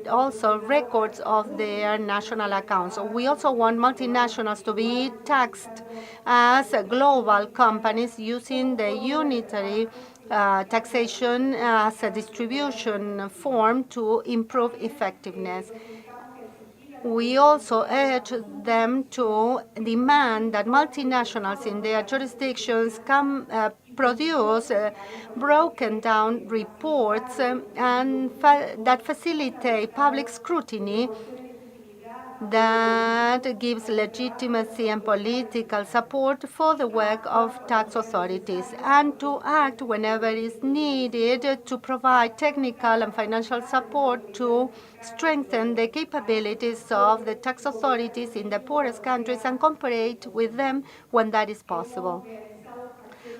[SPEAKER 4] also records of their national accounts. We also want multinationals to be taxed as global companies using the unitary taxation as a distribution form to improve effectiveness. We also urge them to demand that multinationals in their jurisdictions can produce broken down reports and that facilitate public scrutiny, that gives legitimacy and political support for the work of tax authorities, and to act whenever is needed to provide technical and financial support to strengthen the capabilities of the tax authorities in the poorest countries and cooperate with them when that is possible.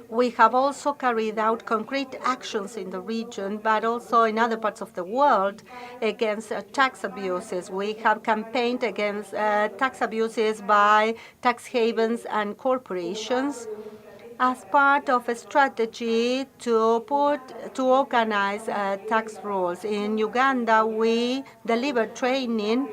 [SPEAKER 4] We have also carried out concrete actions in the region, but also in other parts of the world, against tax abuses. We have campaigned against tax abuses by tax havens and corporations as part of a strategy to organize tax rules. In Uganda, we delivered training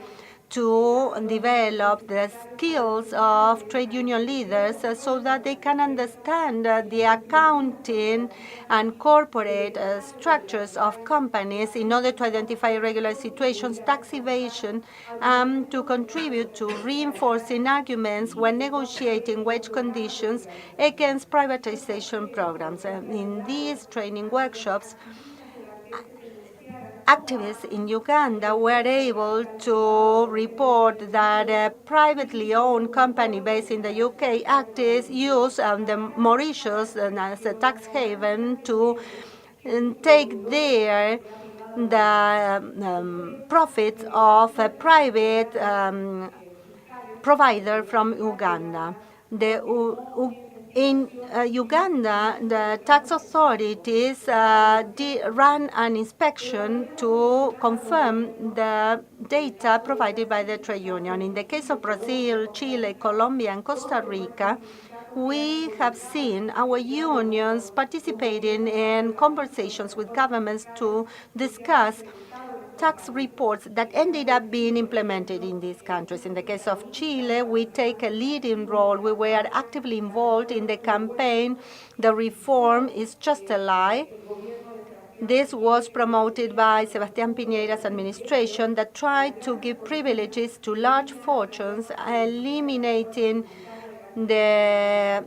[SPEAKER 4] to develop the skills of trade union leaders so that they can understand the accounting and corporate structures of companies in order to identify irregular situations, tax evasion, and to contribute to reinforcing arguments when negotiating wage conditions against privatization programs. In these training workshops, activists in Uganda were able to report that a privately owned company based in the UK used the Mauritius as a tax haven to take the profits of a private provider from Uganda. In Uganda, the tax authorities ran an inspection to confirm the data provided by the trade union. In the case of Brazil, Chile, Colombia, and Costa Rica, we have seen our unions participating in conversations with governments to discuss tax reports that ended up being implemented in these countries. In the case of Chile, we take a leading role. We were actively involved in the campaign, "The Reform is Just a Lie." This was promoted by Sebastián Piñera's administration that tried to give privileges to large fortunes, eliminating the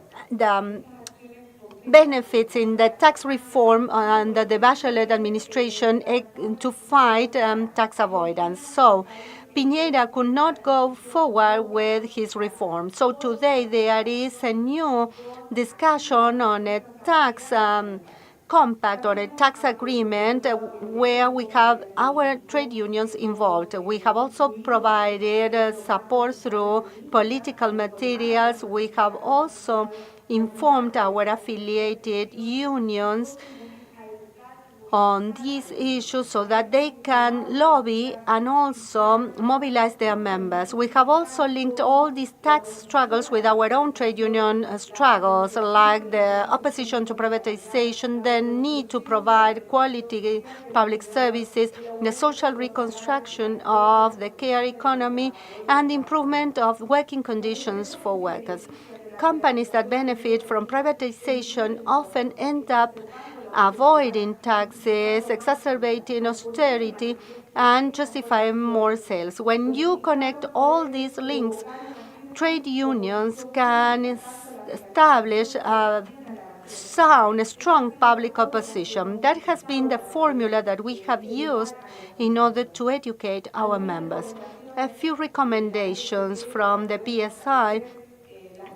[SPEAKER 4] benefits in the tax reform under the Bachelet administration to fight tax avoidance. So Piñera could not go forward with his reform. So today there is a new discussion on a tax compact or a tax agreement where we have our trade unions involved. We have also provided support through political materials. We have also informed our affiliated unions on these issues so that they can lobby and also mobilize their members. We have also linked all these tax struggles with our own trade union struggles, like the opposition to privatization, the need to provide quality public services, the social reconstruction of the care economy, and improvement of working conditions for workers. Companies that benefit from privatization often end up avoiding taxes, exacerbating austerity, and justifying more sales. When you connect all these links, trade unions can establish a sound, strong public opposition. That has been the formula that we have used in order to educate our members. A few recommendations from the PSI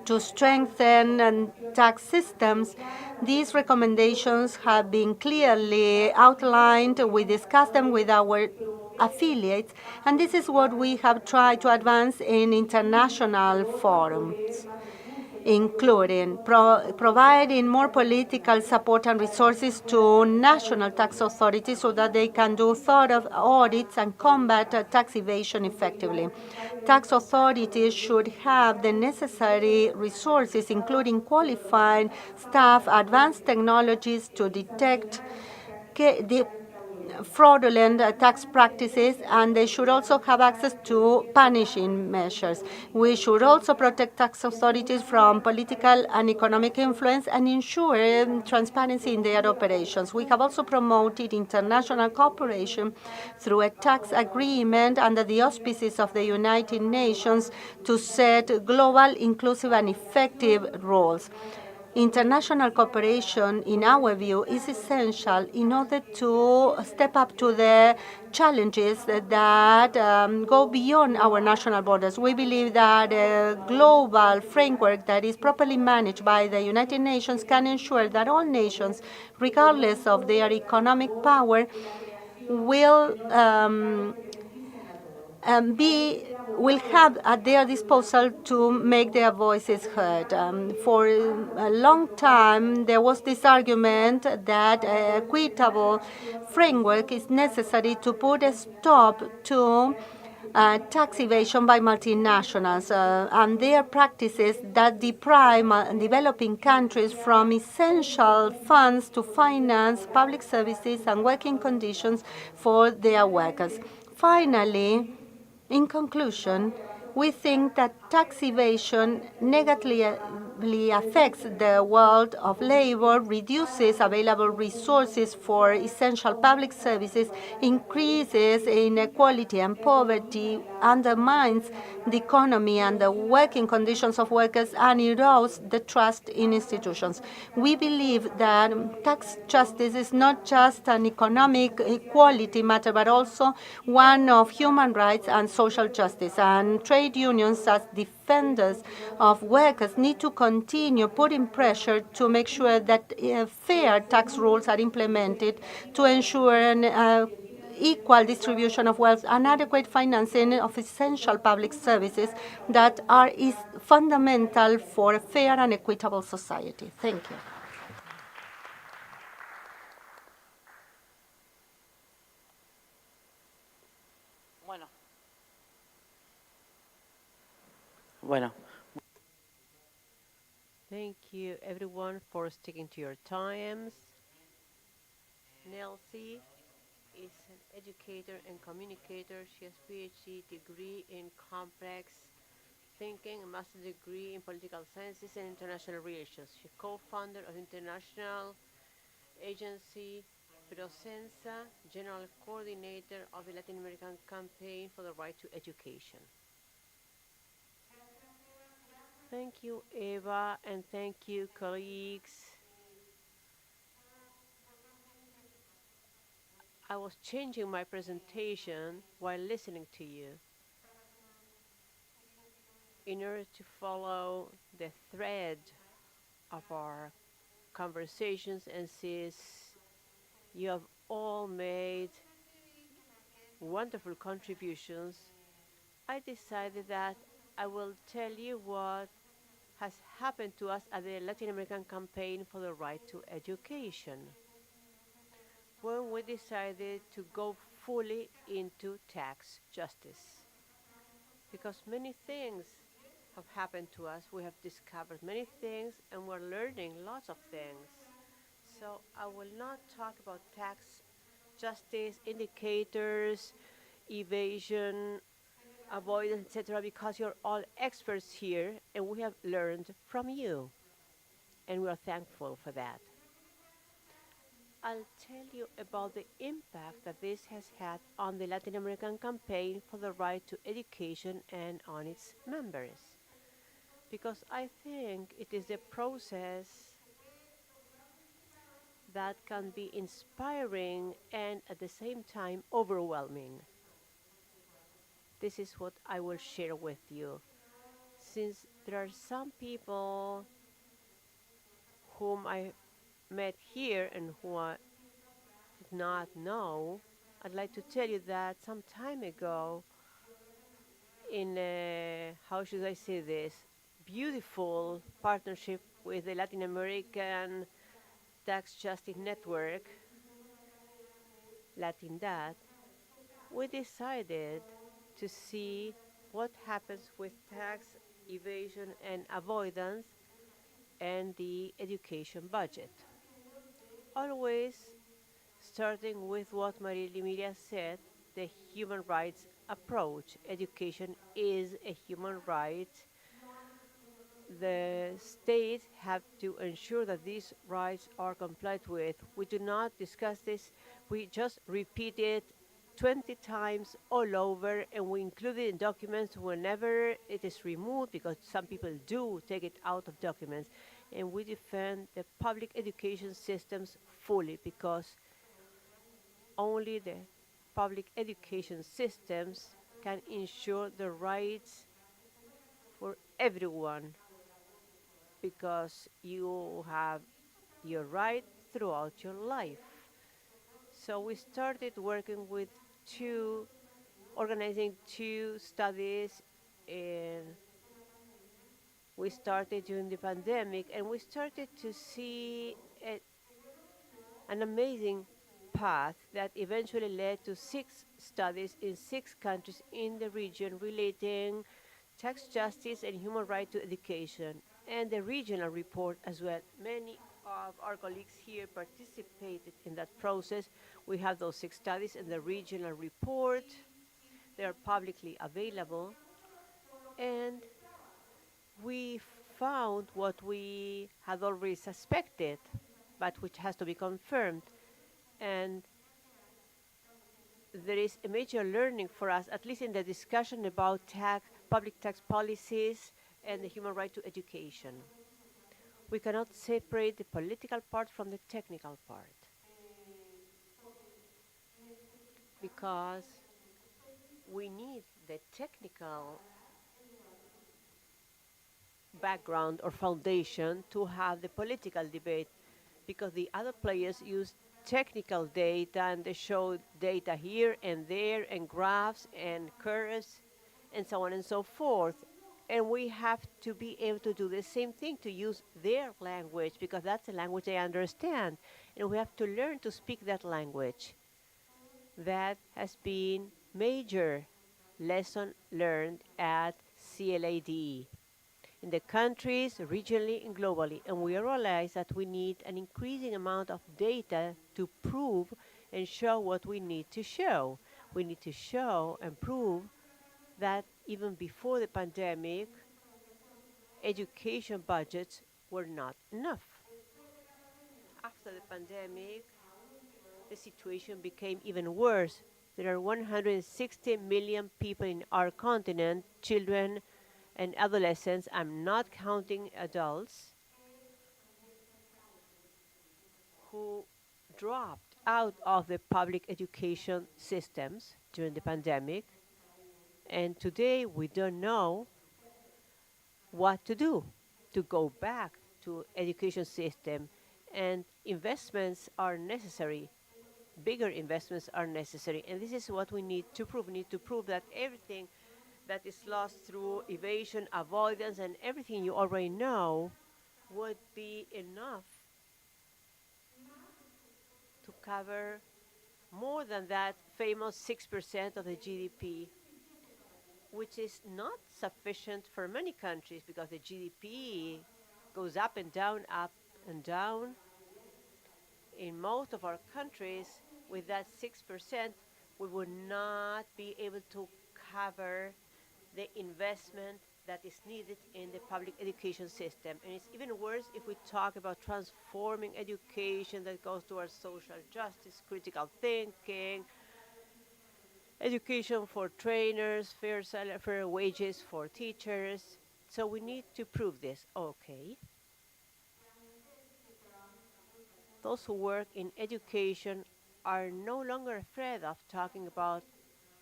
[SPEAKER 4] to strengthen tax systems. These recommendations have been clearly outlined. We discussed them with our affiliates, and this is what we have tried to advance in international forums, including providing more political support and resources to national tax authorities so that they can do thorough audits and combat tax evasion effectively. Tax authorities should have the necessary resources, including qualified staff, advanced technologies to detect the fraudulent tax practices, and they should also have access to punishing measures. We should also protect tax authorities from political and economic influence and ensure transparency in their operations. We have also promoted international cooperation through a tax agreement under the auspices of the United Nations to set global, inclusive, and effective rules. International cooperation, in our view, is essential in order to step up to the challenges that go beyond our national borders. We believe that a global framework that is properly managed by the United Nations can ensure that all nations, regardless of their economic power, will will have at their disposal to make their voices heard. For a long time, there was this argument that an equitable framework is necessary to put a stop to tax evasion by multinationals and their practices that deprive developing countries from essential funds to finance public services and working conditions for their workers. Finally, in conclusion, we think that tax evasion negatively affects the world of labor, reduces available resources for essential public services, increases inequality and poverty, undermines the economy and the working conditions of workers, and erodes the trust in institutions. We believe that tax justice is not just an economic equality matter, but also one of human rights and social justice. And trade unions, as defenders of workers, need to continue putting pressure to make sure that fair tax rules are implemented to ensure an equal distribution of wealth and adequate financing of essential public services that is fundamental for a fair and equitable society. Thank you.
[SPEAKER 6] Bueno. Bueno.
[SPEAKER 3] Thank you, everyone, for sticking to your times. Nelsie is an educator and communicator. She has a PhD degree in complex thinking, a master's degree in political sciences and international relations. She's co-founder of international agency Prosensa, general coordinator of the Latin American campaign for the right to education. Thank you, Eva, and thank you, colleagues. I was changing my presentation while listening to you in order to follow the thread of our conversations, and since you have all made wonderful contributions, I decided that I will tell you what has happened to us at the Latin American campaign for the right to education, when we decided to go fully into tax justice. Because many things have happened to us, we have discovered many things, and we're learning lots of things. So I will not talk about tax justice, indicators, evasion, avoidance, etc., because you're all experts here, and we have learned from you, and we are thankful for that. I'll tell you about the impact that this has had on the Latin American campaign for the right to education and on its members, because I think it is a process that can be inspiring and at the same time overwhelming. This is what I will share with you. since there are some people whom I met here and who I did not know, I'd like to tell you that some time ago, in a, how should I say this, beautiful partnership with the Latin American Tax Justice Network, Latindad, we decided to see what happens with tax evasion and avoidance and the education budget. Always starting with what Maria Emilia said, the human rights approach. Education is a human right. The states have to ensure that these rights are complied with. We do not discuss this, we just repeat it 20 times all over, and we include it in documents whenever it is removed, because some people do take it out of documents. And we defend the public education systems fully, because only the public education systems can ensure the rights for everyone, because you have your right throughout your life. So we started working with two, organizing two studies, and we started during the pandemic, and we started to see an amazing path that eventually led to 6 studies in 6 countries in the region relating tax justice and human right to education, and the regional report as well. Many of our colleagues here participated in that process. We have those 6 studies in the regional report. They are publicly available. And we found what we had already suspected, but which has to be confirmed. And there is a major learning for us, at least in the discussion about public tax policies and the human right to education. We cannot separate the political part from the technical part, because we need the technical background or foundation to have the political debate, because the other players use technical data and they show data here and there and graphs and curves and so on and so forth. And we have to be able to do the same thing, to use their language, because that's a language they understand. And we have to learn to speak that language. That has been major lesson learned at CLAD in the countries, regionally and globally. And we realize that we need an increasing amount of data to prove and show what we need to show. We need to show and prove that even before the pandemic, education budgets were not enough. After the pandemic, the situation became even worse. There are 160 million people in our continent, children and adolescents, I'm not counting adults, who dropped out of the public education systems during the pandemic. And today we don't know what to do to go back to education system. And investments are necessary. Bigger investments are necessary. And this is what we need to prove. We need to prove that everything that is lost through evasion, avoidance, and everything you already know would be enough to cover more than that famous 6% of the GDP, which is not sufficient for many countries, because the GDP goes up and down, up and down. In most of our countries, with that 6%, we would not be able to cover the investment that is needed in the public education system. And it's even worse if we talk about transforming education that goes towards social justice, critical thinking, education for trainers, fair wages for teachers. So we need to prove this. Okay. Those who work in education are no longer afraid of talking about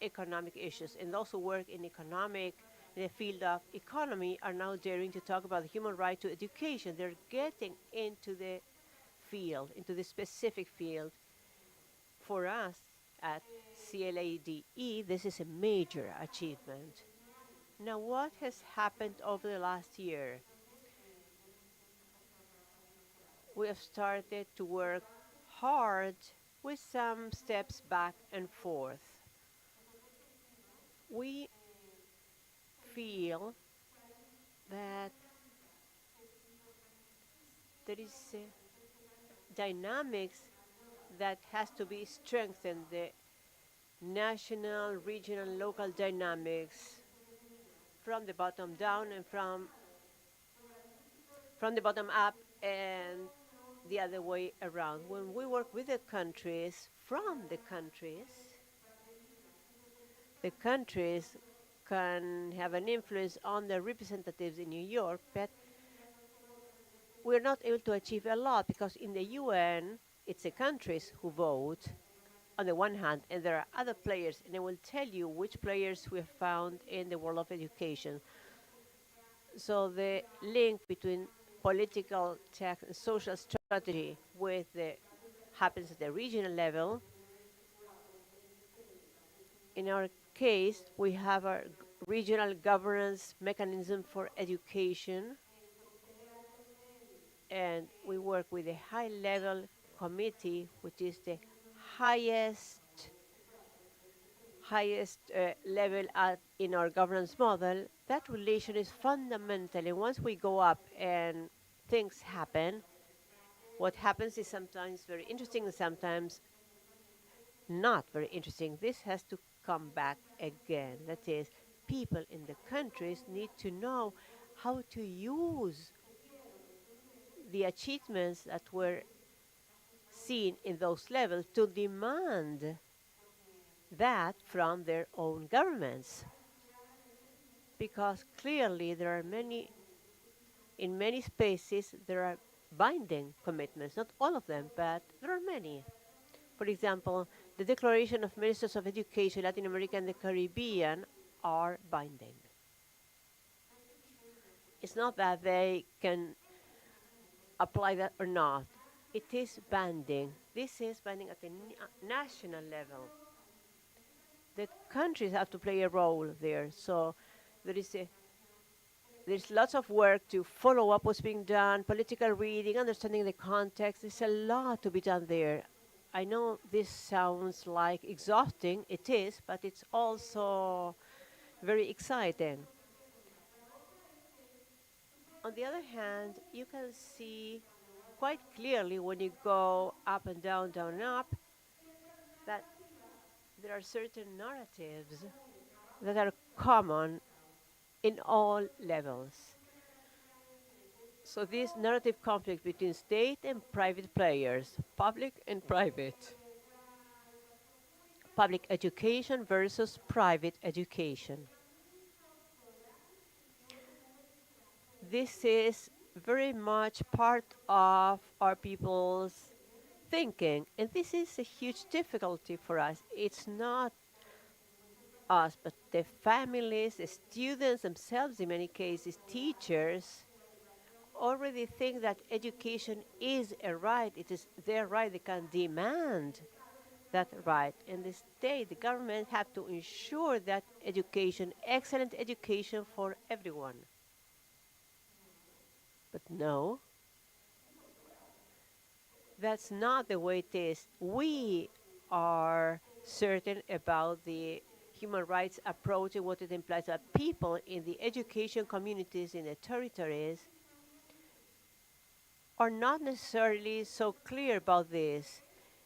[SPEAKER 3] economic issues. And those who work in in the field of economy are now daring to talk about the human right to education. They're getting into the field, into the specific field. For us at CLADE, this is a major achievement. Now, what has happened over the last year? We have started to work hard with some steps back and forth. We feel that there is dynamics that has to be strengthened, the national, regional, local dynamics from the bottom down and from the bottom up and the other way around. When we work with the countries, from the countries can have an influence on the representatives in New York, but we're not able to achieve a lot because in the UN, it's the countries who vote on the one hand, and there are other players, and I will tell you which players we have found in the world of education. So the link between political, tech, and social strategy with the happens at the regional level. In our case, we have a regional governance mechanism for education, and we work with a high-level committee, which is the highest level in our governance model. That relation is fundamental, and once we go up and things happen, what happens is sometimes very interesting and sometimes not very interesting. This has to come back again. That is, people in the countries need to know how to use the achievements that were seen in those levels to demand that from their own governments. Because clearly there are in many spaces, there are binding commitments, not all of them, but there are many. For example, the Declaration of Ministers of Education, Latin America and the Caribbean are binding. It's not that they can apply that or not. It is binding. This is binding at the national level. The countries have to play a role there. So there's lots of work to follow up what's being done, political reading, understanding the context. There's a lot to be done there. I know this sounds like exhausting. It is, but it's also very exciting. On the other hand, you can see quite clearly when you go up and down, down and up, that there are certain narratives that are common in all levels. So this narrative conflict between state and private players, public and private, public education versus private education. This is very much part of our people's thinking, and this is a huge difficulty for us. It's not us, but the families, the students themselves, in many cases, teachers, already think that education is a right. It is their right. They can demand that right. And the state, the government have to ensure that education, excellent education for everyone. But no, that's not the way it is. We are certain about the human rights approach and what it implies that people in the education communities in the territories are not necessarily so clear about this.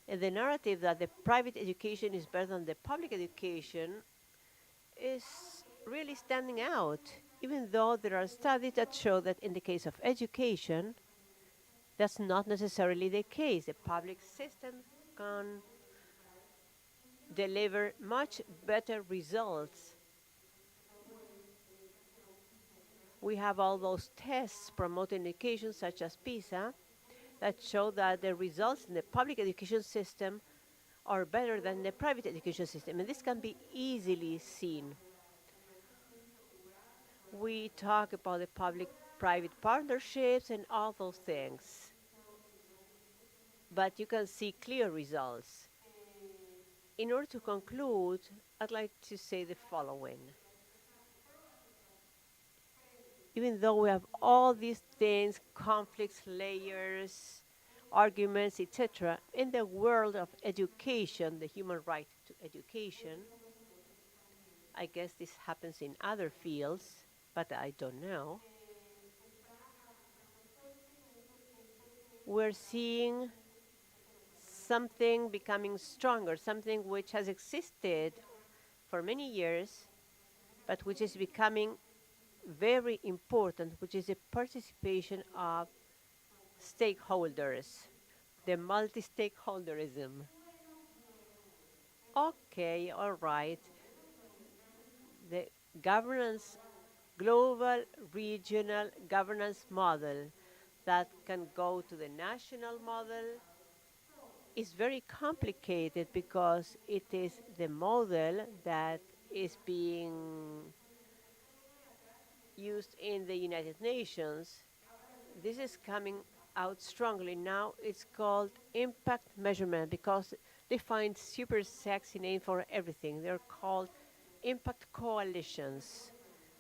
[SPEAKER 3] And the narrative that the private education is better than the public education is really standing out, even though there are studies that show that in the case of education, that's not necessarily the case. The public system can deliver much better results. We have all those tests promoting education, such as PISA, that show that the results in the public education system are better than the private education system, and this can be easily seen. We talk about the public-private partnerships and all those things, but you can see clear results. In order to conclude, I'd like to say the following. Even though we have all these things, conflicts, layers, arguments, etc., in the world of education, the human right to education, I guess this happens in other fields, but I don't know. We're seeing something becoming stronger, something which has existed for many years, but which is becoming very important, which is the participation of stakeholders, the multi-stakeholderism. Okay, all right. The governance, global regional governance model that can go to the national model is very complicated because it is the model that is being used in the United Nations. This is coming out strongly now. It's called impact measurement because they find super sexy name for everything. They're called impact coalitions.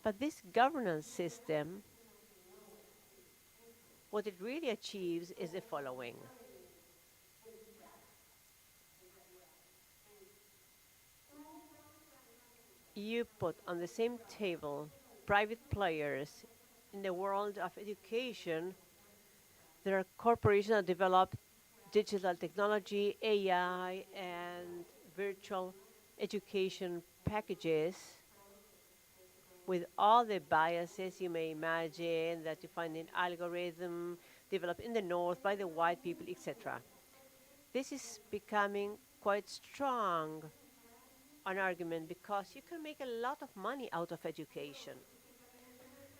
[SPEAKER 3] But this governance system, what it really achieves is the following. You put on the same table private players in the world of education. There are corporations that develop digital technology, AI, and virtual education packages with all the biases you may imagine that you find in algorithm developed in the north by the white people, etc. This is becoming quite strong an argument because you can make a lot of money out of education.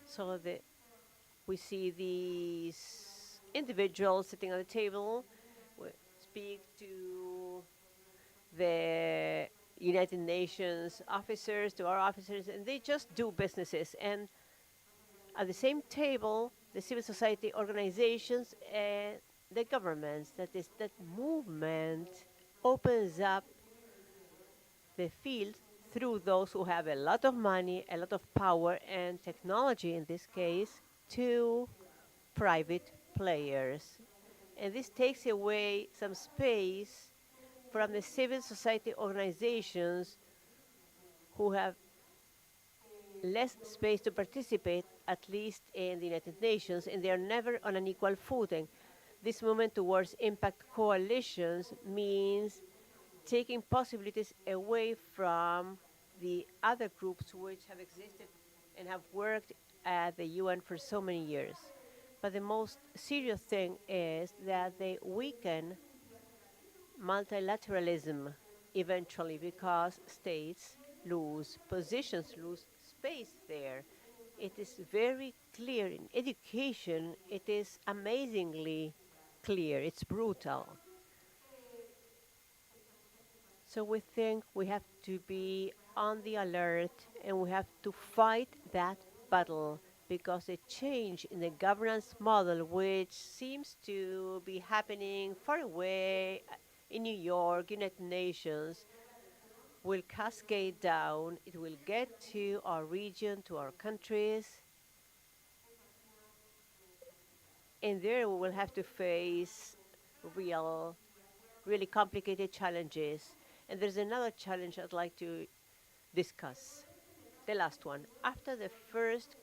[SPEAKER 3] So we see these individuals sitting at the table, speak to the United Nations officers, to our officers, and they just do businesses. And at the same table, the civil society organizations and the governments, that is, that movement opens up the field through those who have a lot of money, a lot of power, and technology in this case, to private players. And this takes away some space from the civil society organizations who have less space to participate, at least in the United Nations, and they are never on an equal footing. This movement towards impact coalitions means taking possibilities away from the other groups which have existed and have worked at the UN for so many years. But the most serious thing is that they weaken multilateralism eventually because states lose positions, lose space there. It is very clear in education, it is amazingly clear, it's brutal. So we think we have to be on the alert and we have to fight that battle because the change in the governance model, which seems to be happening far away in New York, United Nations, will cascade down. It will get to our region, to our countries, and there we will have to face real, really complicated challenges. And there's another challenge I'd like to discuss. The last one. After the first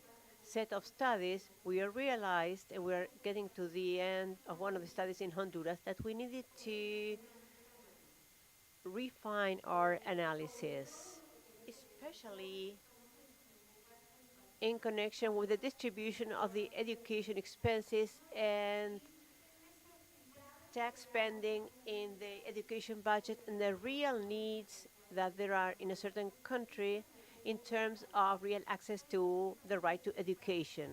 [SPEAKER 3] set of studies, we realized, and we're getting to the end of one of the studies in Honduras, that we needed to refine our analysis, especially in connection with the distribution of the education expenses and tax spending in the education budget and the real needs that there are in a certain country in terms of real access to the right to education.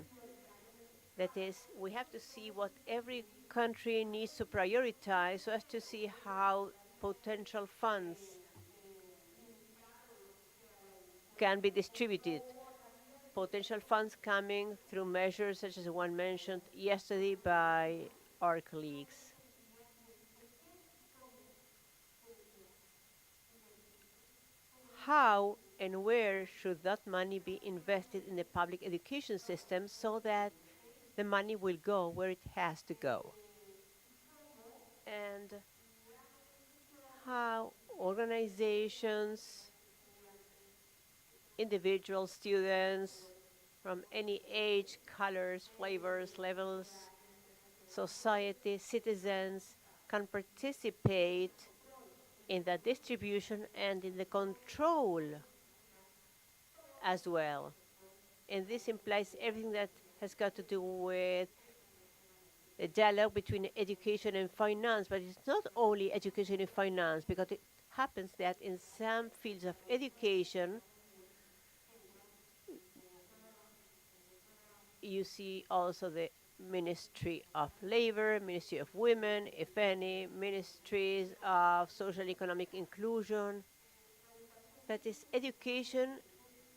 [SPEAKER 3] That is, we have to see what every country needs to prioritize so as to see how potential funds can be distributed. potential funds coming through measures such as the one mentioned yesterday by our colleagues. How and where should that money be invested in the public education system so that the money will go where it has to go? And how organizations, individual students from any age, colors, flavors, levels, society, citizens can participate in the distribution and in the control as well. And this implies everything that has got to do with the dialogue between education and finance, but it's not only education and finance, because it happens that in some fields of education, you see also the Ministry of Labor, Ministry of Women, if any, ministries of social and economic inclusion. That is, education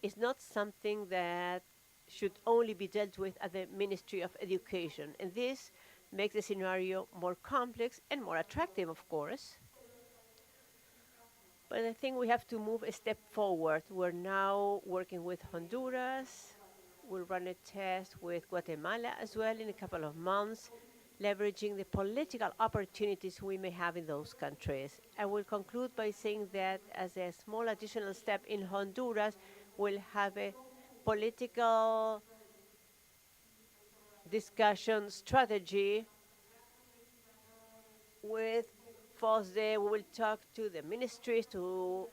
[SPEAKER 3] is not something that should only be dealt with at the Ministry of Education. And this makes the scenario more complex and more attractive, of course. But I think we have to move a step forward. We're now working with Honduras. We'll run a test with Guatemala as well in a couple of months, leveraging the political opportunities we may have in those countries. I will conclude by saying that as a small additional step in Honduras, we'll have a political discussion strategy with FOSDE. We will talk to the ministries, to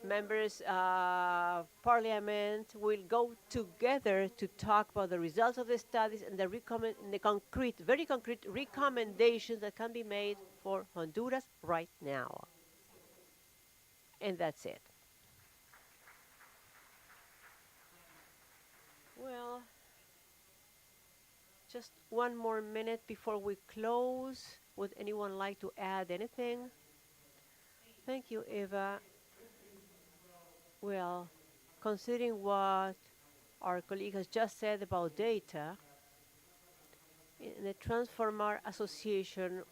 [SPEAKER 3] members of parliament. Will go together to talk about the results of the studies and the concrete, very concrete recommendations that can be made for Honduras right now. And that's it. Well, just one more minute before we close. Would anyone like to add anything? Thank you, Eva. Well, considering what our colleague has just said about data, in the Transformar Association,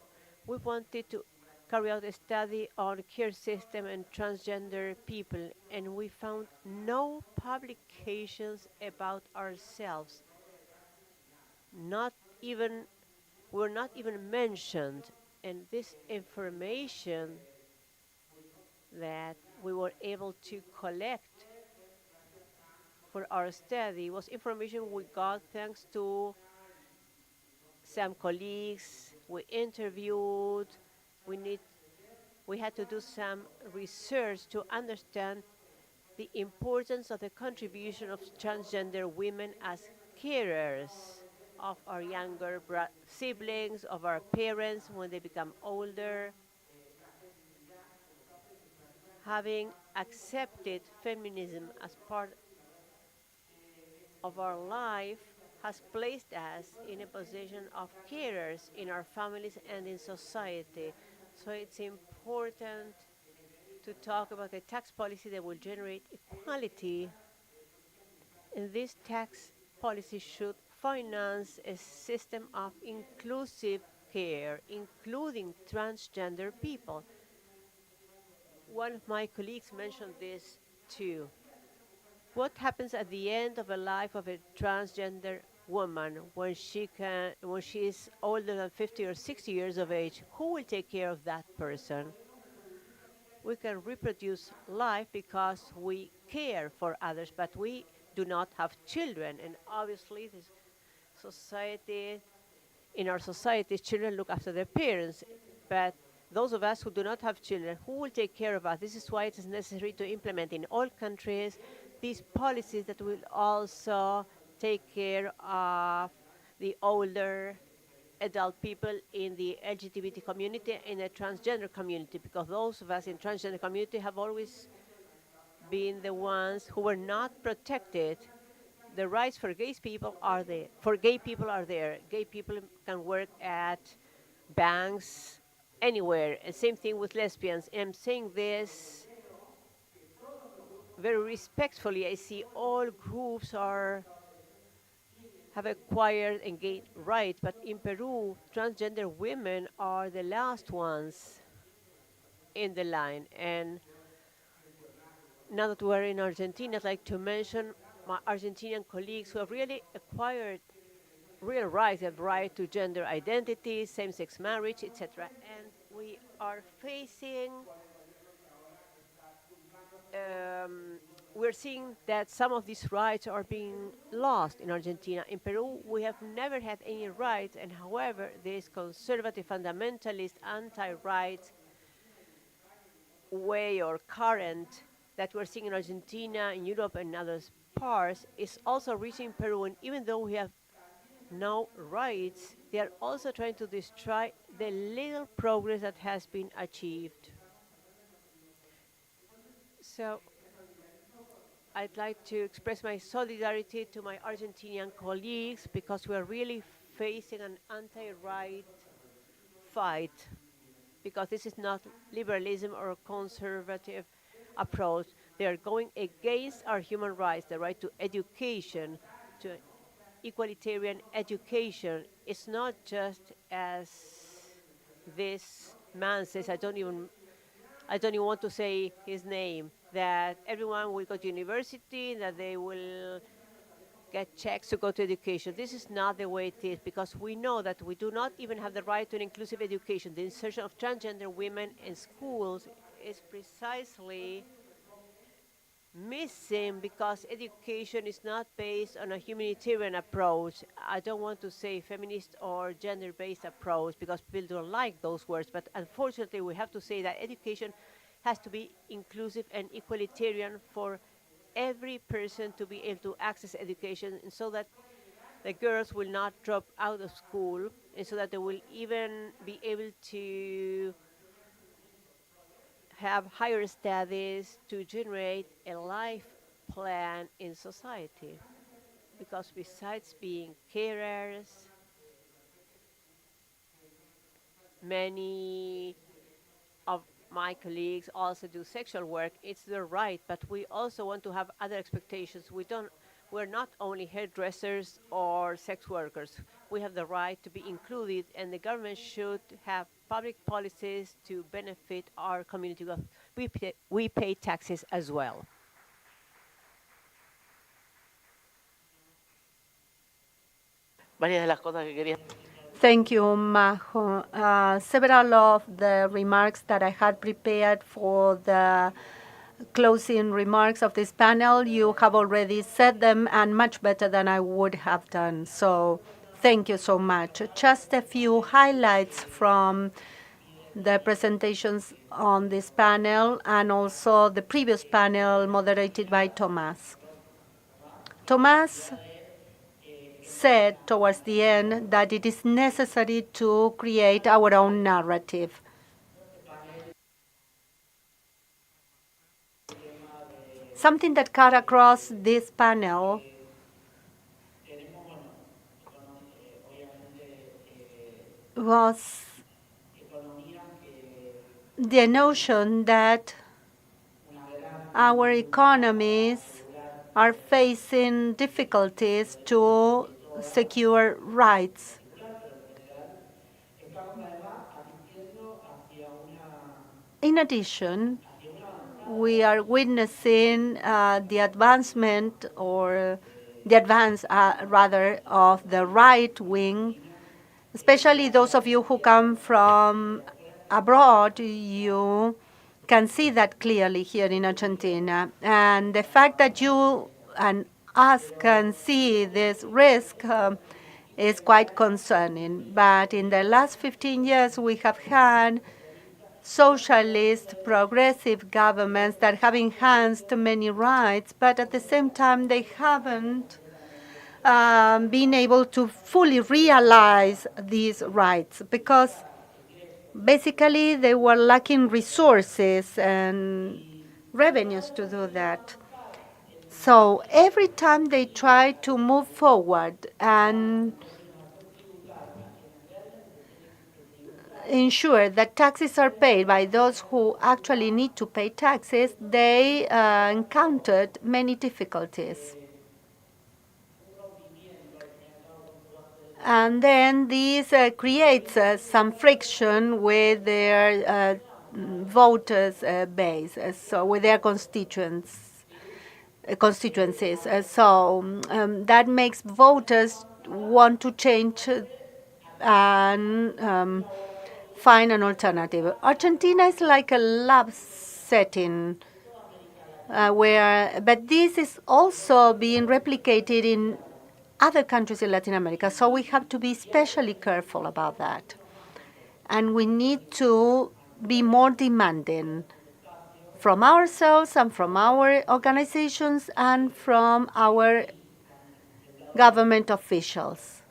[SPEAKER 3] we wanted to carry out a study on care system and transgender people, and we found no publications about ourselves. Not even, we're not even mentioned, and this information that we were able to collect for our study was information we got thanks to some colleagues we interviewed. We need we had to do some research to understand the importance of the contribution of transgender women as carers of our younger siblings, of our parents when they become older. Having accepted feminism as part of our life has placed us in a position of carers in our families and in society. So it's important to talk about a tax policy that will generate equality. And this tax policy should finance a system of inclusive care, including transgender people. One of my colleagues mentioned this too. What happens at the end of the life of a transgender woman when she is older than 50 or 60 years of age? Who will take care of that person? We can reproduce life because we care for others, but we do not have children. And obviously, society, in our society, children look after their parents. But those of us who do not have children, who will take care of us? This is why it is necessary to implement in all countries these policies that will also take care of the older adult people in the LGBT community and the transgender community, because those of us in transgender community have always been the ones who were not protected. The rights for gay people are there. For gay people are there. Gay people can work at banks, anywhere. And same thing with lesbians. And I'm saying this very respectfully, I see all groups have acquired and gained rights, but in Peru, transgender women are the last ones in the line. And now that we're in Argentina, I'd like to mention my Argentinian colleagues who have really acquired real rights, the right to gender identity, same-sex marriage, etc. And we are facing, um, we're seeing that some of these rights are being lost in Argentina. In Peru, we have never had any rights, and however, this conservative, fundamentalist, anti-rights way or current that we're seeing in Argentina, in Europe, and other parts is also reaching Peru. And even though we have no rights, they are also trying to destroy the little progress that has been achieved. So I'd like to express my solidarity to my Argentinian colleagues because we're really facing an anti-right fight, because this is not liberalism or conservative approach. They are going against our human rights, the right to education, to equalitarian education. It's not just as this man says, I don't even want to say his name, that everyone will go to university, that they will get checks to go to education. This is not the way it is, because we know that we do not even have the right to an inclusive education. The insertion of transgender women in schools is precisely missing because education is not based on a humanitarian approach. I don't want to say feminist or gender-based approach because people don't like those words, but unfortunately we have to say that education has to be inclusive and equalitarian for every person to be able to access education, and so that the girls will not drop out of school, and so that they will even be able to have higher studies to generate a life plan in society. Because besides being carers, many of my colleagues also do sexual work. It's their right, but we also want to have other expectations. We're not only hairdressers or sex workers. We have the right to be included, and the government should have public policies to benefit our community. We pay taxes as well.
[SPEAKER 6] Varias de las cosas que quería.
[SPEAKER 4] Thank you, Majo. Several of the remarks that I had prepared for the closing remarks of this panel, you have already said them, and much better than I would have done. So thank you so much. Just a few highlights from the presentations on this panel and also the previous panel moderated by Thomas. Thomas said towards the end that it is necessary to create our own narrative. Something that cut across this panel was the notion that our economies are facing difficulties to secure rights. In addition, we are witnessing the advancement or the advance, rather, of the right wing, especially those of you who come from abroad. You can see that clearly here in Argentina. And the fact that you and us can see this risk is quite concerning. But in the last 15 years, we have had socialist, progressive governments that have enhanced many rights, but at the same time, they haven't been able to fully realize these rights because basically they were lacking resources and revenues to do that. So every time they try to move forward and ensure that taxes are paid by those who actually need to pay taxes, they encountered many difficulties. And then this creates some friction with their voters' base, so with their constituencies. That makes voters want to change and find an alternative. Argentina is like a lab setting but this is also being replicated in other countries in Latin America. So we have to be especially careful about that. And we need to be more demanding from ourselves and from our organizations and from our government officials.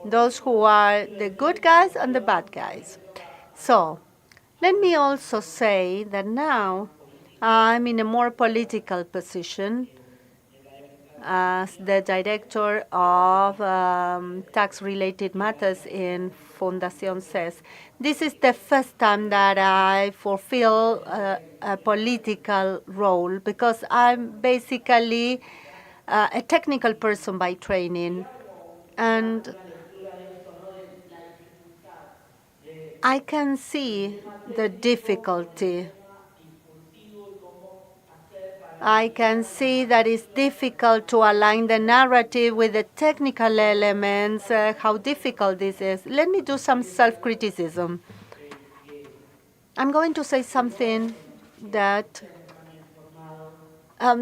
[SPEAKER 4] Those who are the good guys and the bad guys. So let me also say that now I'm in a more political position as the director of tax-related matters in Fundación CES. This is the first time that I fulfill a political role because I'm basically a technical person by training. And I can see the difficulty. I can see that it's difficult to align the narrative with the technical elements, how difficult this is. Let me do some self-criticism. I'm going to say something that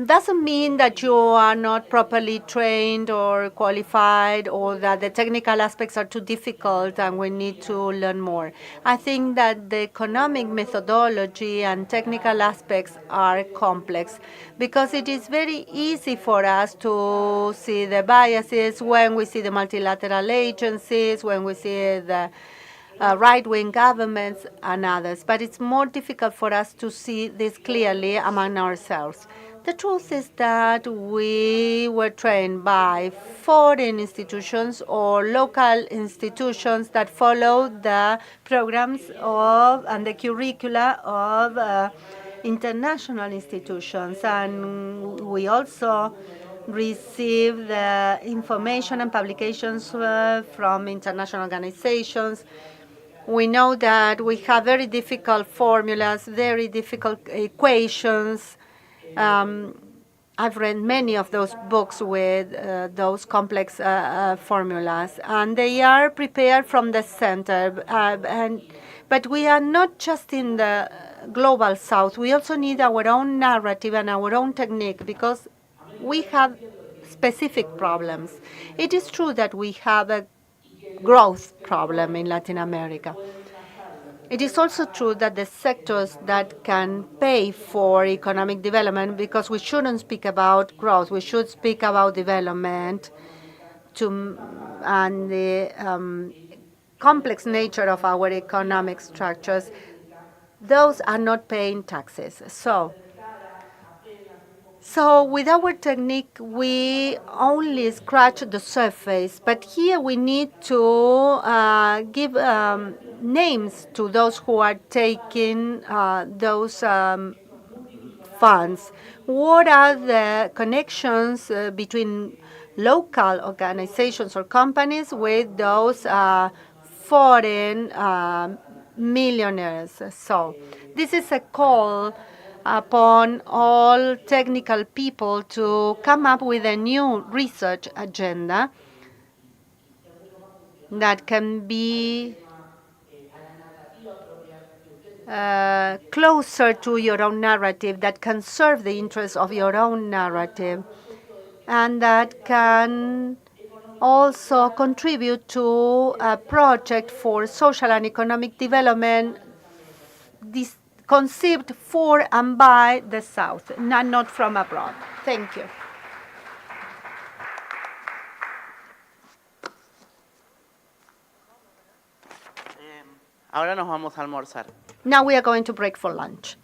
[SPEAKER 4] doesn't mean that you are not properly trained or qualified or that the technical aspects are too difficult and we need to learn more. I think that the economic methodology and technical aspects are complex because it is very easy for us to see the biases when we see the multilateral agencies, when we see the right-wing governments and others. But it's more difficult for us to see this clearly among ourselves. The truth is that we were trained by foreign institutions or local institutions that follow the programs of and the curricula of international institutions. And we also receive the information and publications from international organizations. We know that we have very difficult formulas, very difficult equations. I've read many of those books with those complex formulas, and they are prepared from the center. But we are not just in the global south. We also need our own narrative and our own technique because we have specific problems. It is true that we have a growth problem in Latin America. It is also true that the sectors that can pay for economic development, because we shouldn't speak about growth, we should speak about development and the complex nature of our economic structures, those are not paying taxes. So with our technique, we only scratch the surface. But here we need to give names to those who are taking those funds. What are the connections between local organizations or companies with those foreign millionaires? So this is a call upon all technical people to come up with a new research agenda that can be closer to your own narrative, that can serve the interests of your own narrative, and that can also contribute to a project for social and economic development conceived for and by the South, not from abroad. Thank you.
[SPEAKER 6] Ahora nos vamos a almorzar.
[SPEAKER 4] Now we are going to break for lunch.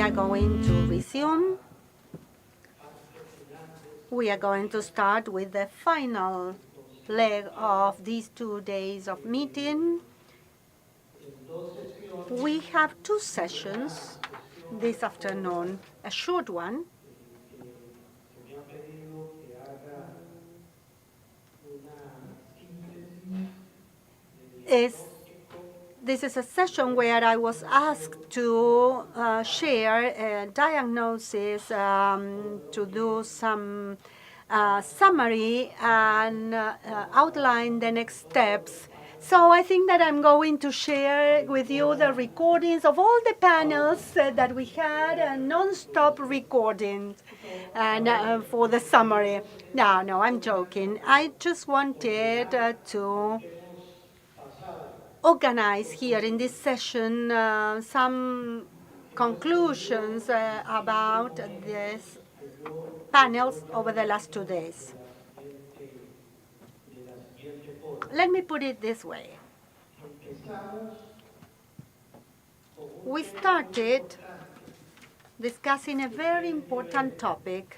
[SPEAKER 4] are going to resume. We are going to start with the final leg of these 2 days of meeting. We have 2 sessions this afternoon, a short one. This is a session where I was asked to share a diagnosis, to do some summary and outline the next steps. So I think that I'm going to share with you the recordings of all the panels that we had, non-stop recordings, and for the summary. No, I'm joking. I just wanted to organize here in this session some conclusions about these panels over the last 2 days. Let me put it this way. We started discussing a very important topic,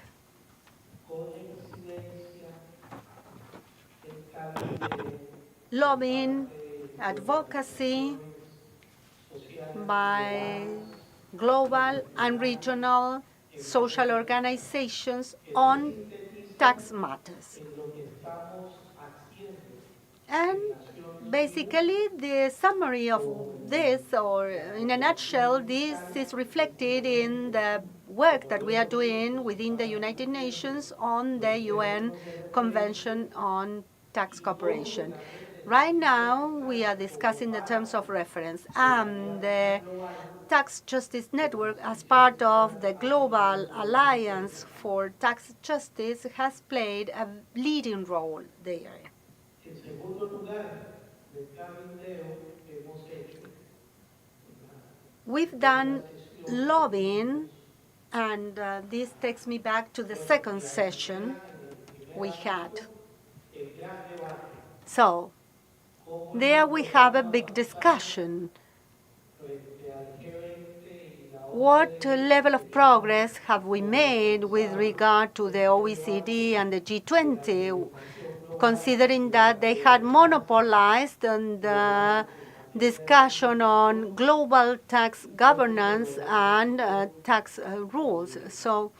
[SPEAKER 4] lobbying, advocacy by global and regional social organizations on tax matters. And basically, the summary of this, or in a nutshell, this is reflected in the work that we are doing within the United Nations on the UN Convention on Tax Cooperation. Right now, we are discussing the terms of reference, and the Tax Justice Network, as part of the Global Alliance for Tax Justice, has played a leading role there. We've done lobbying, and this takes me back to the second session we had. So, there we have a big discussion. What level of progress have we made with regard to the OECD and the G20, considering that they had monopolized the discussion on global tax governance and tax rules? So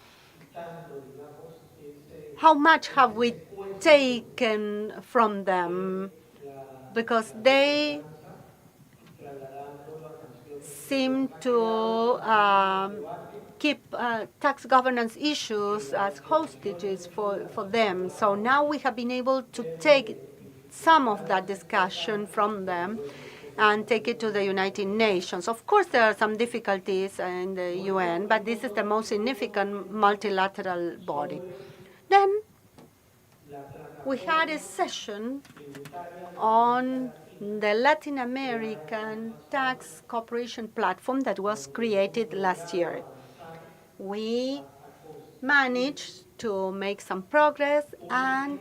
[SPEAKER 4] how much have we taken from them? Because they seem to keep tax governance issues as hostages for them. So now we have been able to take some of that discussion from them and take it to the United Nations. Of course, there are some difficulties in the UN, but this is the most significant multilateral body. Then we had a session on the Latin American tax cooperation platform that was created last year. We managed to make some progress, and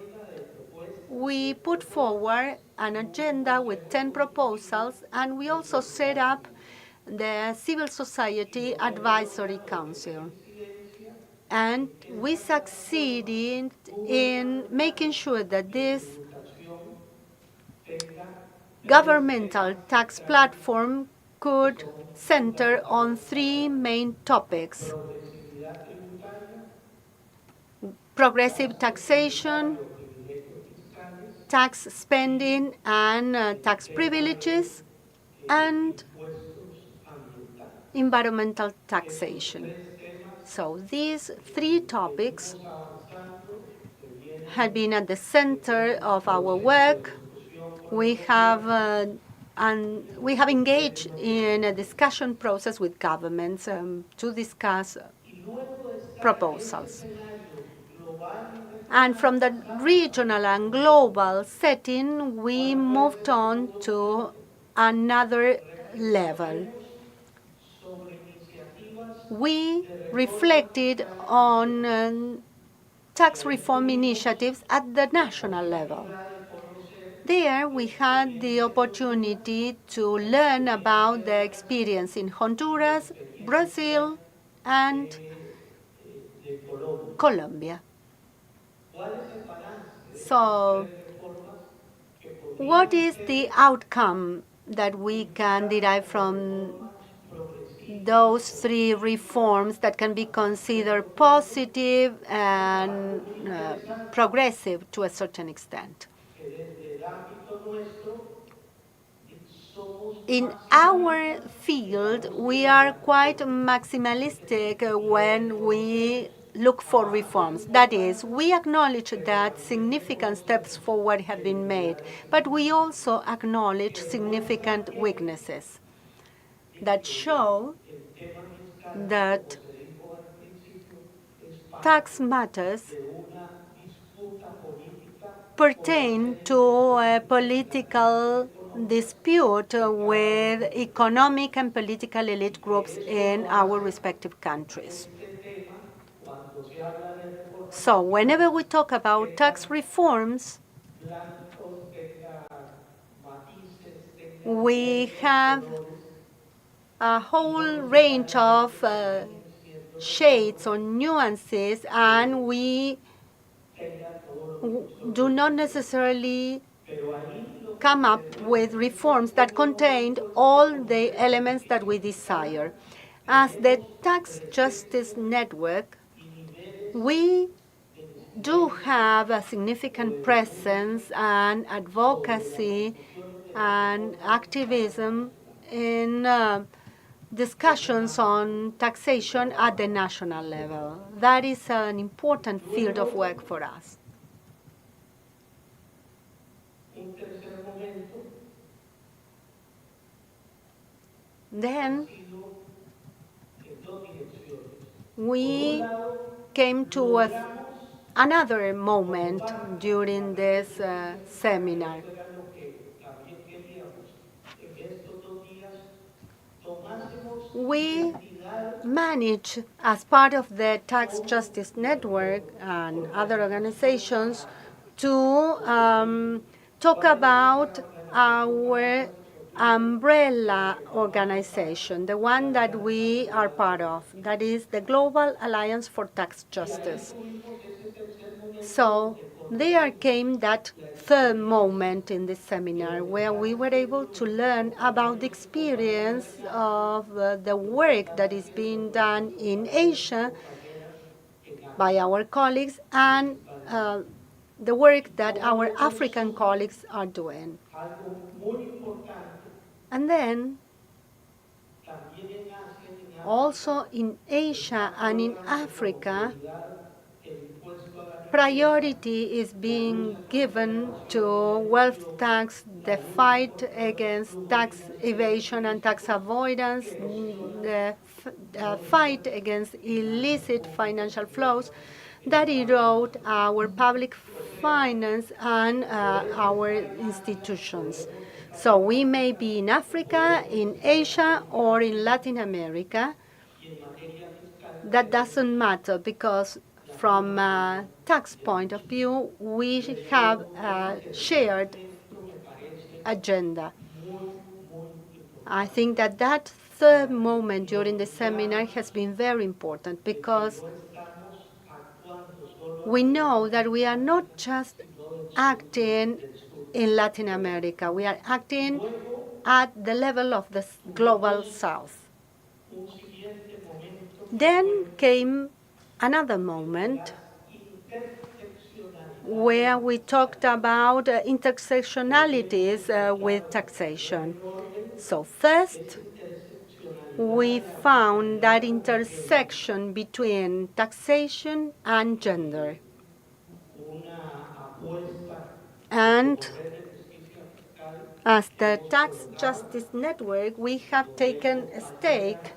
[SPEAKER 4] we put forward an agenda with 10 proposals, and we also set up the Civil Society Advisory Council. And we succeeded in making sure that this governmental tax platform could center on 3 main topics: progressive taxation, tax spending and tax privileges, and environmental taxation. So these 3 topics have been at the center of our work. We have engaged in a discussion process with governments to discuss proposals. And from the regional and global setting, we moved on to another level. We reflected on tax reform initiatives at the national level. There, we had the opportunity to learn about the experience in Honduras, Brazil, and Colombia. So, what is the outcome that we can derive from those three reforms that can be considered positive and progressive to a certain extent? In our field, we are quite maximalistic when we look for reforms. That is, we acknowledge that significant steps forward have been made, but we also acknowledge significant weaknesses that show that tax matters pertain to a political dispute with economic and political elite groups in our respective countries. So whenever we talk about tax reforms, we have a whole range of shades or nuances, and we do not necessarily come up with reforms that contain all the elements that we desire. As the tax justice network, we do have a significant presence and advocacy and activism in discussions on taxation at the national level. That is an important field of work for us. Then we came to another moment during this seminar. We managed, as part of the Tax Justice Network and other organizations, to talk about our umbrella organization, the one that we are part of, that is the Global Alliance for Tax Justice. So there came that third moment in this seminar where we were able to learn about the experience of the work that is being done in Asia by our colleagues and the work that our African colleagues are doing. And then also in Asia and in Africa, priority is being given to wealth tax, the fight against tax evasion and tax avoidance, the fight against illicit financial flows that erode our public finance and our institutions. So we may be in Africa, in Asia, or in Latin America. That doesn't matter because from a tax point of view, we have a shared agenda. I think that that third moment during the seminar has been very important because we know that we are not just acting in Latin America, we are acting at the level of the global south. Then came another moment where we talked about intersectionalities with taxation. So first, we found that intersection between taxation and gender. And as the Tax Justice Network, we have taken a stake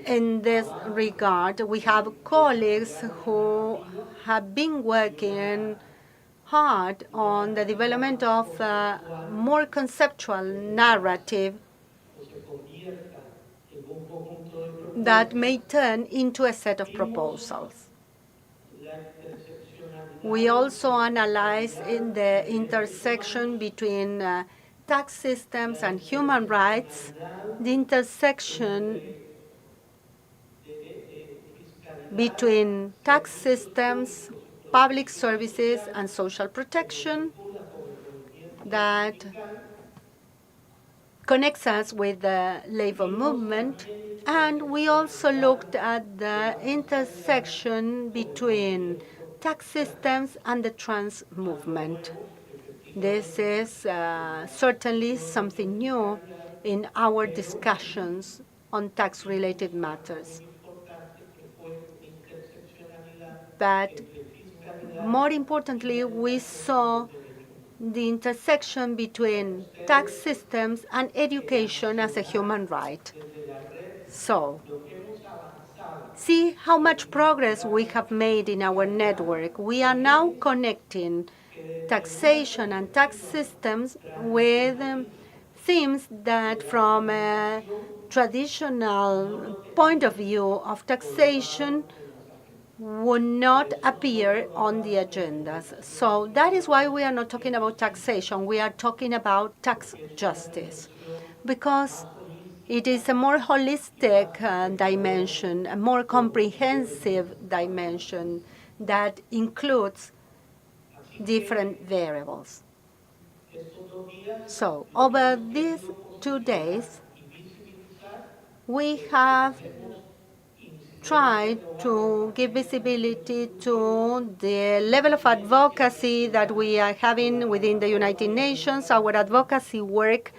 [SPEAKER 4] in this regard. We have colleagues who have been working hard on the development of a more conceptual narrative that may turn into a set of proposals. We also analyze in the intersection between tax systems and human rights, the intersection between tax systems, public services, and social protection that connects us with the labor movement. And we also looked at the intersection between tax systems and the trans movement. This is certainly something new in our discussions on tax-related matters. But more importantly, we saw the intersection between tax systems and education as a human right. So, see how much progress we have made in our network. We are now connecting taxation and tax systems with themes that from a traditional point of view of taxation would not appear on the agendas. So that is why we are not talking about taxation. We are talking about tax justice, because it is a more holistic dimension, a more comprehensive dimension that includes different variables. So over these 2 days, we have try to give visibility to the level of advocacy that we are having within the United Nations, our advocacy work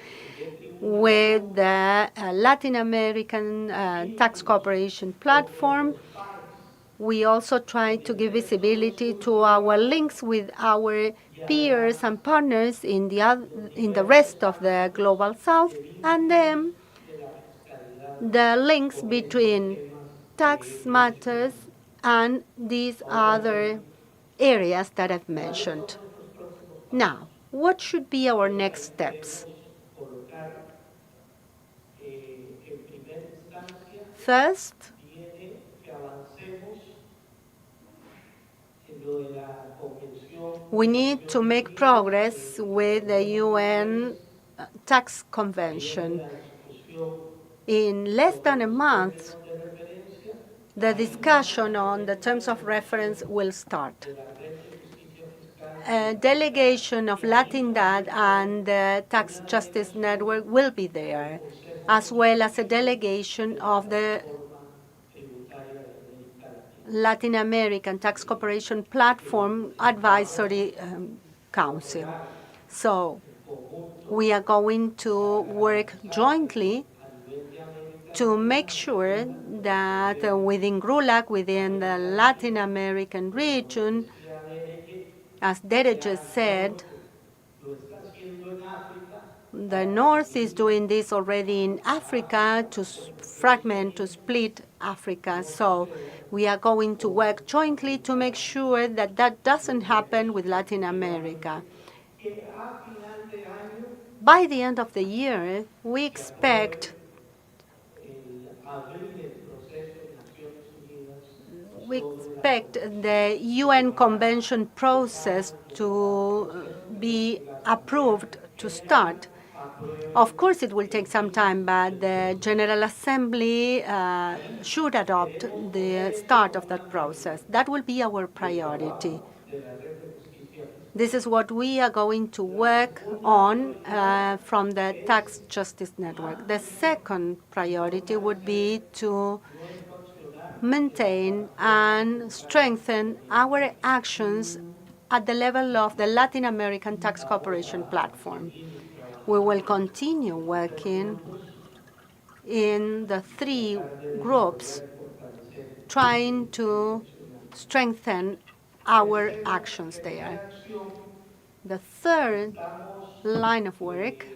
[SPEAKER 4] with the Latin American Tax Cooperation Platform. We also try to give visibility to our links with our peers and partners in the rest of the Global South, and then the links between tax matters and these other areas that I've mentioned. Now, what should be our next steps? First, we need to make progress with the UN Tax Convention. In less than a month, the discussion on the terms of reference will start. A delegation of Latindad and the Tax Justice Network will be there, as well as a delegation of the Latin American Tax Cooperation Platform Advisory Council. So we are going to work jointly to make sure that within GRULAC, within the Latin American region, as Dere just said, the North is doing this already in Africa to fragment, to split Africa. So we are going to work jointly to make sure that that doesn't happen with Latin America. By the end of the year, we expect the UN Convention process to be approved to start. Of course, it will take some time, but the General Assembly should adopt the start of that process. That will be our priority. This is what we are going to work on from the Tax Justice Network. The second priority would be to maintain and strengthen our actions at the level of the Latin American Tax Cooperation Platform. We will continue working in the 3 groups, trying to strengthen our actions there. The third line of work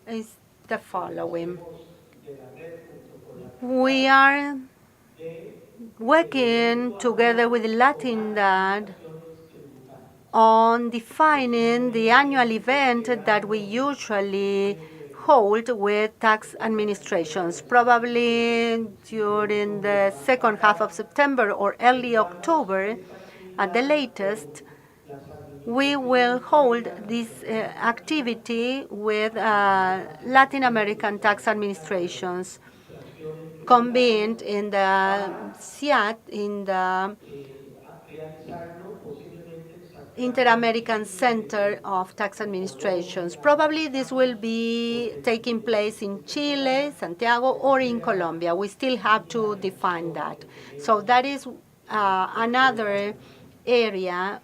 [SPEAKER 4] is the following. We are working together with Latindad on defining the annual event that we usually hold with tax administrations, probably during the second half of September or early October. At the latest, we will hold this activity with Latin American tax administrations convened in the CIAT, in the Inter-American Center of Tax Administrations. Probably this will be taking place in Chile, Santiago, or in Colombia. We still have to define that. So that is another area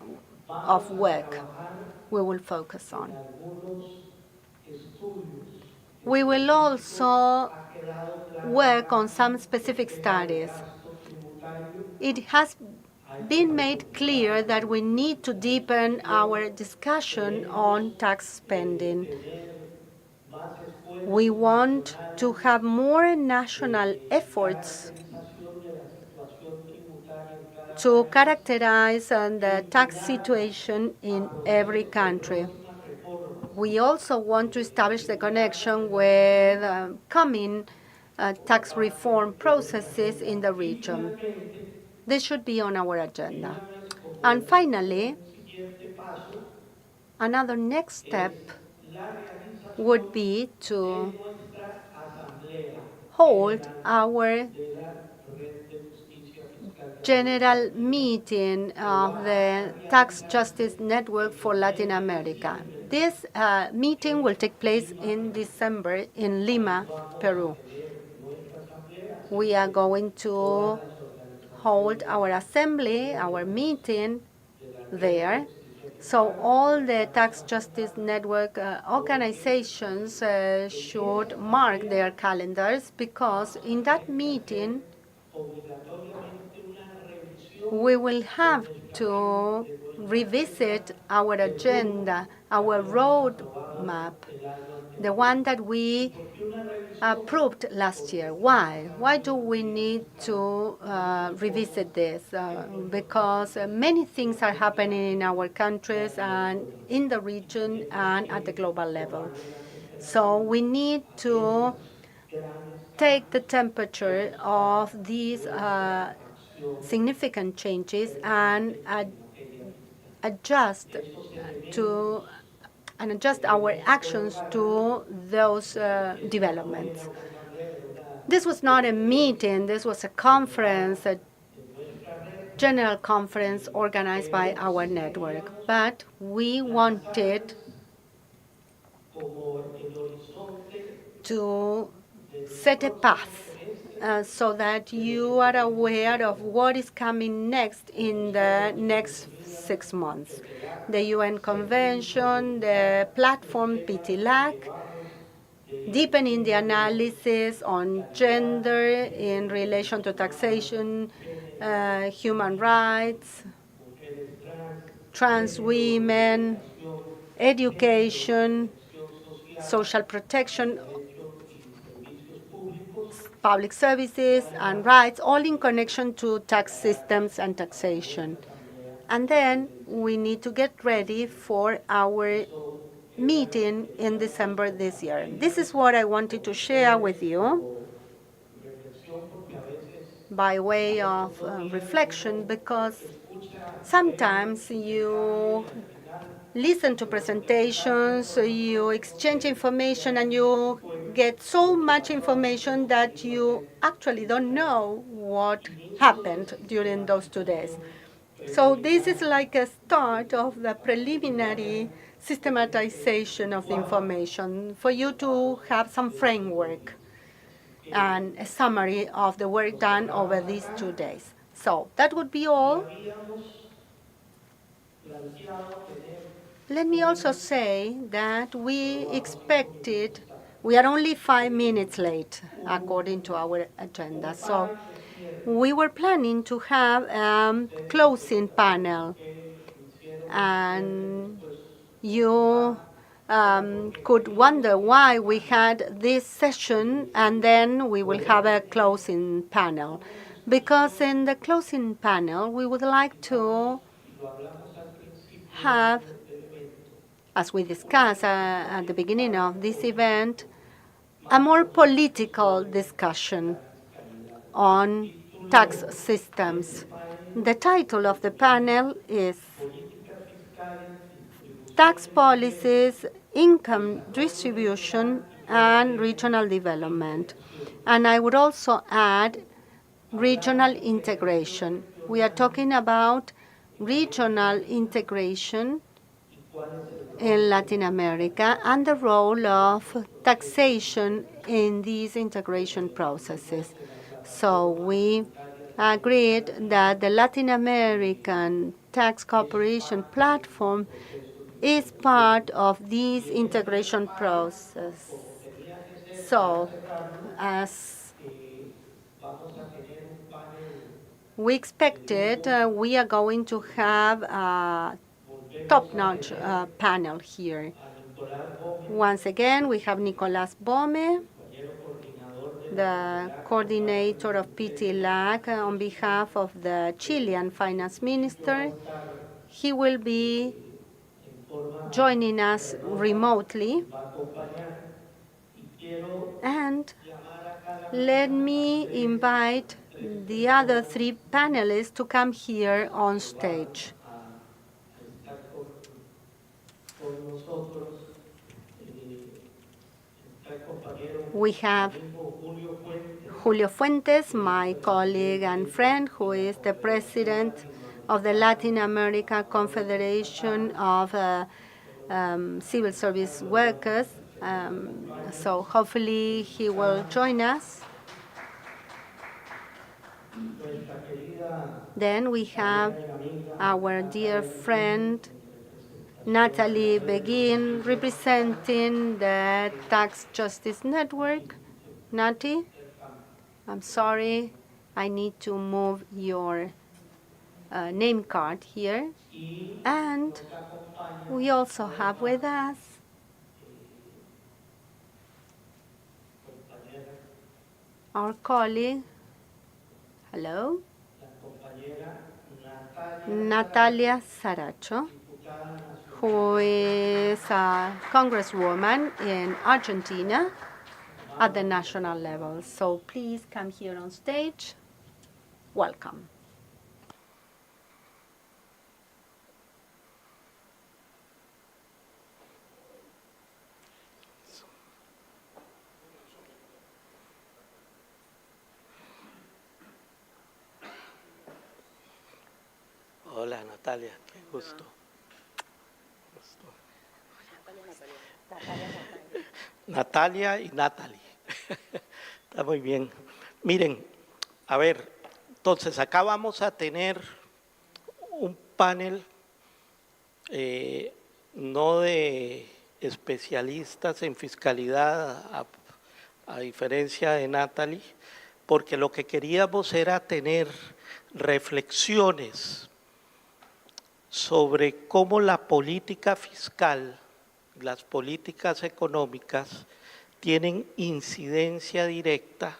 [SPEAKER 4] of work we will focus on. We will also work on some specific studies. It has been made clear that we need to deepen our discussion on tax spending. We want to have more national efforts to characterize the tax situation in every country. We also want to establish the connection with coming tax reform processes in the region. This should be on our agenda. And finally, another next step would be to hold our general meeting of the Tax Justice Network for Latin America. This meeting will take place in December in Lima, Peru. We are going to hold our assembly, our meeting there. So all the Tax Justice Network organizations should mark their calendars, because in that meeting we will have to revisit our agenda, our roadmap, the one that we approved last year. Why? Why do we need to revisit this? Because many things are happening in our countries and in the region and at the global level. So we need to take the temperature of these significant changes and adjust to adjust our actions to those developments. This was not a meeting, this was a conference, a general conference organized by our network. But we wanted to set a path so that you are aware of what is coming next in the next 6 months. The UN Convention, the platform PTLAC, deepening the analysis on gender in relation to taxation, human rights, trans women, education, social protection, public services and rights, all in connection to tax systems and taxation. And then we need to get ready for our meeting in December this year. This is what I wanted to share with you by way of reflection, because sometimes you listen to presentations, you exchange information, and you get so much information that you actually don't know what happened during those 2 days. So this is like a start of the preliminary systematization of the information for you to have some framework and a summary of the work done over these 2 days. So that would be all. Let me also say that we expected, we are only 5 minutes late according to our agenda. So we were planning to have a closing panel, and you could wonder why we had this session and then we will have a closing panel. Because in the closing panel, we would like to have, as we discussed at the beginning of this event, a more political discussion on tax systems. The title of the panel is Tax Policies, Income Distribution, and Regional Development. And I would also add regional integration. We are talking about regional integration in Latin America and the role of taxation in these integration processes. So we agreed that the Latin American Tax Cooperation Platform is part of this integration process. So, as we expected, we are going to have a top-notch panel here. Once again, we have Nicolás Bome, the coordinator of PTLAC on behalf of the Chilean finance minister. He will be joining us remotely. And let me invite the other three panelists to come here on stage. We have Julio Fuentes, my colleague and friend, who is the president of the Latin America Confederation of Civil Service Workers. So hopefully he will join us. Then we have our dear friend Natalie Begin, representing the Tax Justice Network. Nati, I'm sorry, I need to move your name card here. And we also have with us our colleague, hello, Natalia Saracho, who is a congresswoman in Argentina at the national level. So please come here on stage. Welcome.
[SPEAKER 7] Hola Natalia, qué gusto. Natalia y Natalie. Está muy bien. Miren, a ver, entonces acá vamos a tener un panel no de especialistas en fiscalidad, a diferencia de Natalie, porque lo que queríamos era tener reflexiones sobre cómo la política fiscal, las políticas económicas tienen incidencia directa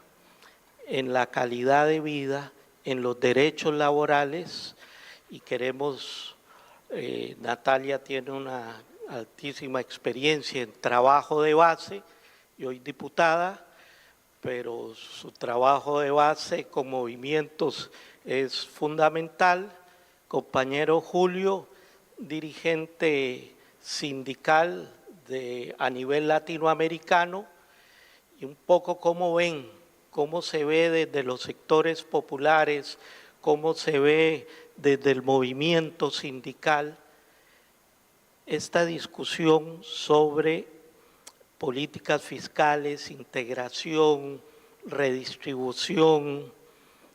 [SPEAKER 7] en la calidad de vida, en los derechos laborales, y queremos, Natalia tiene una altísima experiencia en trabajo de base, y hoy diputada, pero su trabajo de base con movimientos es fundamental. Compañero Julio, dirigente sindical a nivel latinoamericano, y un poco cómo ven, cómo se ve desde los sectores populares, cómo se ve desde el movimiento sindical esta discusión sobre políticas fiscales, integración, redistribución,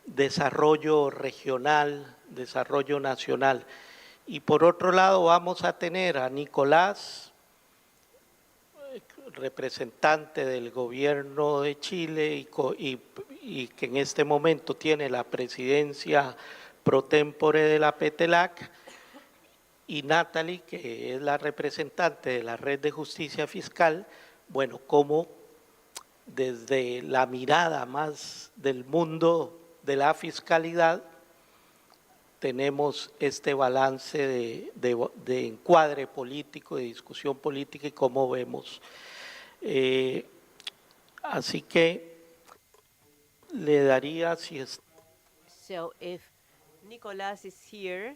[SPEAKER 7] desarrollo regional, desarrollo nacional. Y por otro lado vamos a tener a Nicolás, representante del gobierno de Chile y que en este momento tiene la presidencia pro tempore de la PTLAC, y Natalie, que es la representante de la Red de Justicia Fiscal. Bueno, cómo desde la mirada más del mundo de la fiscalidad tenemos este balance de encuadre político, de discusión política y cómo vemos. Así que le daría, si es...
[SPEAKER 3] So if Nicolas is here.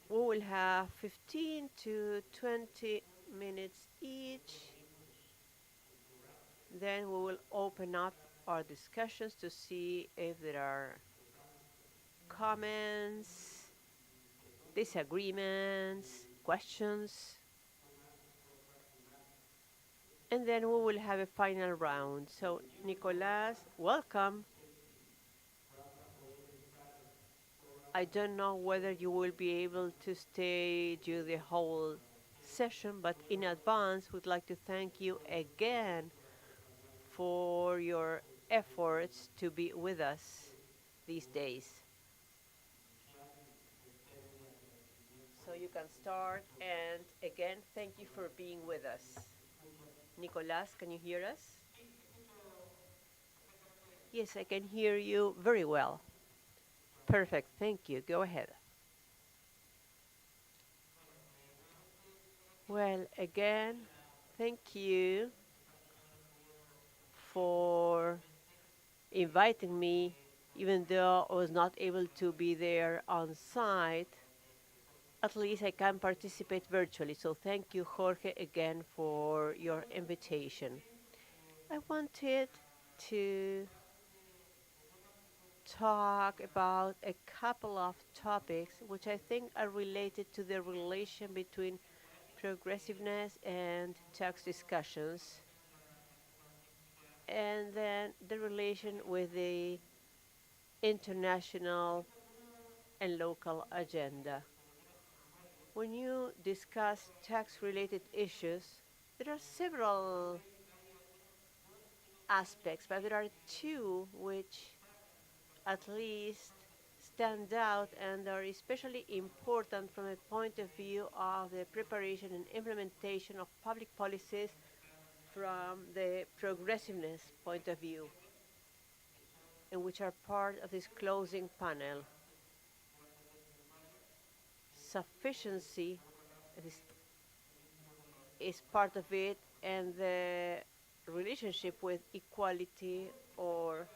[SPEAKER 3] We will have 15 to 20 minutes each. Then we will open up our discussions to see if there are comments, disagreements, questions. And then we will have a final round. So, Nicolas, welcome. I don't know whether you will be able to stay during the whole session, but in advance, we'd like to thank you again for your efforts to be with us these days. So you can start, and again, thank you for being with us. Nicolas, can you hear us? Yes, I can hear you very well. Perfect, thank you. Go ahead. Well, again, thank you for inviting me, even though I was not able to be there on site. At least I can participate virtually. So thank you, Jorge, again for your invitation. I wanted to talk about a couple of topics which I think are related to the relation between progressiveness and tax discussions, and then the relation with the international and local agenda. When you discuss tax-related issues, there are several aspects, but there are two which at least stand out and are especially important from a point of view of the preparation and implementation of public policies from the progressiveness point of view, and which are part of this closing panel. Sufficiency is part of it, and the relationship with equality or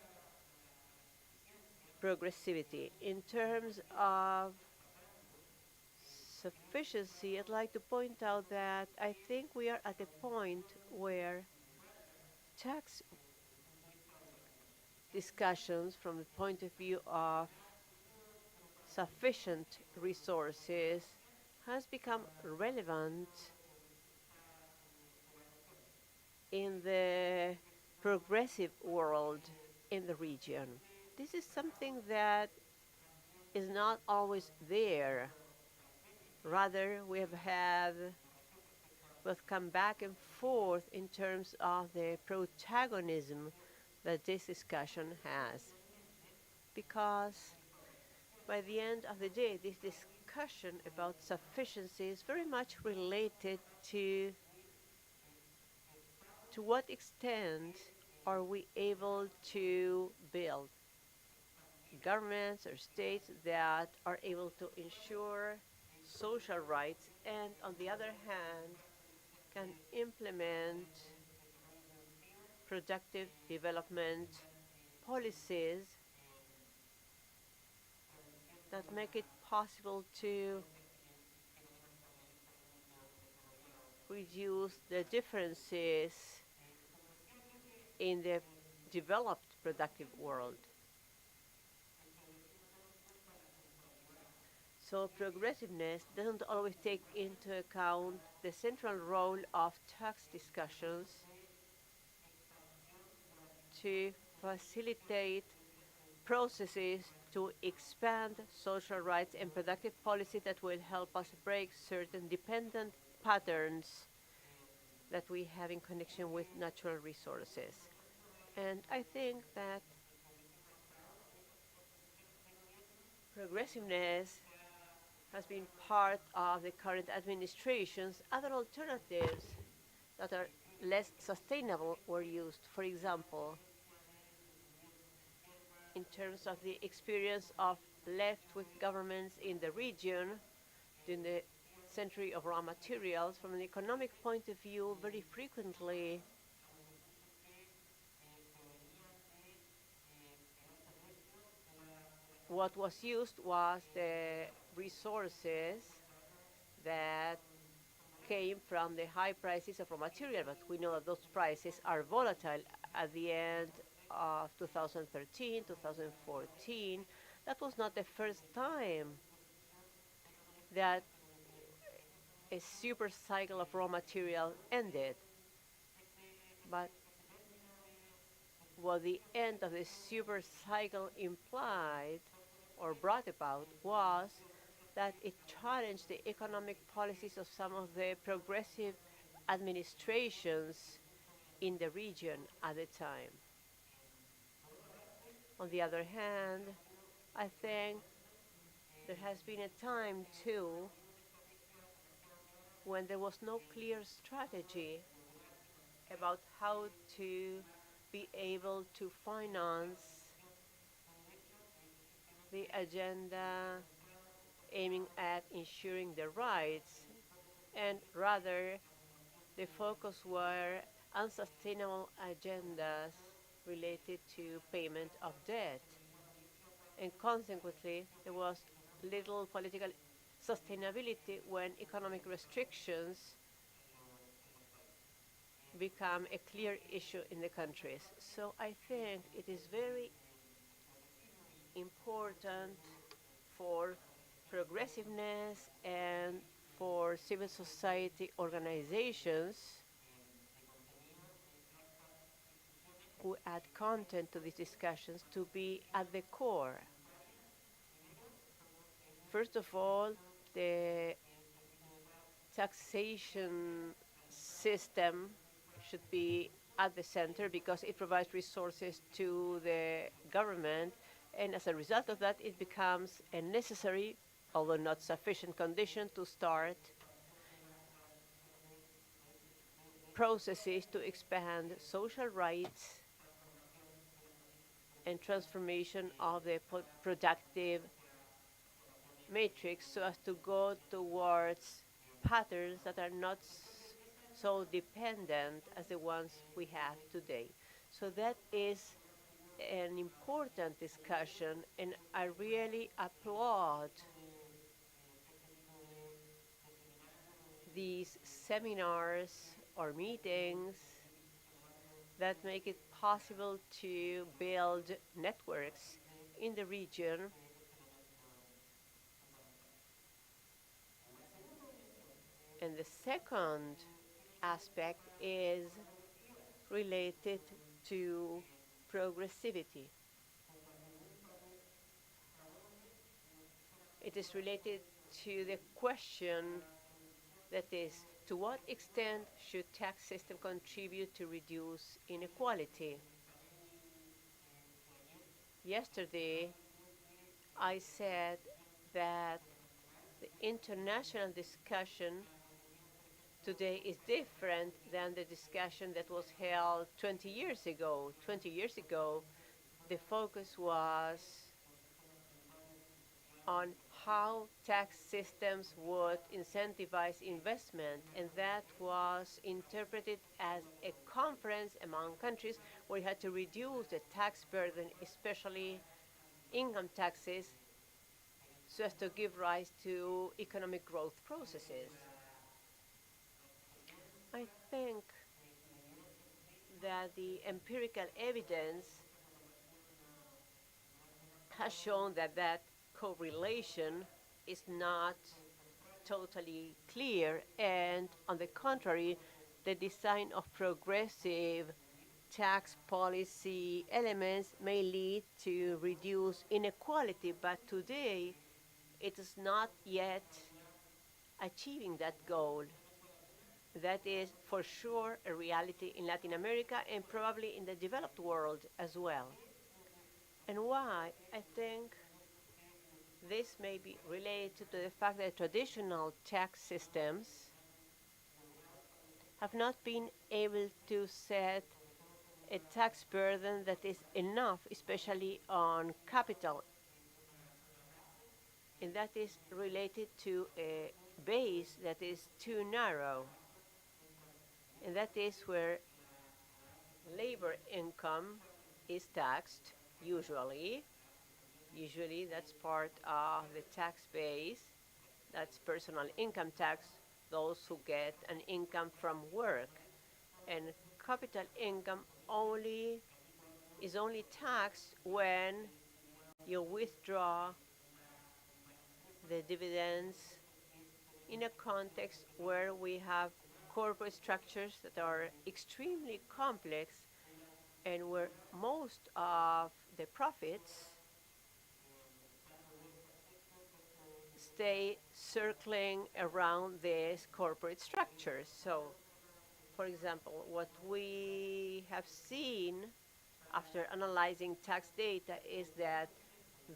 [SPEAKER 3] progressivity. In terms of sufficiency, I'd like to point out that I think we are at a point where tax discussions from the point of view of sufficient resources has become relevant in the progressive world in the region. This is something that is not always there. Rather, we've come back and forth in terms of the protagonism that this discussion has. Because by the end of the day, this discussion about sufficiency is very much related to what extent are we able to build governments or states that are able to ensure social rights and, on the other hand, can implement productive development policies that make it possible to reduce the differences in the developed productive world. So progressiveness doesn't always take into account the central role of tax discussions to facilitate processes to expand social rights and productive policy that will help us break certain dependent patterns that we have in connection with natural resources. And I think that progressiveness has been part of the current administration's other alternatives that are less sustainable were used. For example, in terms of the experience of left-wing governments in the region during the century of raw materials, from an economic point of view, very frequently what was used was the resources that came from the high prices of raw material, but we know that those prices are volatile at the end of 2013, 2014. That was not the first time that a super cycle of raw material ended, but what the end of the super cycle implied or brought about was that it challenged the economic policies of some of the progressive administrations in the region at the time. On the other hand, I think there has been a time too when there was no clear strategy about how to be able to finance the agenda aiming at ensuring the rights, and rather the focus were unsustainable agendas related to payment of debt. And consequently, there was little political sustainability when economic restrictions become a clear issue in the countries. So I think it is very important for progressiveness and for civil society organizations who add content to these discussions to be at the core. First of all, the taxation system should be at the center because it provides resources to the government, and as a result of that, it becomes a necessary, although not sufficient, condition to start processes to expand social rights and transformation of the productive matrix so as to go towards patterns that are not so dependent as the ones we have today. So that is an important discussion, and I really applaud these seminars or meetings that make it possible to build networks in the region and the second aspect is related to progressivity. It is related to the question that is, to what extent should tax system contribute to reduce inequality? Yesterday, I said that the international discussion today is different than the discussion that was held 20 years ago. 20 years ago, the focus was on how tax systems would incentivize investment, and that was interpreted as a conference among countries where you had to reduce the tax burden, especially income taxes, so as to give rise to economic growth processes. I think that the empirical evidence has shown that that correlation is not totally clear, and on the contrary, the design of progressive tax policy elements may lead to reduce inequality, but today it is not yet achieving that goal. That is for sure a reality in Latin America and probably in the developed world as well. And why? I think this may be related to the fact that traditional tax systems have not been able to set a tax burden that is enough, especially on capital. And that is related to a base that is too narrow. And that is where labor income is taxed, usually, Usually that's part of the tax base. That's personal income tax, those who get an income from work. And capital income only is only taxed when you withdraw the dividends in a context where we have corporate structures that are extremely complex and where most of the profits stay circling around these corporate structures. So, for example, what we have seen after analyzing tax data is that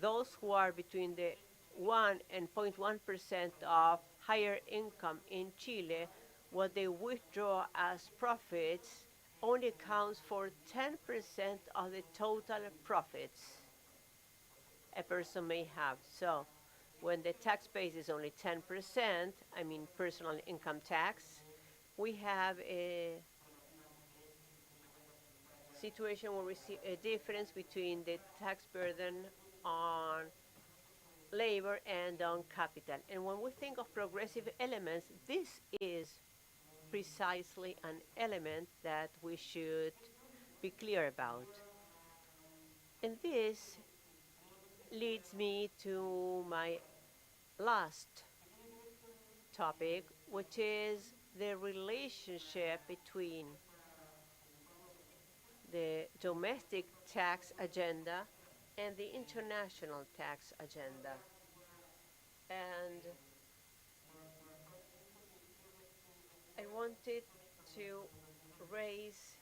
[SPEAKER 3] those who are between the 1 and 0.1% of higher income in Chile, what they withdraw as profits only accounts for 10% of the total profits a person may have. So when the tax base is only 10%, I mean personal income tax, we have a situation where we see a difference between the tax burden on labor and on capital. And when we think of progressive elements, this is precisely an element that we should be clear about. And this leads me to my last topic, which is the relationship between the domestic tax agenda and the international tax agenda. And I wanted to raise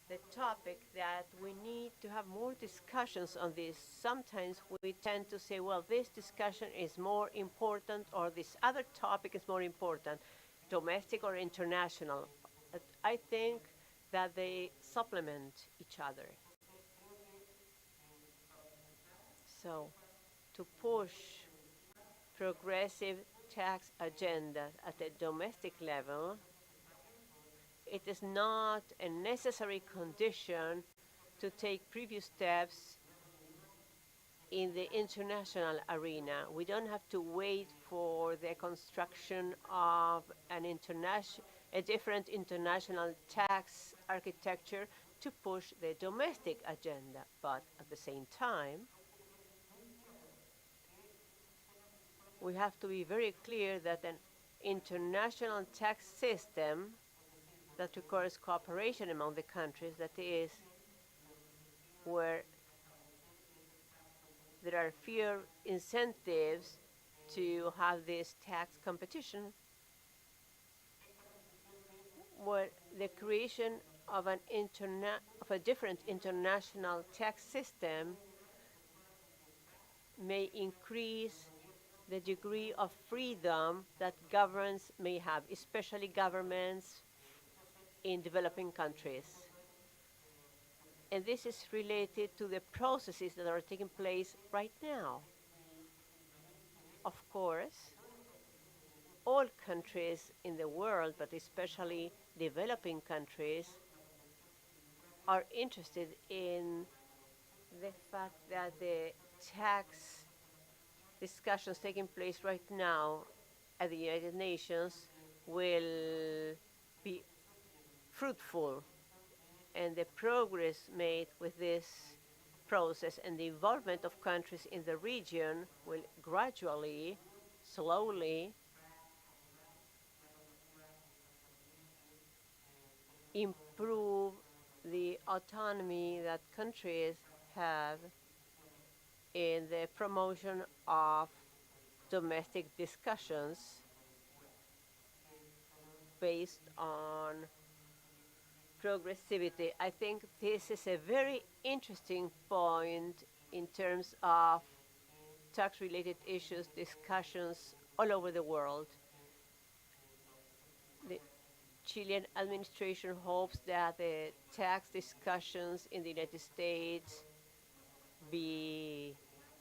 [SPEAKER 3] the topic that we need to have more discussions on this. Sometimes we tend to say, well, this discussion is more important or this other topic is more important, domestic or international. But I think that they supplement each other. So to push progressive tax agenda at the domestic level, it is not a necessary condition to take previous steps in the international arena. We don't have to wait for the construction of a different international tax architecture to push the domestic agenda. But at the same time, we have to be very clear that an international tax system that requires cooperation among the countries, that is, where there are fewer incentives to have this tax competition, where the creation of a different international tax system may increase the degree of freedom that governments may have, especially governments in developing countries. And this is related to the processes that are taking place right now. Of course, all countries in the world, but especially developing countries, are interested in the fact that the tax discussions taking place right now at the United Nations will be fruitful, and the progress made with this process and the involvement of countries in the region will gradually, slowly, improve the autonomy that countries have in the promotion of domestic discussions based on progressivity. I think this is a very interesting point in terms of tax-related issues, discussions all over the world. The Chilean administration hopes that the tax discussions in the United States be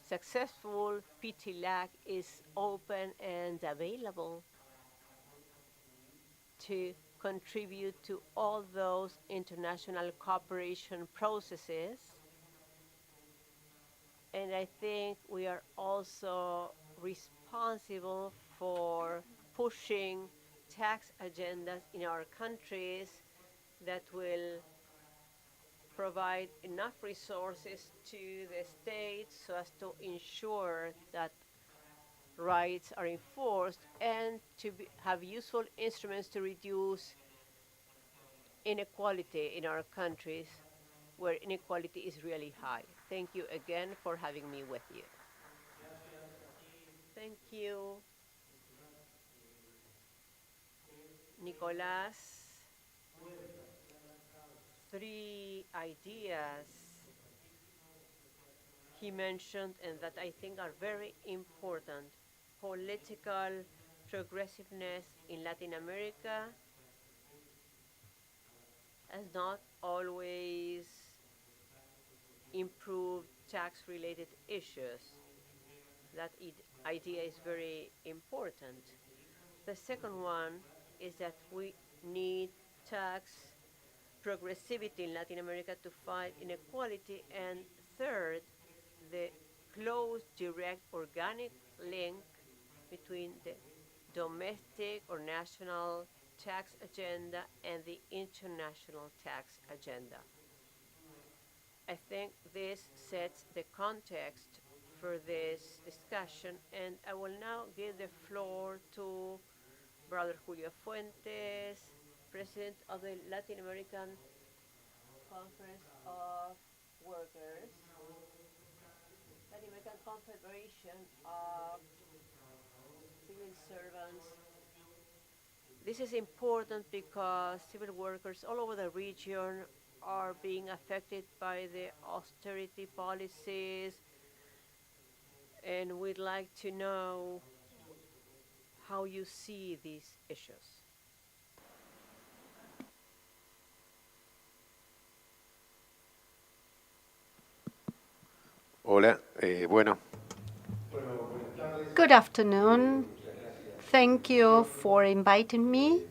[SPEAKER 3] successful. PTLAC is open and available to contribute to all those international cooperation processes And I think we are also responsible for pushing tax agendas in our countries that will provide enough resources to the state so as to ensure that rights are enforced and to have useful instruments to reduce inequality in our countries where inequality is really high. Thank you again for having me with you. Thank you, Nicolás. Three ideas he mentioned and that I think are very important. Political progressiveness in Latin America has not always improved tax-related issues. That idea is very important. The second one is that we need tax progressivity in Latin America to fight inequality. And third, the close, direct, organic link between the domestic or national tax agenda and the international tax agenda. I think this sets the context for this discussion, and I will now give the floor to Brother Julio Fuentes, President of the Latin American Conference of Workers, Latin American Confederation of Civil Servants. This is important because civil workers all over the region are being affected by the austerity policies, and we'd like to know how you see these issues.
[SPEAKER 8] Hola, bueno.
[SPEAKER 4] Good afternoon. Thank you for inviting me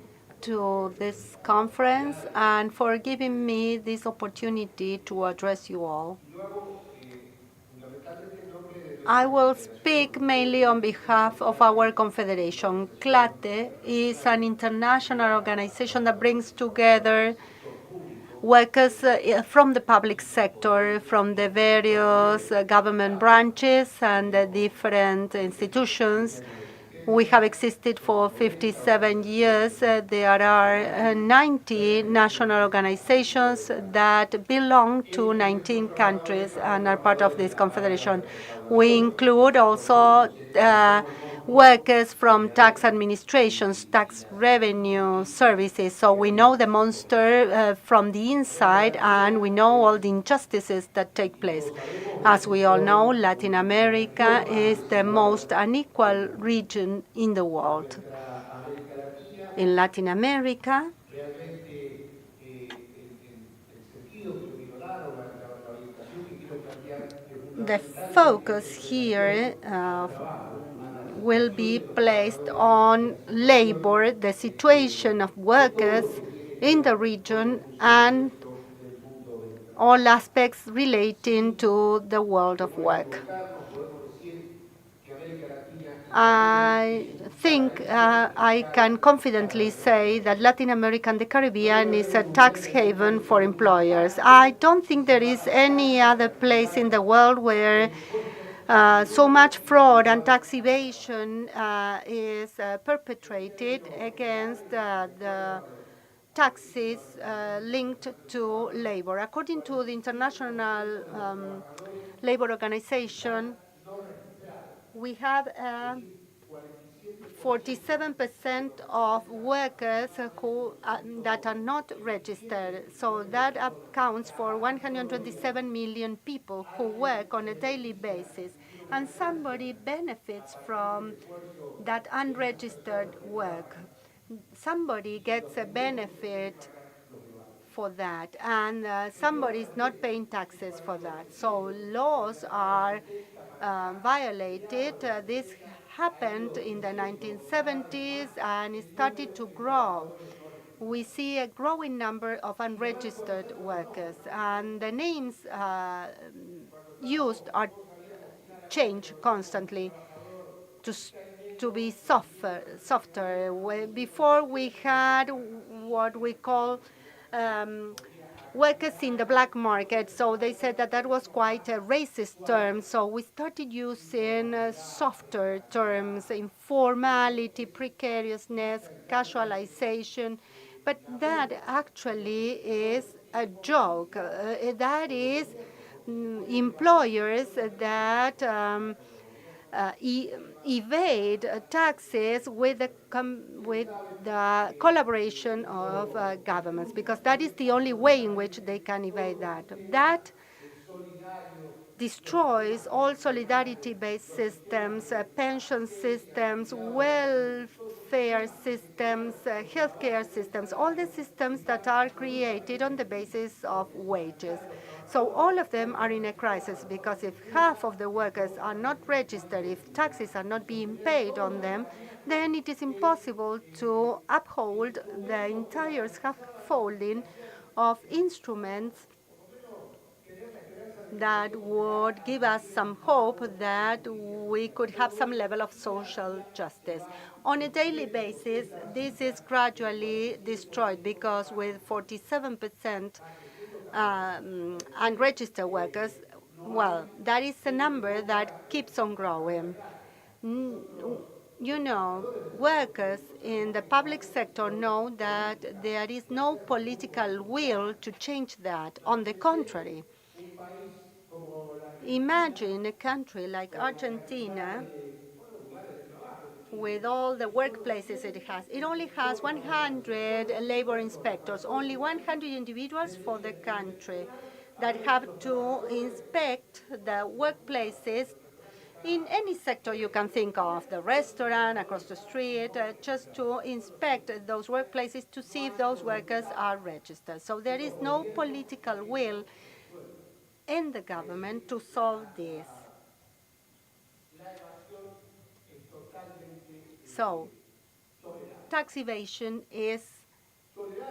[SPEAKER 4] to this conference and for giving me this opportunity to address you all. I will speak mainly on behalf of our confederation. CLATE is an international organization that brings together workers from the public sector, from the various government branches and the different institutions. We have existed for 57 years. There are 90 national organizations that belong to 19 countries and are part of this confederation. We include also workers from tax administrations, tax revenue services. So we know the monster from the inside, and we know all the injustices that take place. As we all know, Latin America is the most unequal region in the world. In Latin America, the focus here will be placed on labor, the situation of workers in the region, and all aspects relating to the world of work. I think I can confidently say that Latin America and the Caribbean is a tax haven for employers. I don't think there is any other place in the world where so much fraud and tax evasion is perpetrated against the taxes linked to labor. According to the International Labor Organization, we have 47% of workers who that are not registered. So that accounts for 127 million people who work on a daily basis. And somebody benefits from that unregistered work. Somebody gets a benefit for that, and somebody is not paying taxes for that. So laws are violated. This happened in the 1970s and it started to grow. We see a growing number of unregistered workers, and the names used are change constantly to be softer. Before we had what we call workers in the black market, so they said that that was quite a racist term. So we started using softer terms: informality, precariousness, casualization. But that actually is a joke. That is employers that evade taxes with with the collaboration of governments, because that is the only way in which they can evade that. That destroys all solidarity-based systems, pension systems, welfare systems, healthcare systems, all the systems that are created on the basis of wages. So all of them are in a crisis, because if half of the workers are not registered, if taxes are not being paid on them, then it is impossible to uphold the entire scaffolding of instruments that would give us some hope that we could have some level of social justice. On a daily basis, this is gradually destroyed, because with 47% unregistered workers, well, that is a number that keeps on growing. You know, workers in the public sector know that there is no political will to change that. On the contrary, imagine a country like Argentina with all the workplaces it has. It only has 100 labor inspectors, only 100 individuals for the country that have to inspect the workplaces in any sector you can think of, the restaurant, across the street, just to inspect those workplaces to see if those workers are registered. So there is no political will in the government to solve this. So tax evasion is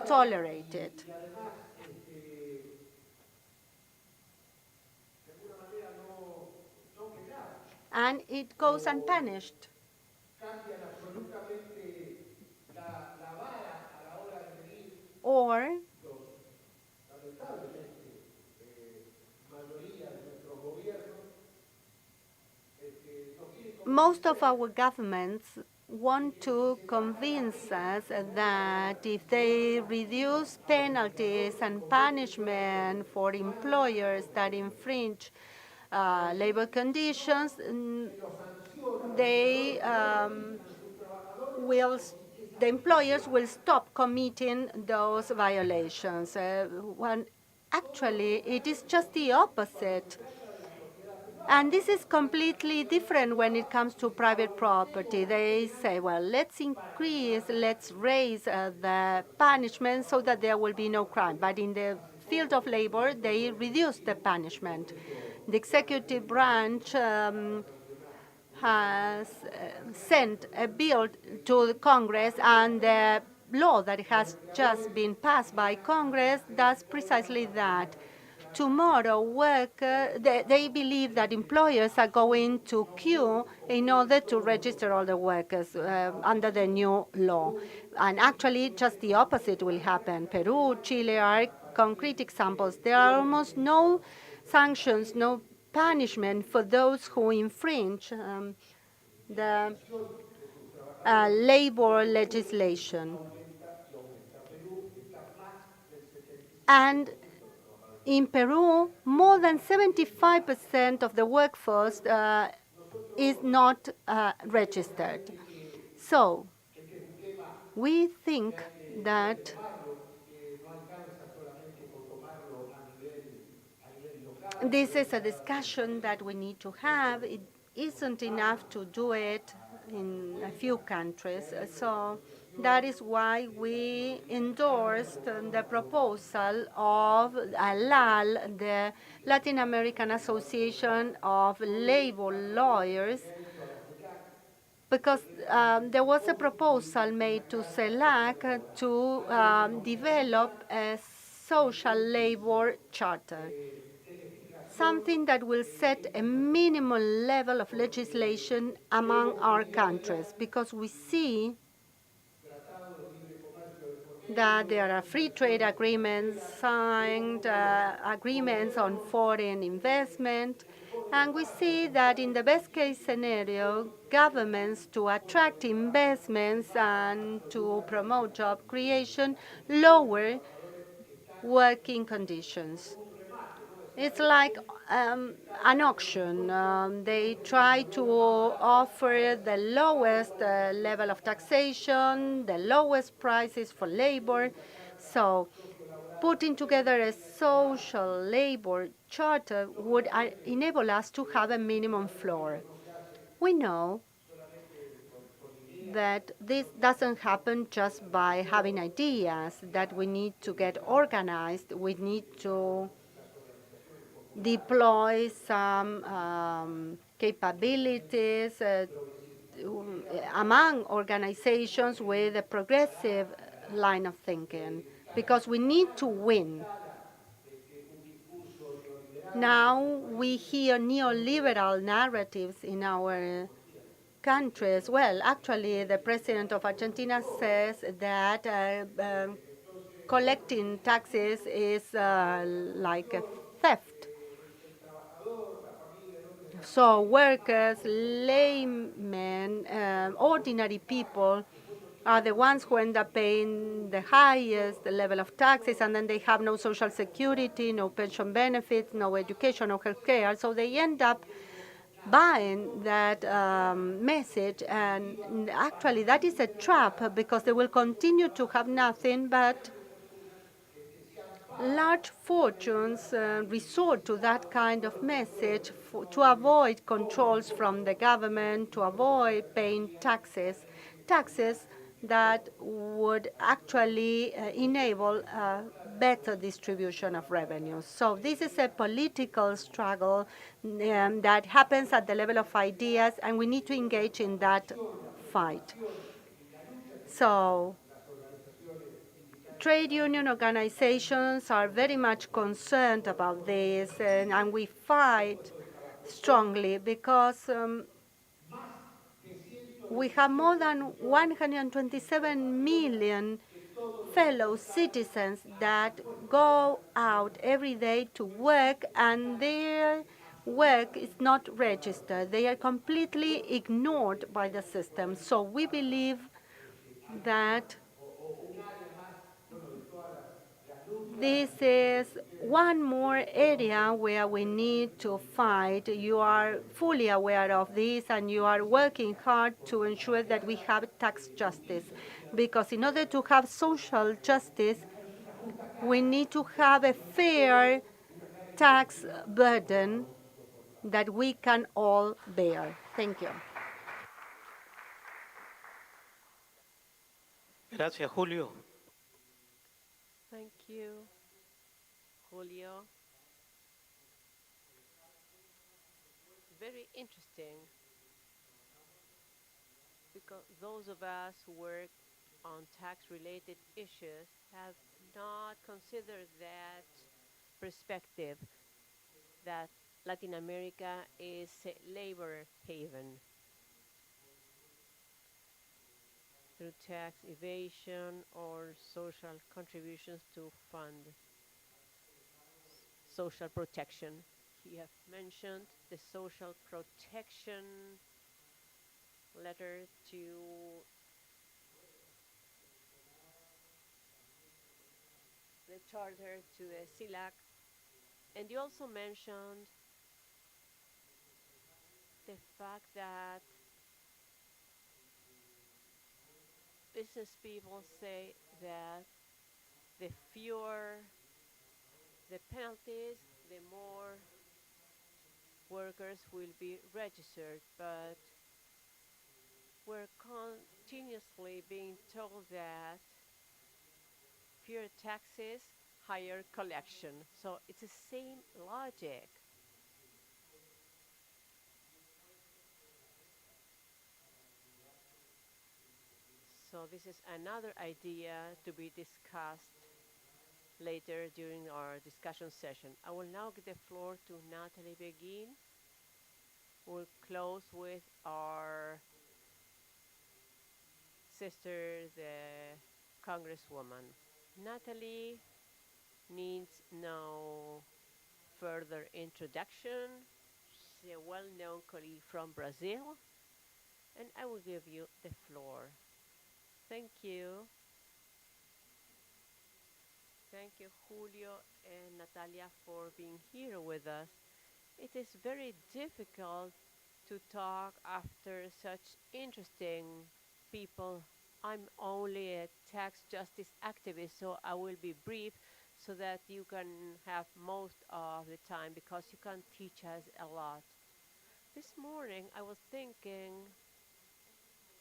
[SPEAKER 4] tolerated. And it goes unpunished. Or most of our governments want to convince us that if they reduce penalties and punishment for employers that infringe labor conditions, they will, the employers will stop committing those violations. Actually, it is just the opposite. And this is completely different when it comes to private property. They say, well, let's raise the punishment so that there will be no crime. But in the field of labor, they reduce the punishment. The executive branch has sent a bill to the Congress, and the law that has just been passed by Congress does precisely that. Tomorrow, they believe that employers are going to queue in order to register all the workers under the new law. And actually, just the opposite will happen. Peru, Chile are concrete examples. There are almost no sanctions, no punishment for those who infringe the labor legislation. And in Peru, more than 75% of the workforce is not registered. So we think that this is a discussion that we need to have. It isn't enough to do it in a few countries. So that is why we endorsed the proposal of ALAL, the Latin American Association of Labor Lawyers, because there was a proposal made to CELAC to develop a social labor charter something that will set a minimal level of legislation among our countries, because we see that there are free trade agreements signed, agreements on foreign investment, and we see that in the best case scenario, governments, to attract investments and to promote job creation, lower working conditions. It's like an auction. They try to offer the lowest level of taxation, the lowest prices for labor. So, putting together a social labor charter would enable us to have a minimum floor. We know that this doesn't happen just by having ideas, that we need to get organized, we need to deploy some capabilities among organizations with a progressive line of thinking, because we need to win. Now we hear neoliberal narratives in our countries. Well, actually, the president of Argentina says that collecting taxes is like a theft. So workers, laymen, ordinary people are the ones who end up paying the highest level of taxes, and then they have no social security, no pension benefits, no education, no health care. So they end up buying that message, and actually that is a trap, because they will continue to have nothing but large fortunes resort to that kind of message to avoid controls from the government, to avoid paying taxes that would actually enable better distribution of revenues. So this is a political struggle that happens at the level of ideas, and we need to engage in that fight. So trade union organizations are very much concerned about this, and we fight strongly because we have more than 127 million fellow citizens that go out every day to work, and their work is not registered. They are completely ignored by the system. So we believe that this is one more area where we need to fight. You are fully aware of this, and you are working hard to ensure that we have tax justice. Because in order to have social justice, we need to have a fair tax burden that we can all bear. Thank you.
[SPEAKER 7] Gracias, Julio.
[SPEAKER 3] Thank you, Julio. Very interesting, because those of us who work on tax-related issues have not considered that perspective, that Latin America is a labor haven through tax evasion or social contributions to fund social protection. He have mentioned the social protection letter to the charter, to the CILAC, and you also mentioned the fact that business people say that the fewer the penalties, the more workers will be registered. But we're continuously being told that fewer taxes, higher collection. So it's the same logic. So this is another idea to be discussed later during our discussion session. I will now give the floor to Natalie Begin. We'll close with our sister, the Congresswoman. Natalie needs no further introduction. She's a well-known colleague from Brazil, and I will give you the floor. Thank you. Thank you, Julio and Natalia, for being here with us. It is very difficult to talk after such interesting people. I'm only a tax justice activist, so I will be brief so that you can have most of the time because you can teach us a lot. This morning I was thinking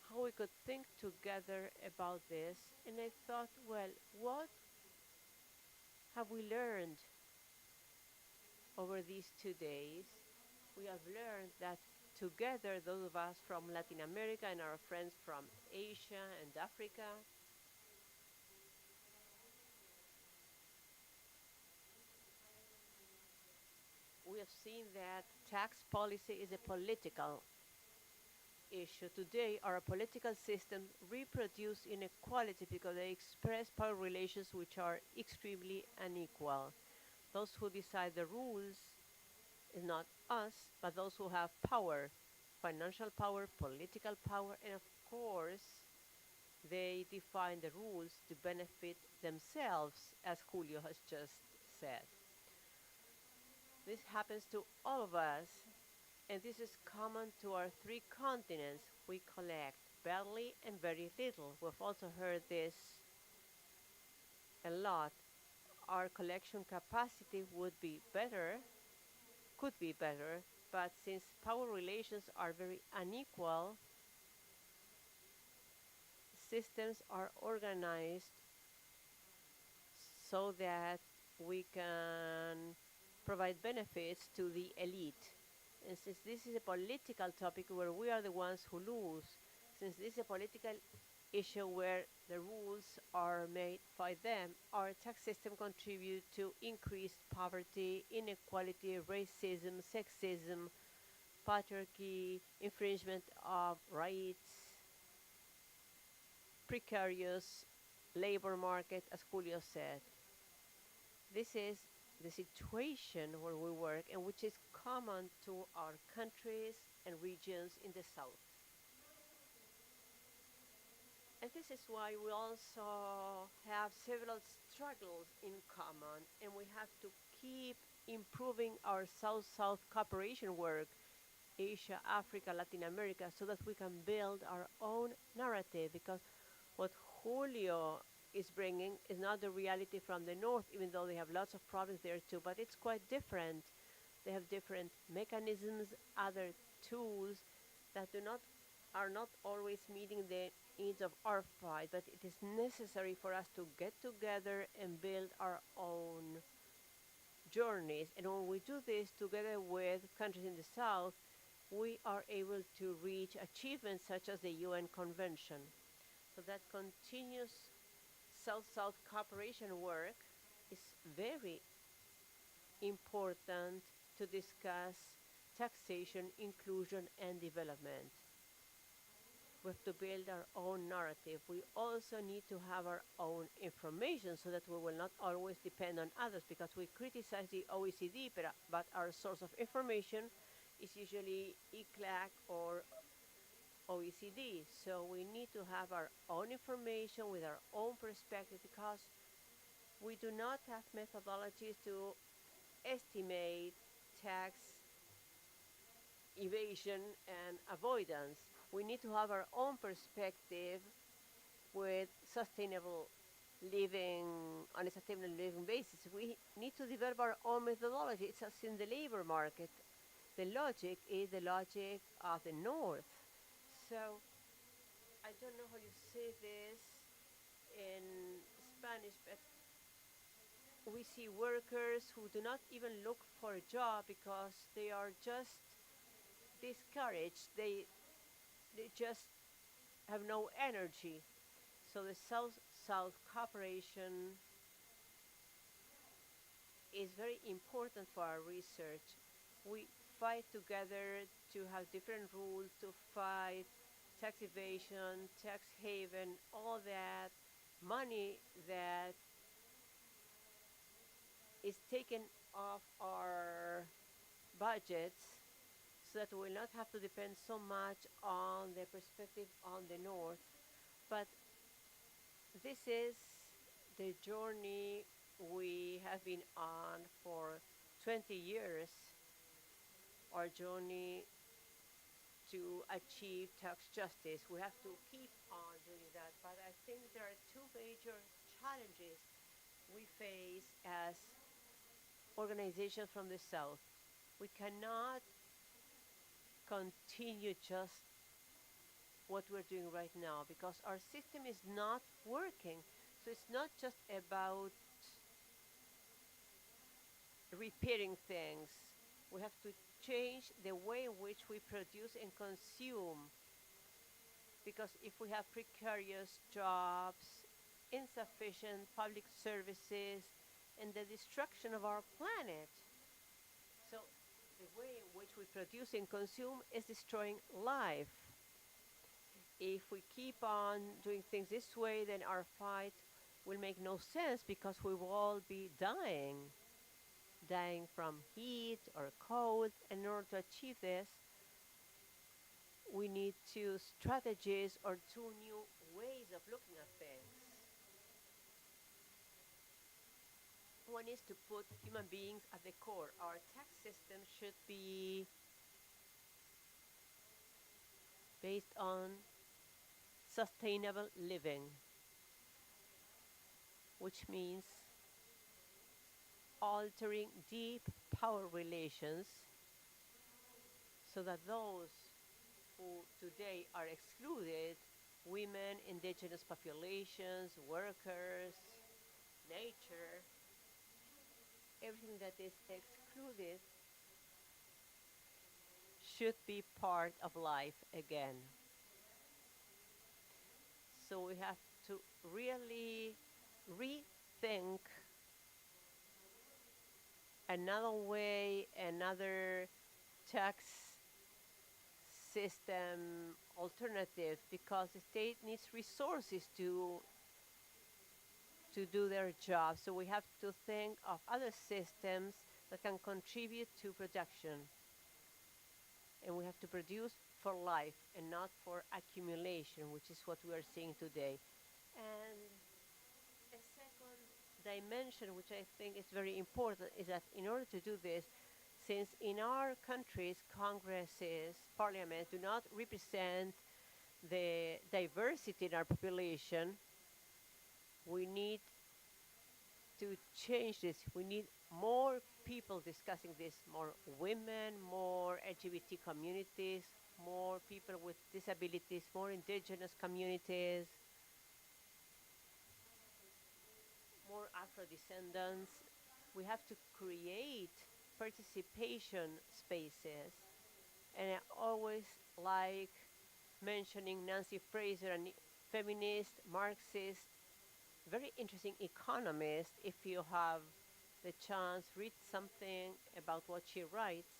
[SPEAKER 3] how we could think together about this, and I thought, well, what have we learned over these 2 days? We have learned that together, those of us from Latin America and our friends from Asia and Africa, we have seen that tax policy is a political issue. Today, our political systems reproduce inequality because they express power relations which are extremely unequal. Those who decide the rules is not us, but those who have power, financial power, political power, and of course, they define the rules to benefit themselves, as Julio has just said. This happens to all of us, and this is common to our three continents. We collect barely and very little. We've also heard this a lot. Our collection capacity would be better, could be better, but since power relations are very unequal, systems are organized so that we can provide benefits to the elite. And since this is a political topic where we are the ones who lose, since this is a political issue where the rules are made by them, our tax system contributes to increased poverty, inequality, racism, sexism, patriarchy, infringement of rights, precarious labor market, as Julio said. This is the situation where we work and which is common to our countries and regions in the south. And this is why we also have several struggles in common, and we have to keep improving our South-South cooperation work, Asia, Africa, Latin America, so that we can build our own narrative, because what Julio is bringing is not the reality from the north, even though they have lots of problems there too, but it's quite different. They have different mechanisms, other tools that do not are not always meeting the needs of our fight, but it is necessary for us to get together and build our own journeys. And when we do this together with countries in the south, we are able to reach achievements such as the UN Convention. So that continuous South-South cooperation work is very important to discuss taxation, inclusion, and development. We have to build our own narrative. We also need to have our own information so that we will not always depend on others, because we criticize the OECD, but our source of information is usually ICLAC or OECD. So we need to have our own information with our own perspective, because we do not have methodologies to estimate tax evasion and avoidance. We need to have our own perspective with sustainable living on a sustainable living basis. We need to develop our own methodology. It's as in the labor market. The logic is the logic of the North. So I don't know how you say this in Spanish, but we see workers who do not even look for a job because they are just discouraged. They just have no energy. So the South-South cooperation is very important for our research. We fight together to have different rules to fight tax evasion, tax haven, all that money that is taken off our budgets so that we will not have to depend so much on the perspective on the north. But this is the journey we have been on for 20 years, our journey to achieve tax justice. We have to keep on doing that. But I think there are two major challenges we face as organizations from the South. We cannot continue just what we're doing right now because our system is not working. So it's not just about repeating things. We have to change the way in which we produce and consume because if we have precarious jobs, insufficient public services, and the destruction of our planet, so the way in which we produce and consume is destroying life. If we keep on doing things this way, then our fight will make no sense because we will all be dying from heat or cold. And in order to achieve this, we need two strategies or two new ways of looking at things. One is to put human beings at the core. Our tax system should be based on sustainable living, which means altering deep power relations so that those who today are excluded, women, indigenous populations, workers, nature, everything that is excluded should be part of life again. So we have to really rethink another way, another tax system alternative because the state needs resources to do their job. So we have to think of other systems that can contribute to production. And we have to produce for life and not for accumulation, which is what we are seeing today. And a second dimension, which I think is very important, is that in order to do this, since in our countries, congresses, parliaments do not represent the diversity in our population, we need to change this. We need more people discussing this, more women, more LGBT communities, more people with disabilities, more indigenous communities, more Afro descendants. We have to create participation spaces. And I always like mentioning Nancy Fraser, a feminist, Marxist, very interesting economist. If you have the chance, read something about what she writes.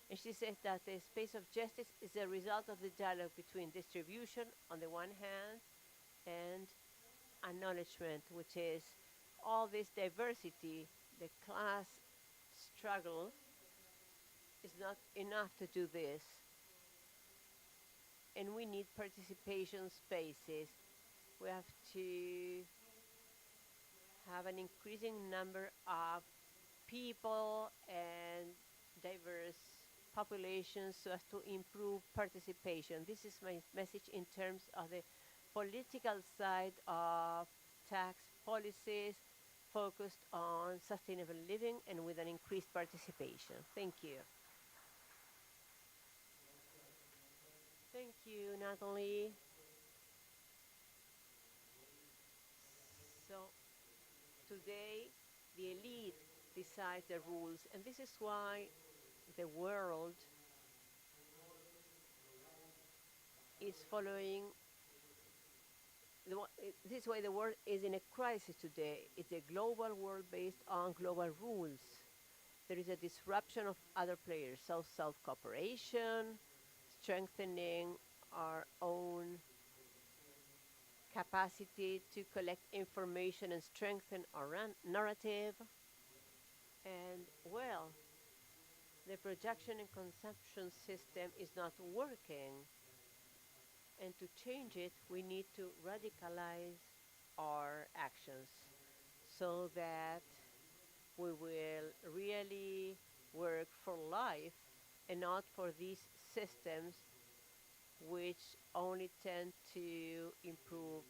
[SPEAKER 3] And she says that the space of justice is a result of the dialogue between distribution on the one hand and acknowledgement, which is all this diversity, the class struggle is not enough to do this. And we need participation spaces. We have to have an increasing number of people and diverse populations so as to improve participation. This is my message in terms of the political side of tax policies focused on sustainable living and with an increased participation. Thank you. Thank you, Natalie. So today, the elite decides the rules, and this is why the world is following the this way the world is in a crisis today. It's a global world based on global rules. There is a disruption of other players, so self-cooperation, strengthening our own capacity to collect information and strengthen our narrative. And well, the production and consumption system is not working. And to change it, we need to radicalize our actions so that we will really work for life and not for these systems which only tend to improve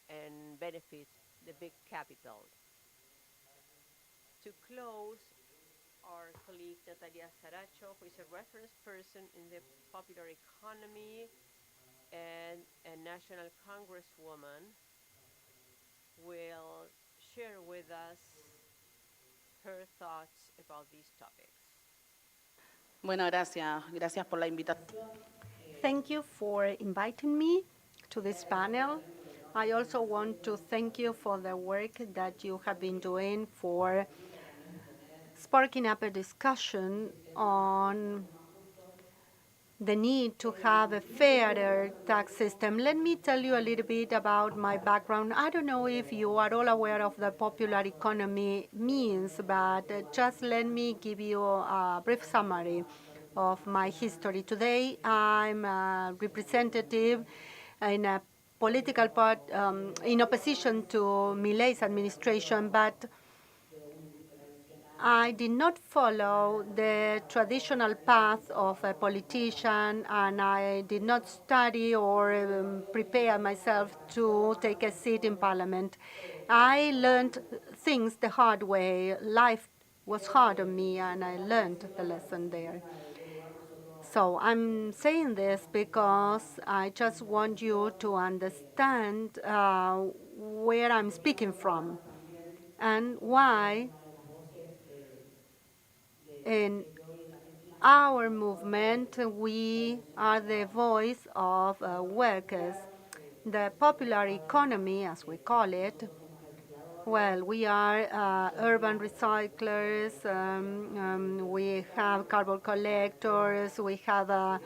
[SPEAKER 3] and benefit the big capital. To close, our colleague Natalia Saracho, who is a reference person in the popular economy and a national congresswoman, will share with us her thoughts about these topics.
[SPEAKER 6] Bueno, gracias. Gracias por la invitación.
[SPEAKER 4] Thank you for inviting me to this panel. I also want to thank you for the work that you have been doing for sparking up a discussion on the need to have a fairer tax system. Let me tell you a little bit about my background. I don't know if you are all aware of the popular economy means, but just let me give you a brief summary of my history. Today, I'm a representative in a political part in opposition to Milei's administration, but I did not follow the traditional path of a politician, and I did not study or prepare myself to take a seat in parliament. I learned things the hard way. Life was hard on me, and I learned the lesson there. So I'm saying this because I just want you to understand where I'm speaking from and why in our movement we are the voice of workers. The popular economy, as we call it, well, we are urban recyclers, we have carbon collectors, we have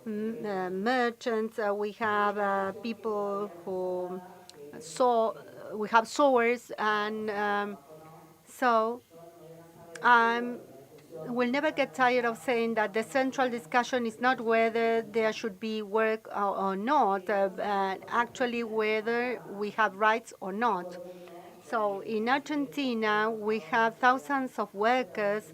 [SPEAKER 4] merchants, we have people who we have sewers, and so I will never get tired of saying that the central discussion is not whether there should be work or not, but actually whether we have rights or not. So in Argentina, we have thousands of workers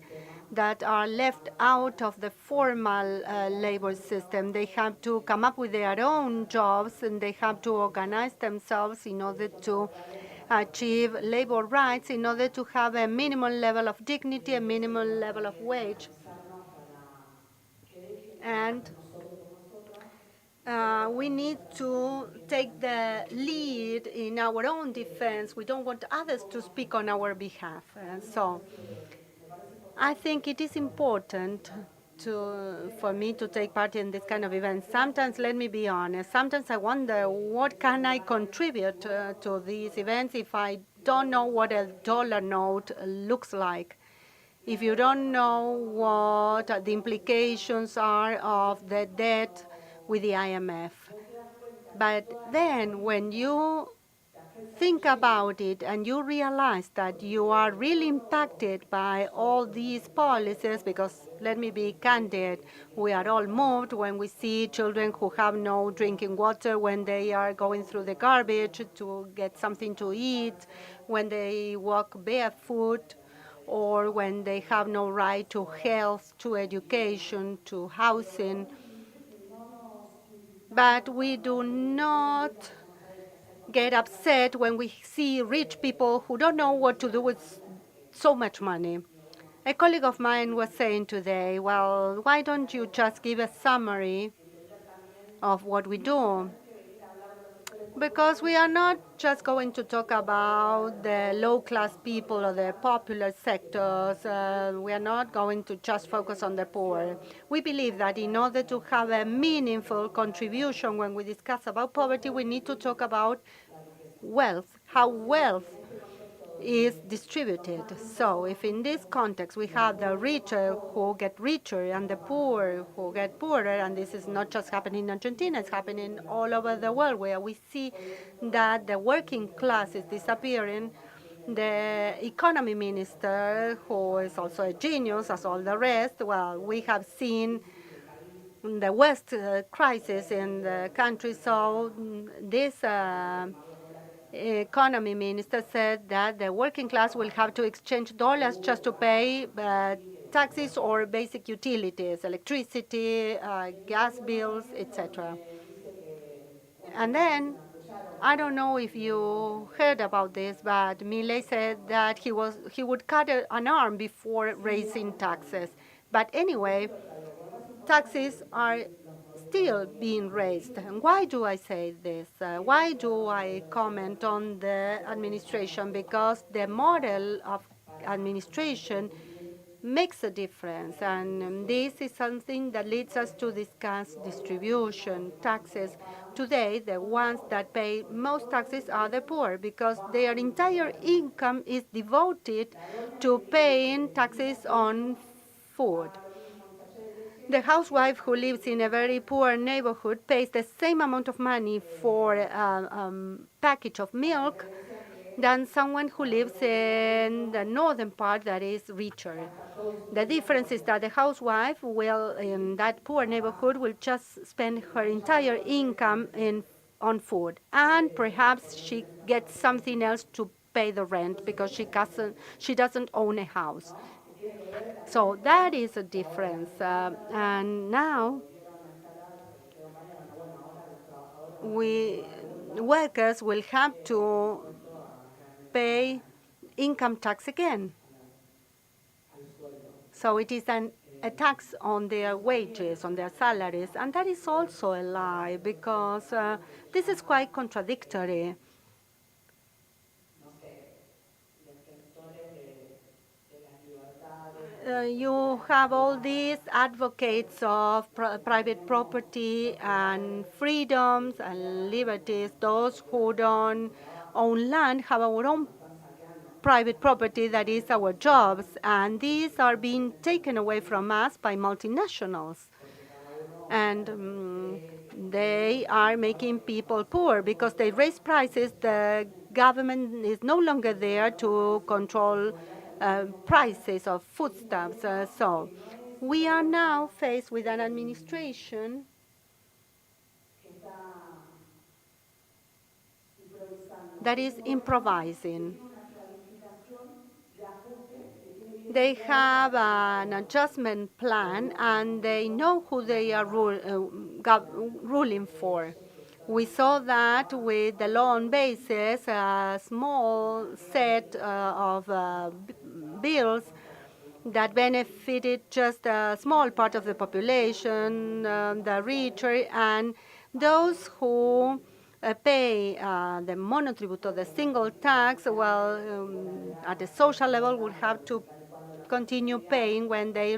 [SPEAKER 4] that are left out of the formal labor system. They have to come up with their own jobs, and they have to organize themselves in order to achieve labor rights, in order to have a minimal level of dignity, a minimal level of wage. And we need to take the lead in our own defense. We don't want others to speak on our behalf. So I think it is important for me to take part in this kind of events. Sometimes, let me be honest, sometimes I wonder what can I contribute to these events if I don't know what a dollar note looks like. If you don't know what the implications are of the debt with the IMF. But then when you think about it and you realize that you are really impacted by all these policies, because let me be candid, we are all moved when we see children who have no drinking water, when they are going through the garbage to get something to eat, when they walk barefoot, or when they have no right to health, to education, to housing. But we do not get upset when we see rich people who don't know what to do with so much money. A colleague of mine was saying today, well, why don't you just give a summary of what we do? Because we are not just going to talk about the low-class people or the popular sectors. We are not going to just focus on the poor. We believe that in order to have a meaningful contribution when we discuss about poverty, we need to talk about wealth, how wealth is distributed. So if in this context we have the richer who get richer and the poor who get poorer, and this is not just happening in Argentina, it's happening all over the world where we see that the working class is disappearing, the economy minister, who is also a genius as all the rest, well, we have seen the West crisis in the country, so this economy minister said that the working class will have to exchange dollars just to pay taxes or basic utilities, electricity, gas bills, etc. And then, I don't know if you heard about this, but Milei said that he would cut an arm before raising taxes. But anyway, taxes are still being raised. And why do I say this? Why do I comment on the administration? Because the model of administration makes a difference. And this is something that leads us to discuss distribution, taxes. Today, the ones that pay most taxes are the poor because their entire income is devoted to paying taxes on food. The housewife who lives in a very poor neighborhood pays the same amount of money for a package of milk than someone who lives in the northern part that is richer. The difference is that the housewife will, in that poor neighborhood, will just spend her entire income on food, and perhaps she gets something else to pay the rent because she doesn't own a house. So that is a difference. And now we workers will have to pay income tax again. So it is a tax on their wages, on their salaries, and that is also a lie because this is quite contradictory. You have all these advocates of private property and freedoms and liberties. Those who don't own land have our own private property that is our jobs, and these are being taken away from us by multinationals. And they are making people poor because they raise prices. The government is no longer there to control prices of foodstuffs. So we are now faced with an administration that is improvising. They have an adjustment plan and they know who they are ruling for. We saw that with the law on basis, a small set of bills that benefited just a small part of the population, the richer, and those who pay the monotributo, the single tax, well, at the social level will have to continue paying when they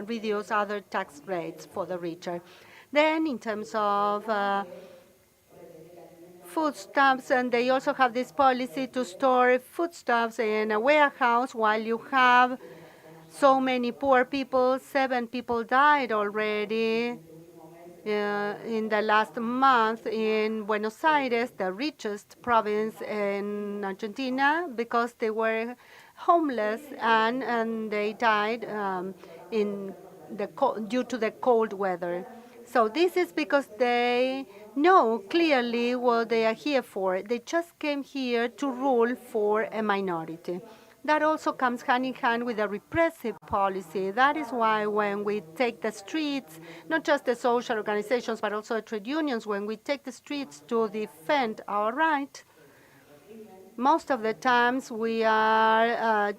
[SPEAKER 4] reduce other tax rates for the richer. Then in terms of foodstuffs, and they also have this policy to store foodstuffs in a warehouse while you have so many poor people. 7 people died already in the last month in Buenos Aires, the richest province in Argentina, because they were homeless and they died due to the cold weather. So this is because they know clearly what they are here for. They just came here to rule for a minority. That also comes hand in hand with a repressive policy. That is why when we take the streets, not just the social organizations, but also the trade unions, when we take the streets to defend our right, most of the times we are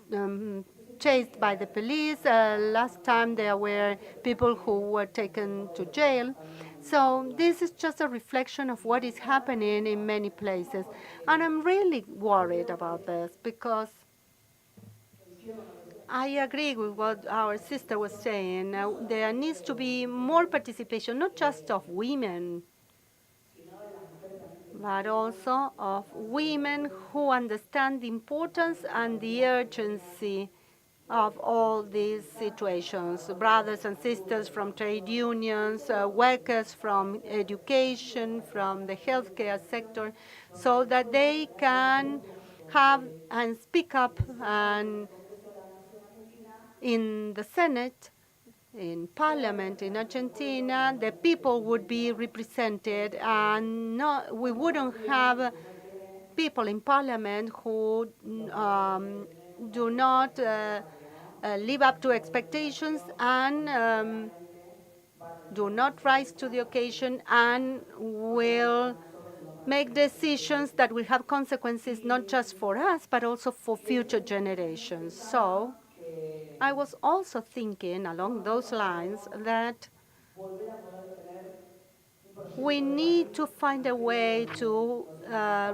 [SPEAKER 4] chased by the police. Last time there were people who were taken to jail. So this is just a reflection of what is happening in many places. And I'm really worried about this because I agree with what our sister was saying. There needs to be more participation, not just of women, but also of women who understand the importance and the urgency of all these situations. Brothers and sisters from trade unions, workers from education, from the healthcare sector, so that they can have and speak up and in the Senate, in Parliament in Argentina, the people would be represented, and we wouldn't have people in Parliament who do not live up to expectations and do not rise to the occasion and will make decisions that will have consequences not just for us, but also for future generations. So I was also thinking along those lines that we need to find a way to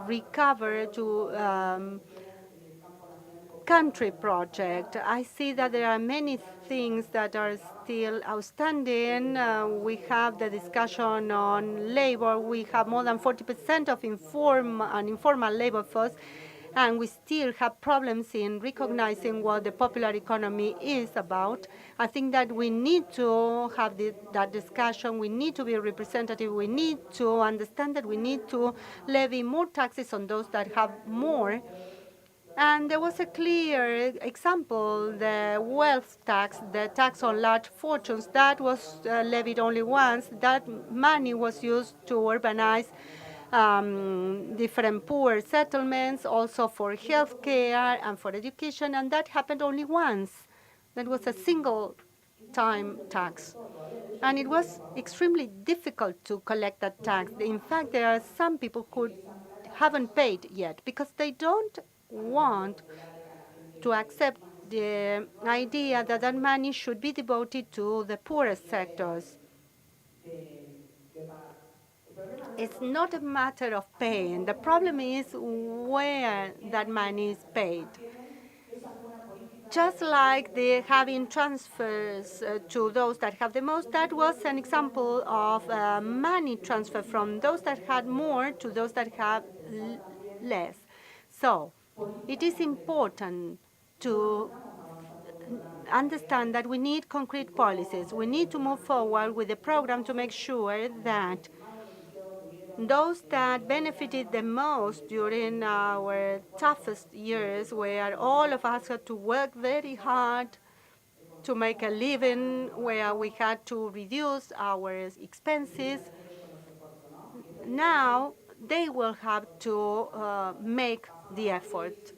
[SPEAKER 4] recover to country project. I see that there are many things that are still outstanding. We have the discussion on labor. We have more than 40% of informal labor force, and we still have problems in recognizing what the popular economy is about. I think that we need to have that discussion. We need to be representative. We need to understand that we need to levy more taxes on those that have more. And there was a clear example, the wealth tax, the tax on large fortunes, that was levied only once. That money was used to urbanize different poor settlements, also for healthcare and for education, and that happened only once. That was a single time tax. And it was extremely difficult to collect that tax. In fact, there are some people who haven't paid yet because they don't want to accept the idea that that money should be devoted to the poorest sectors. It's not a matter of paying. The problem is where that money is paid. Just like the having transfers to those that have the most, that was an example of money transfer from those that had more to those that have less. So it is important to understand that we need concrete policies. We need to move forward with the program to make sure that those that benefited the most during our toughest years, where all of us had to work very hard to make a living, where we had to reduce our expenses, now they will have to make the effort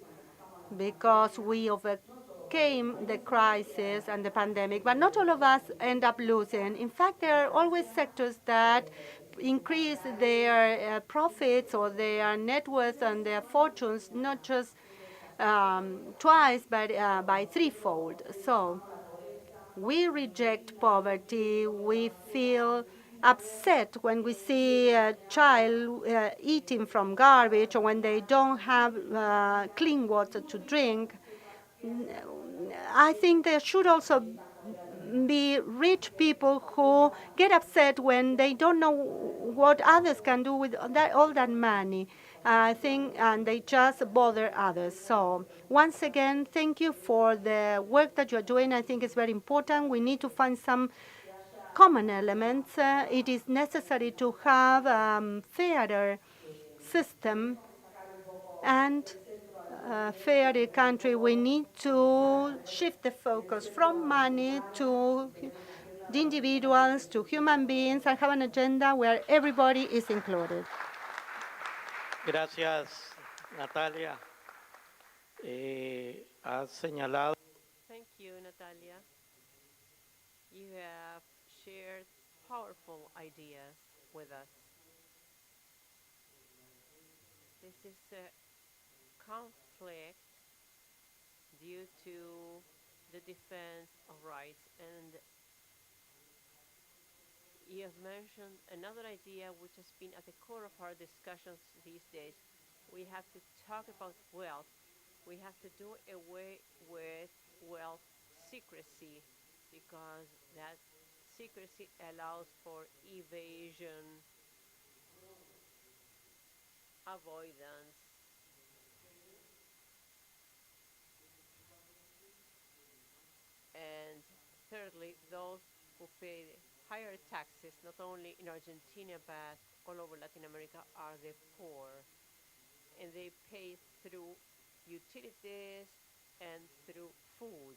[SPEAKER 4] because we overcame the crisis and the pandemic. But not all of us end up losing. In fact, there are always sectors that increase their profits or their net worth and their fortunes, not just twice, but by threefold. So we reject poverty. We feel upset when we see a child eating from garbage or when they don't have clean water to drink. I think there should also be rich people who get upset when they don't know what others can do with all that money. I think, and they just bother others. So once again, thank you for the work that you're doing. I think it's very important. We need to find some common elements. It is necessary to have a fairer system and fairer country. We need to shift the focus from money to the individuals, to human beings, and have an agenda where everybody is included.
[SPEAKER 7] Gracias, Natalia. Has señalado.
[SPEAKER 3] Thank you, Natalia. You have shared powerful ideas with us. This is a conflict due to the defense of rights and You have mentioned another idea which has been at the core of our discussions these days. We have to talk about wealth. We have to do away with wealth secrecy because that secrecy allows for evasion, avoidance, and thirdly, those who pay higher taxes, not only in Argentina but all over Latin America, are the poor. And they pay through utilities and through food.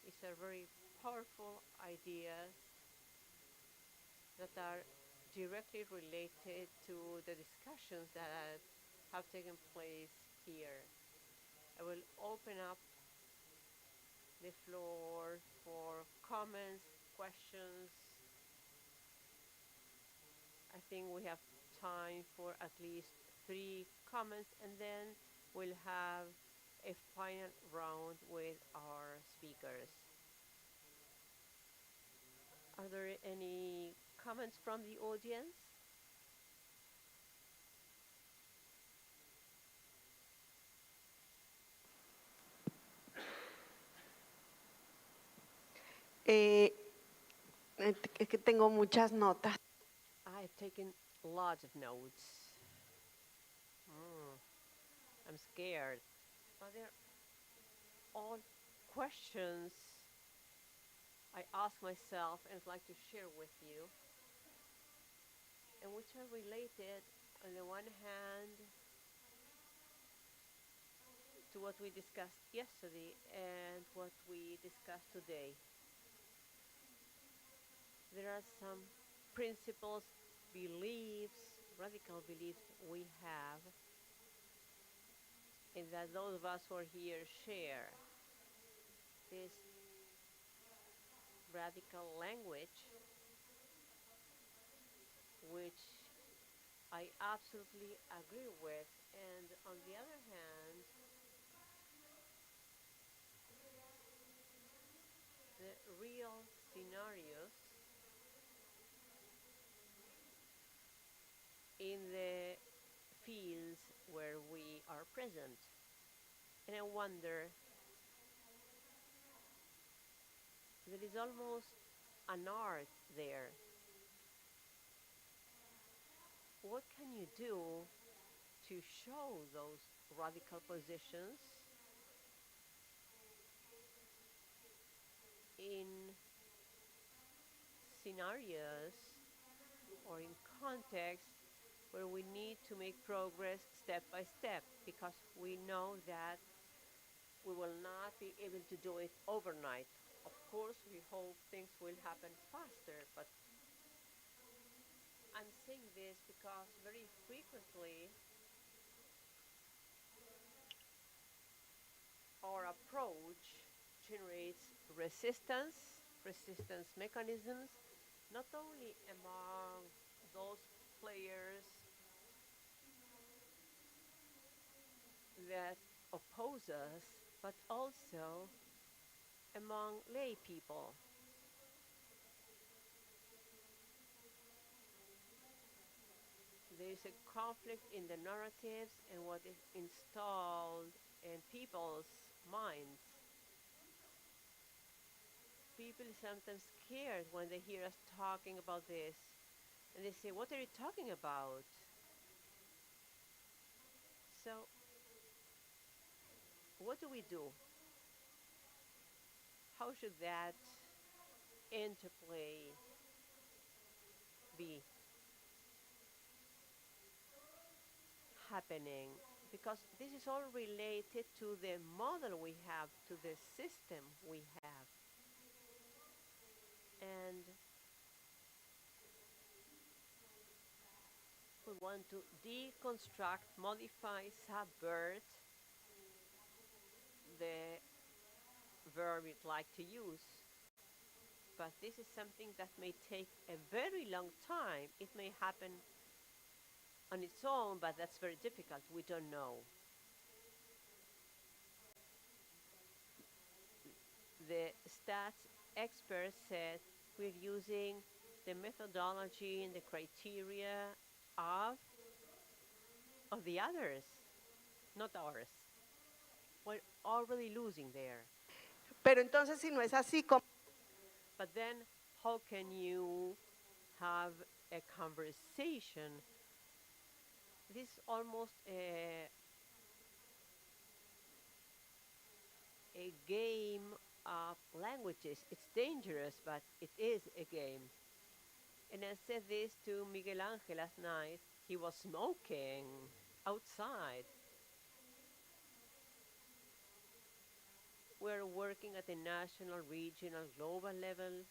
[SPEAKER 3] These are very powerful ideas that are directly related to the discussions that have taken place here. I will open up the floor for comments, questions. I think we have time for at least 3 comments, and then we'll have a final round with our speakers. Are there any comments from the audience?
[SPEAKER 8] Eh, es que tengo muchas notas.
[SPEAKER 3] I've taken lots of notes. I'm scared. But they're all questions I ask myself and I'd like to share with you, and which are related, on the one hand, to what we discussed yesterday and what we discussed today. There are some principles, beliefs, radical beliefs we have, and that those of us who are here share. This radical language, which I absolutely agree with, and on the other hand, the real scenarios in the fields where we are present. And I wonder, there is almost an art there. What can you do to show those radical positions in scenarios or in contexts where we need to make progress step by step, because we know that we will not be able to do it overnight. Of course, we hope things will happen faster, but I'm saying this because very frequently our approach generates resistance mechanisms, not only among those players that oppose us, but also among lay people. There is a conflict in the narratives and what is installed in people's minds. People are sometimes scared when they hear us talking about this, and they say, "What are you talking about?" So, what do we do? How should that interplay be happening? Because this is all related to the model we have, to the system we have. And we want to deconstruct, modify, subvert the verb we'd like to use. But this is something that may take a very long time. It may happen on its own, but that's very difficult. We don't know. The stats experts said we're using the methodology and the criteria of of the others, not ours. We're already losing there.
[SPEAKER 8] Pero entonces, si no es así, ¿cómo?
[SPEAKER 3] But then, how can you have a conversation? This is almost a game of languages. It's dangerous, but it is a game. And I said this to Miguel Angel last night. He was smoking outside. We're working at the national, regional, global level.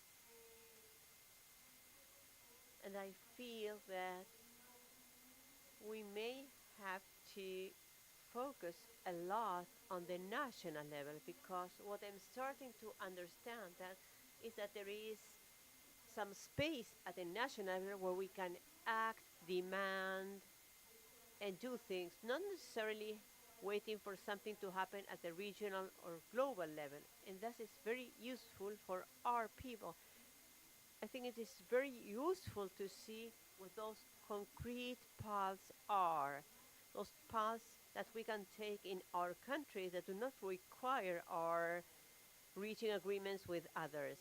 [SPEAKER 3] And I feel that we may have to focus a lot on the national level, because what I'm starting to understand that is that there is some space at the national level where we can act, demand, and do things, not necessarily waiting for something to happen at the regional or global level. And that is very useful for our people. I think it is very useful to see what those concrete paths are, those paths that we can take in our country that do not require our reaching agreements with others.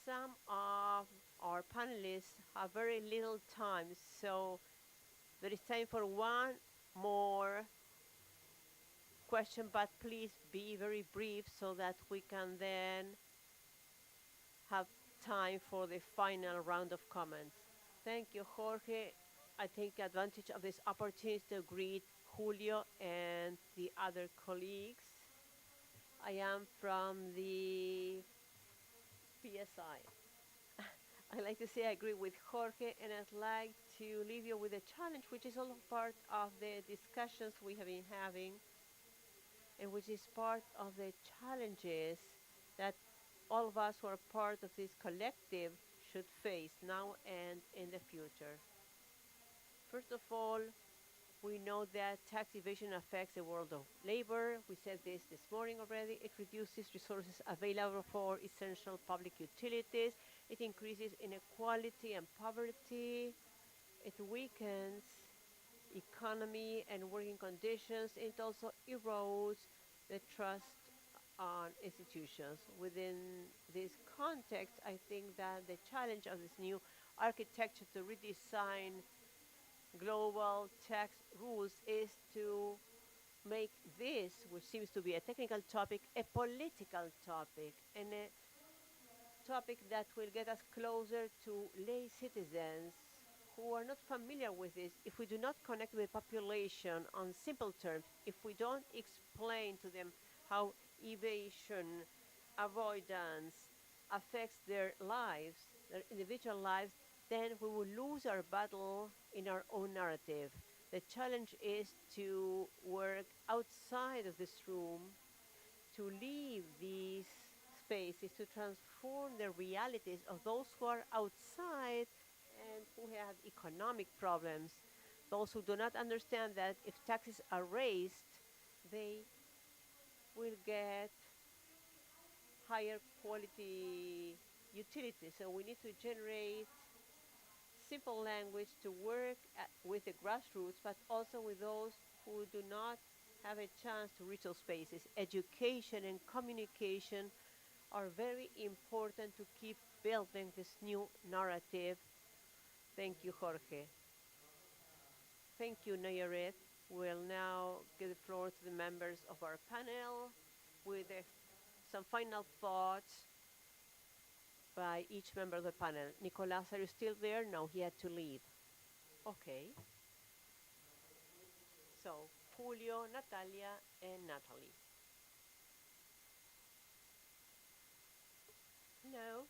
[SPEAKER 3] Some of our panelists have very little time, so there is time for one more question, but please be very brief so that we can then have time for the final round of comments. Thank you, Jorge. I take advantage of this opportunity to greet Julio and the other colleagues. I am from the PSI. I like to say I agree with Jorge, and I'd like to leave you with a challenge, which is all part of the discussions we have been having, and which is part of the challenges that all of us who are part of this collective should face now and in the future. First of all, we know that tax evasion affects the world of labor. We said this morning already. It reduces resources available for essential public utilities. It increases inequality and poverty. It weakens economy and working conditions. It also erodes the trust on institutions. Within this context, I think that the challenge of this new architecture to redesign global tax rules is to make this, which seems to be a technical topic, a political topic, and a topic that will get us closer to lay citizens who are not familiar with this. If we do not connect with the population on simple terms, if we don't explain to them how evasion, avoidance affects their lives, their individual lives, then we will lose our battle in our own narrative. The challenge is to work outside of this room, to leave these spaces, to transform the realities of those who are outside and who have economic problems, those who do not understand that if taxes are raised, they will get higher quality utilities. So we need to generate simple language to work with the grassroots, but also with those who do not have a chance to reach those spaces. Education and communication are very important to keep building this new narrative. Thank you, Jorge. Thank you, Nayarit. We'll now give the floor to the members of our panel with some final thoughts by each member of the panel. Nicolas, are you still there? No, he had to leave. Okay. So, Julio, Natalia, and Natalie. No.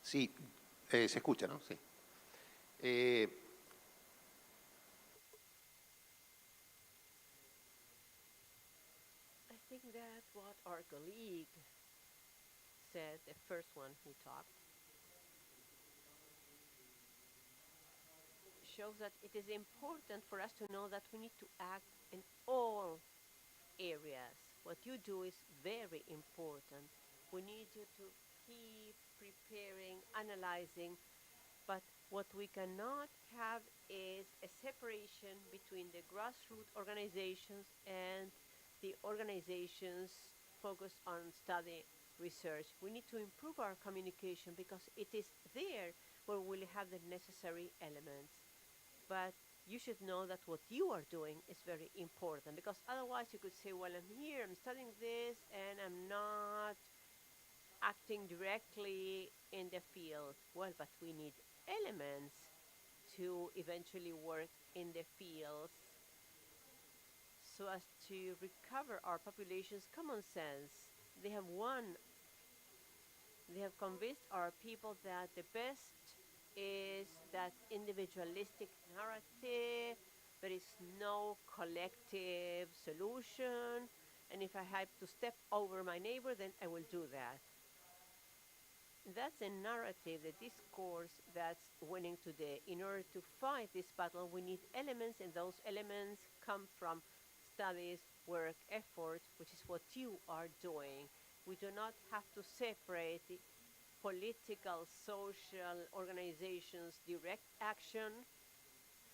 [SPEAKER 9] Sí, se escucha, ¿no? Sí.
[SPEAKER 3] I think that what our colleague said, the first one who talked, shows that it is important for us to know that we need to act in all areas. what you do is very important. We need you to keep preparing, analyzing, but what we cannot have is a separation between the grassroots organizations and the organizations focused on study research. We need to improve our communication because it is there where we'll have the necessary elements. But you should know that what you are doing is very important because otherwise you could say, well, I'm here, I'm studying this, and I'm not acting directly in the field. Well, but we need elements to eventually work in the fields so as to recover our population's common sense. They have won, they have convinced our people that the best is that individualistic narrative. There is no collective solution. And if I have to step over my neighbor, then I will do that. That's a narrative, the discourse that's winning today. In order to fight this battle, we need elements, and those elements come from studies, work, effort, which is what you are doing. We do not have to separate the political, social organizations' direct action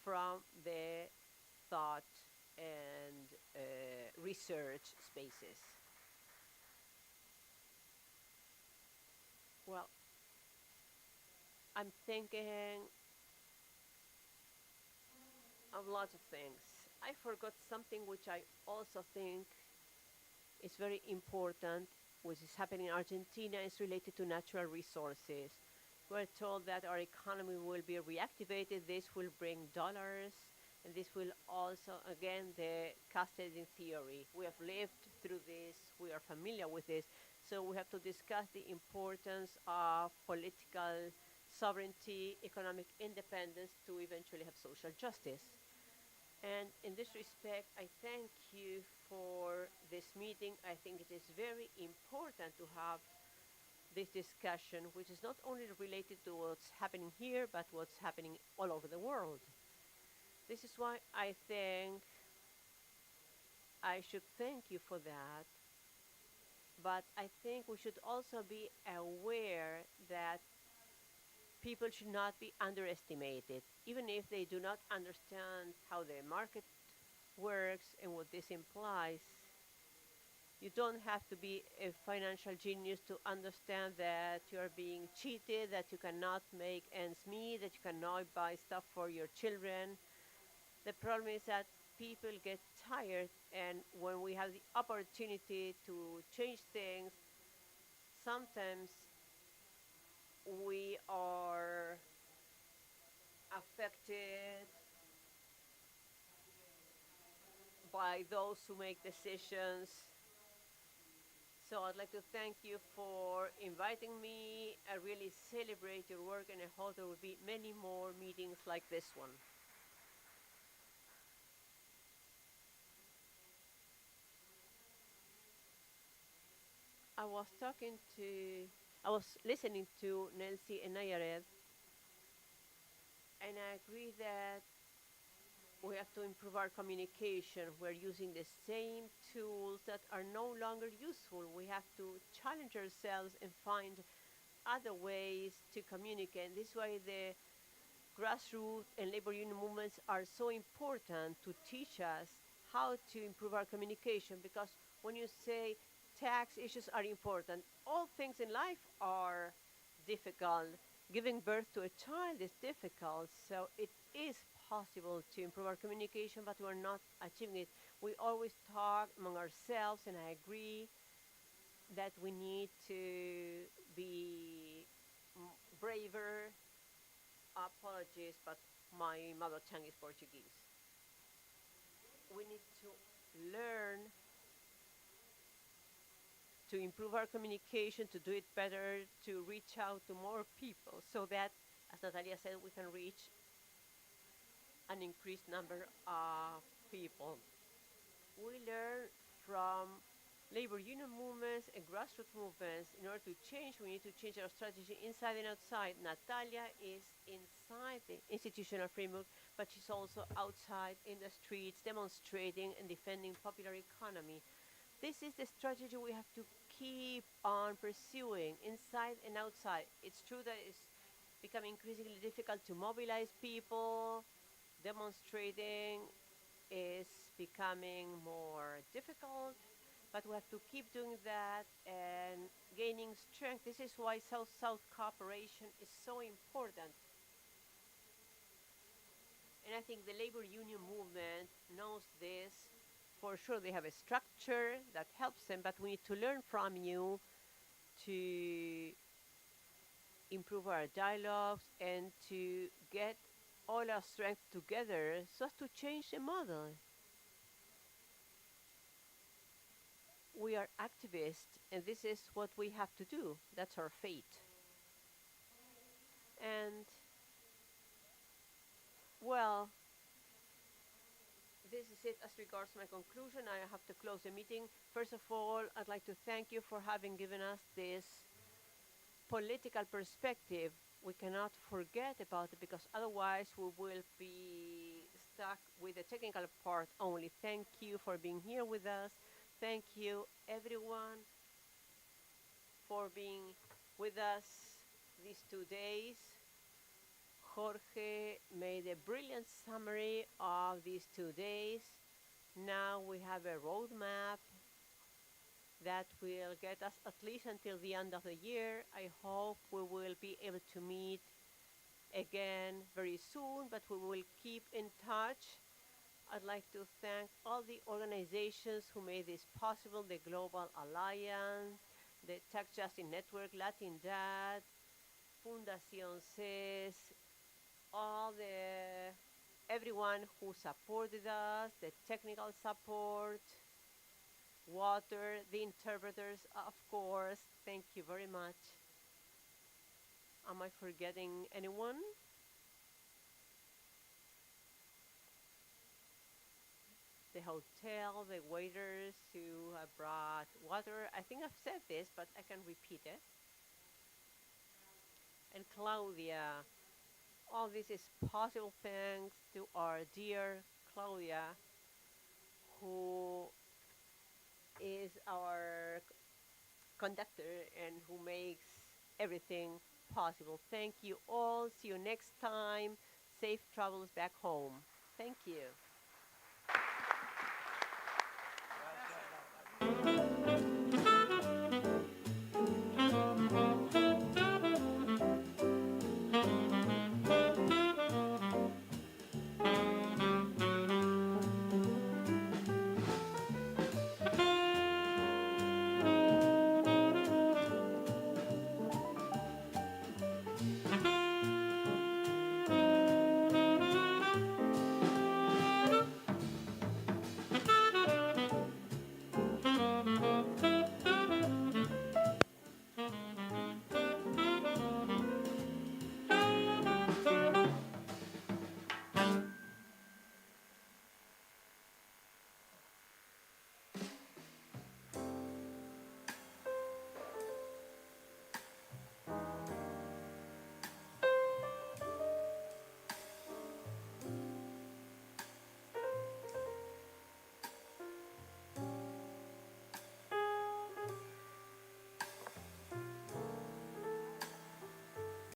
[SPEAKER 3] from the thought and research spaces. Well, I'm thinking of lots of things. I forgot something which I also think is very important, which is happening in Argentina, is related to natural resources. We're told that our economy will be reactivated. This will bring dollars, and this will also, again, the cascading theory. We have lived through this. We are familiar with this. So we have to discuss the importance of political sovereignty, economic independence to eventually have social justice. And in this respect, I thank you for this meeting. I think it is very important to have this discussion, which is not only related to what's happening here, but what's happening all over the world. This is why I think I should thank you for that. But I think we should also be aware that people should not be underestimated, even if they do not understand how the market works and what this implies. You don't have to be a financial genius to understand that you are being cheated, that you cannot make ends meet, that you cannot buy stuff for your children. The problem is that people get tired, and when we have the opportunity to change things, sometimes we are affected by those who make decisions. So I'd like to thank you for inviting me. I really celebrate your work, and I hope there will be many more meetings like this one. I was listening to Nancy and Nayared, and I agree that we have to improve our communication. We're using the same tools that are no longer useful. We have to challenge ourselves and find other ways to communicate. This way, the grassroots and labor union movements are so important to teach us how to improve our communication, because when you say tax issues are important, all things in life are difficult. Giving birth to a child is difficult, so it is possible to improve our communication, but we're not achieving it. We always talk among ourselves, and I agree that we need to be braver. Apologies, but my mother tongue is Portuguese. We need to learn to improve our communication, to do it better, to reach out to more people so that, as Natalia said, we can reach an increased number of people. We learn from labor union movements and grassroots movements. In order to change, we need to change our strategy inside and outside. Natalia is inside the institutional framework, but she's also outside in the streets demonstrating and defending popular economy. This is the strategy we have to keep on pursuing inside and outside. It's true that it's becoming increasingly difficult to mobilize people. Demonstrating is becoming more difficult, but we have to keep doing that and gaining strength. This is why South-South cooperation is so important. And I think the labor union movement knows this. For sure, they have a structure that helps them, but we need to learn from you to improve our dialogues and to get all our strength together so as to change the model. We are activists, and this is what we have to do. That's our fate. And, well, this is it as regards my conclusion. I have to close the meeting. First of all, I'd like to thank you for having given us this political perspective. We cannot forget about it because otherwise we will be stuck with the technical part only. Thank you for being here with us. Thank you, everyone, for being with us these 2 days. Jorge made a brilliant summary of these 2 days. Now we have a roadmap that will get us at least until the end of the year. I hope we will be able to meet again very soon, but we will keep in touch. I'd like to thank all the organizations who made this possible, the Global Alliance, the Tax Justice Network, Latin Dad, Fundación CES, everyone who supported us, the technical support, water, the interpreters, of course. Thank you very much. Am I forgetting anyone? The hotel, the waiters who have brought water. I think I've said this, but I can repeat it. And Claudia, all this is possible thanks to our dear Claudia, who is our conductor and who makes everything possible. Thank you all. See you next time. Safe travels back home. Thank you.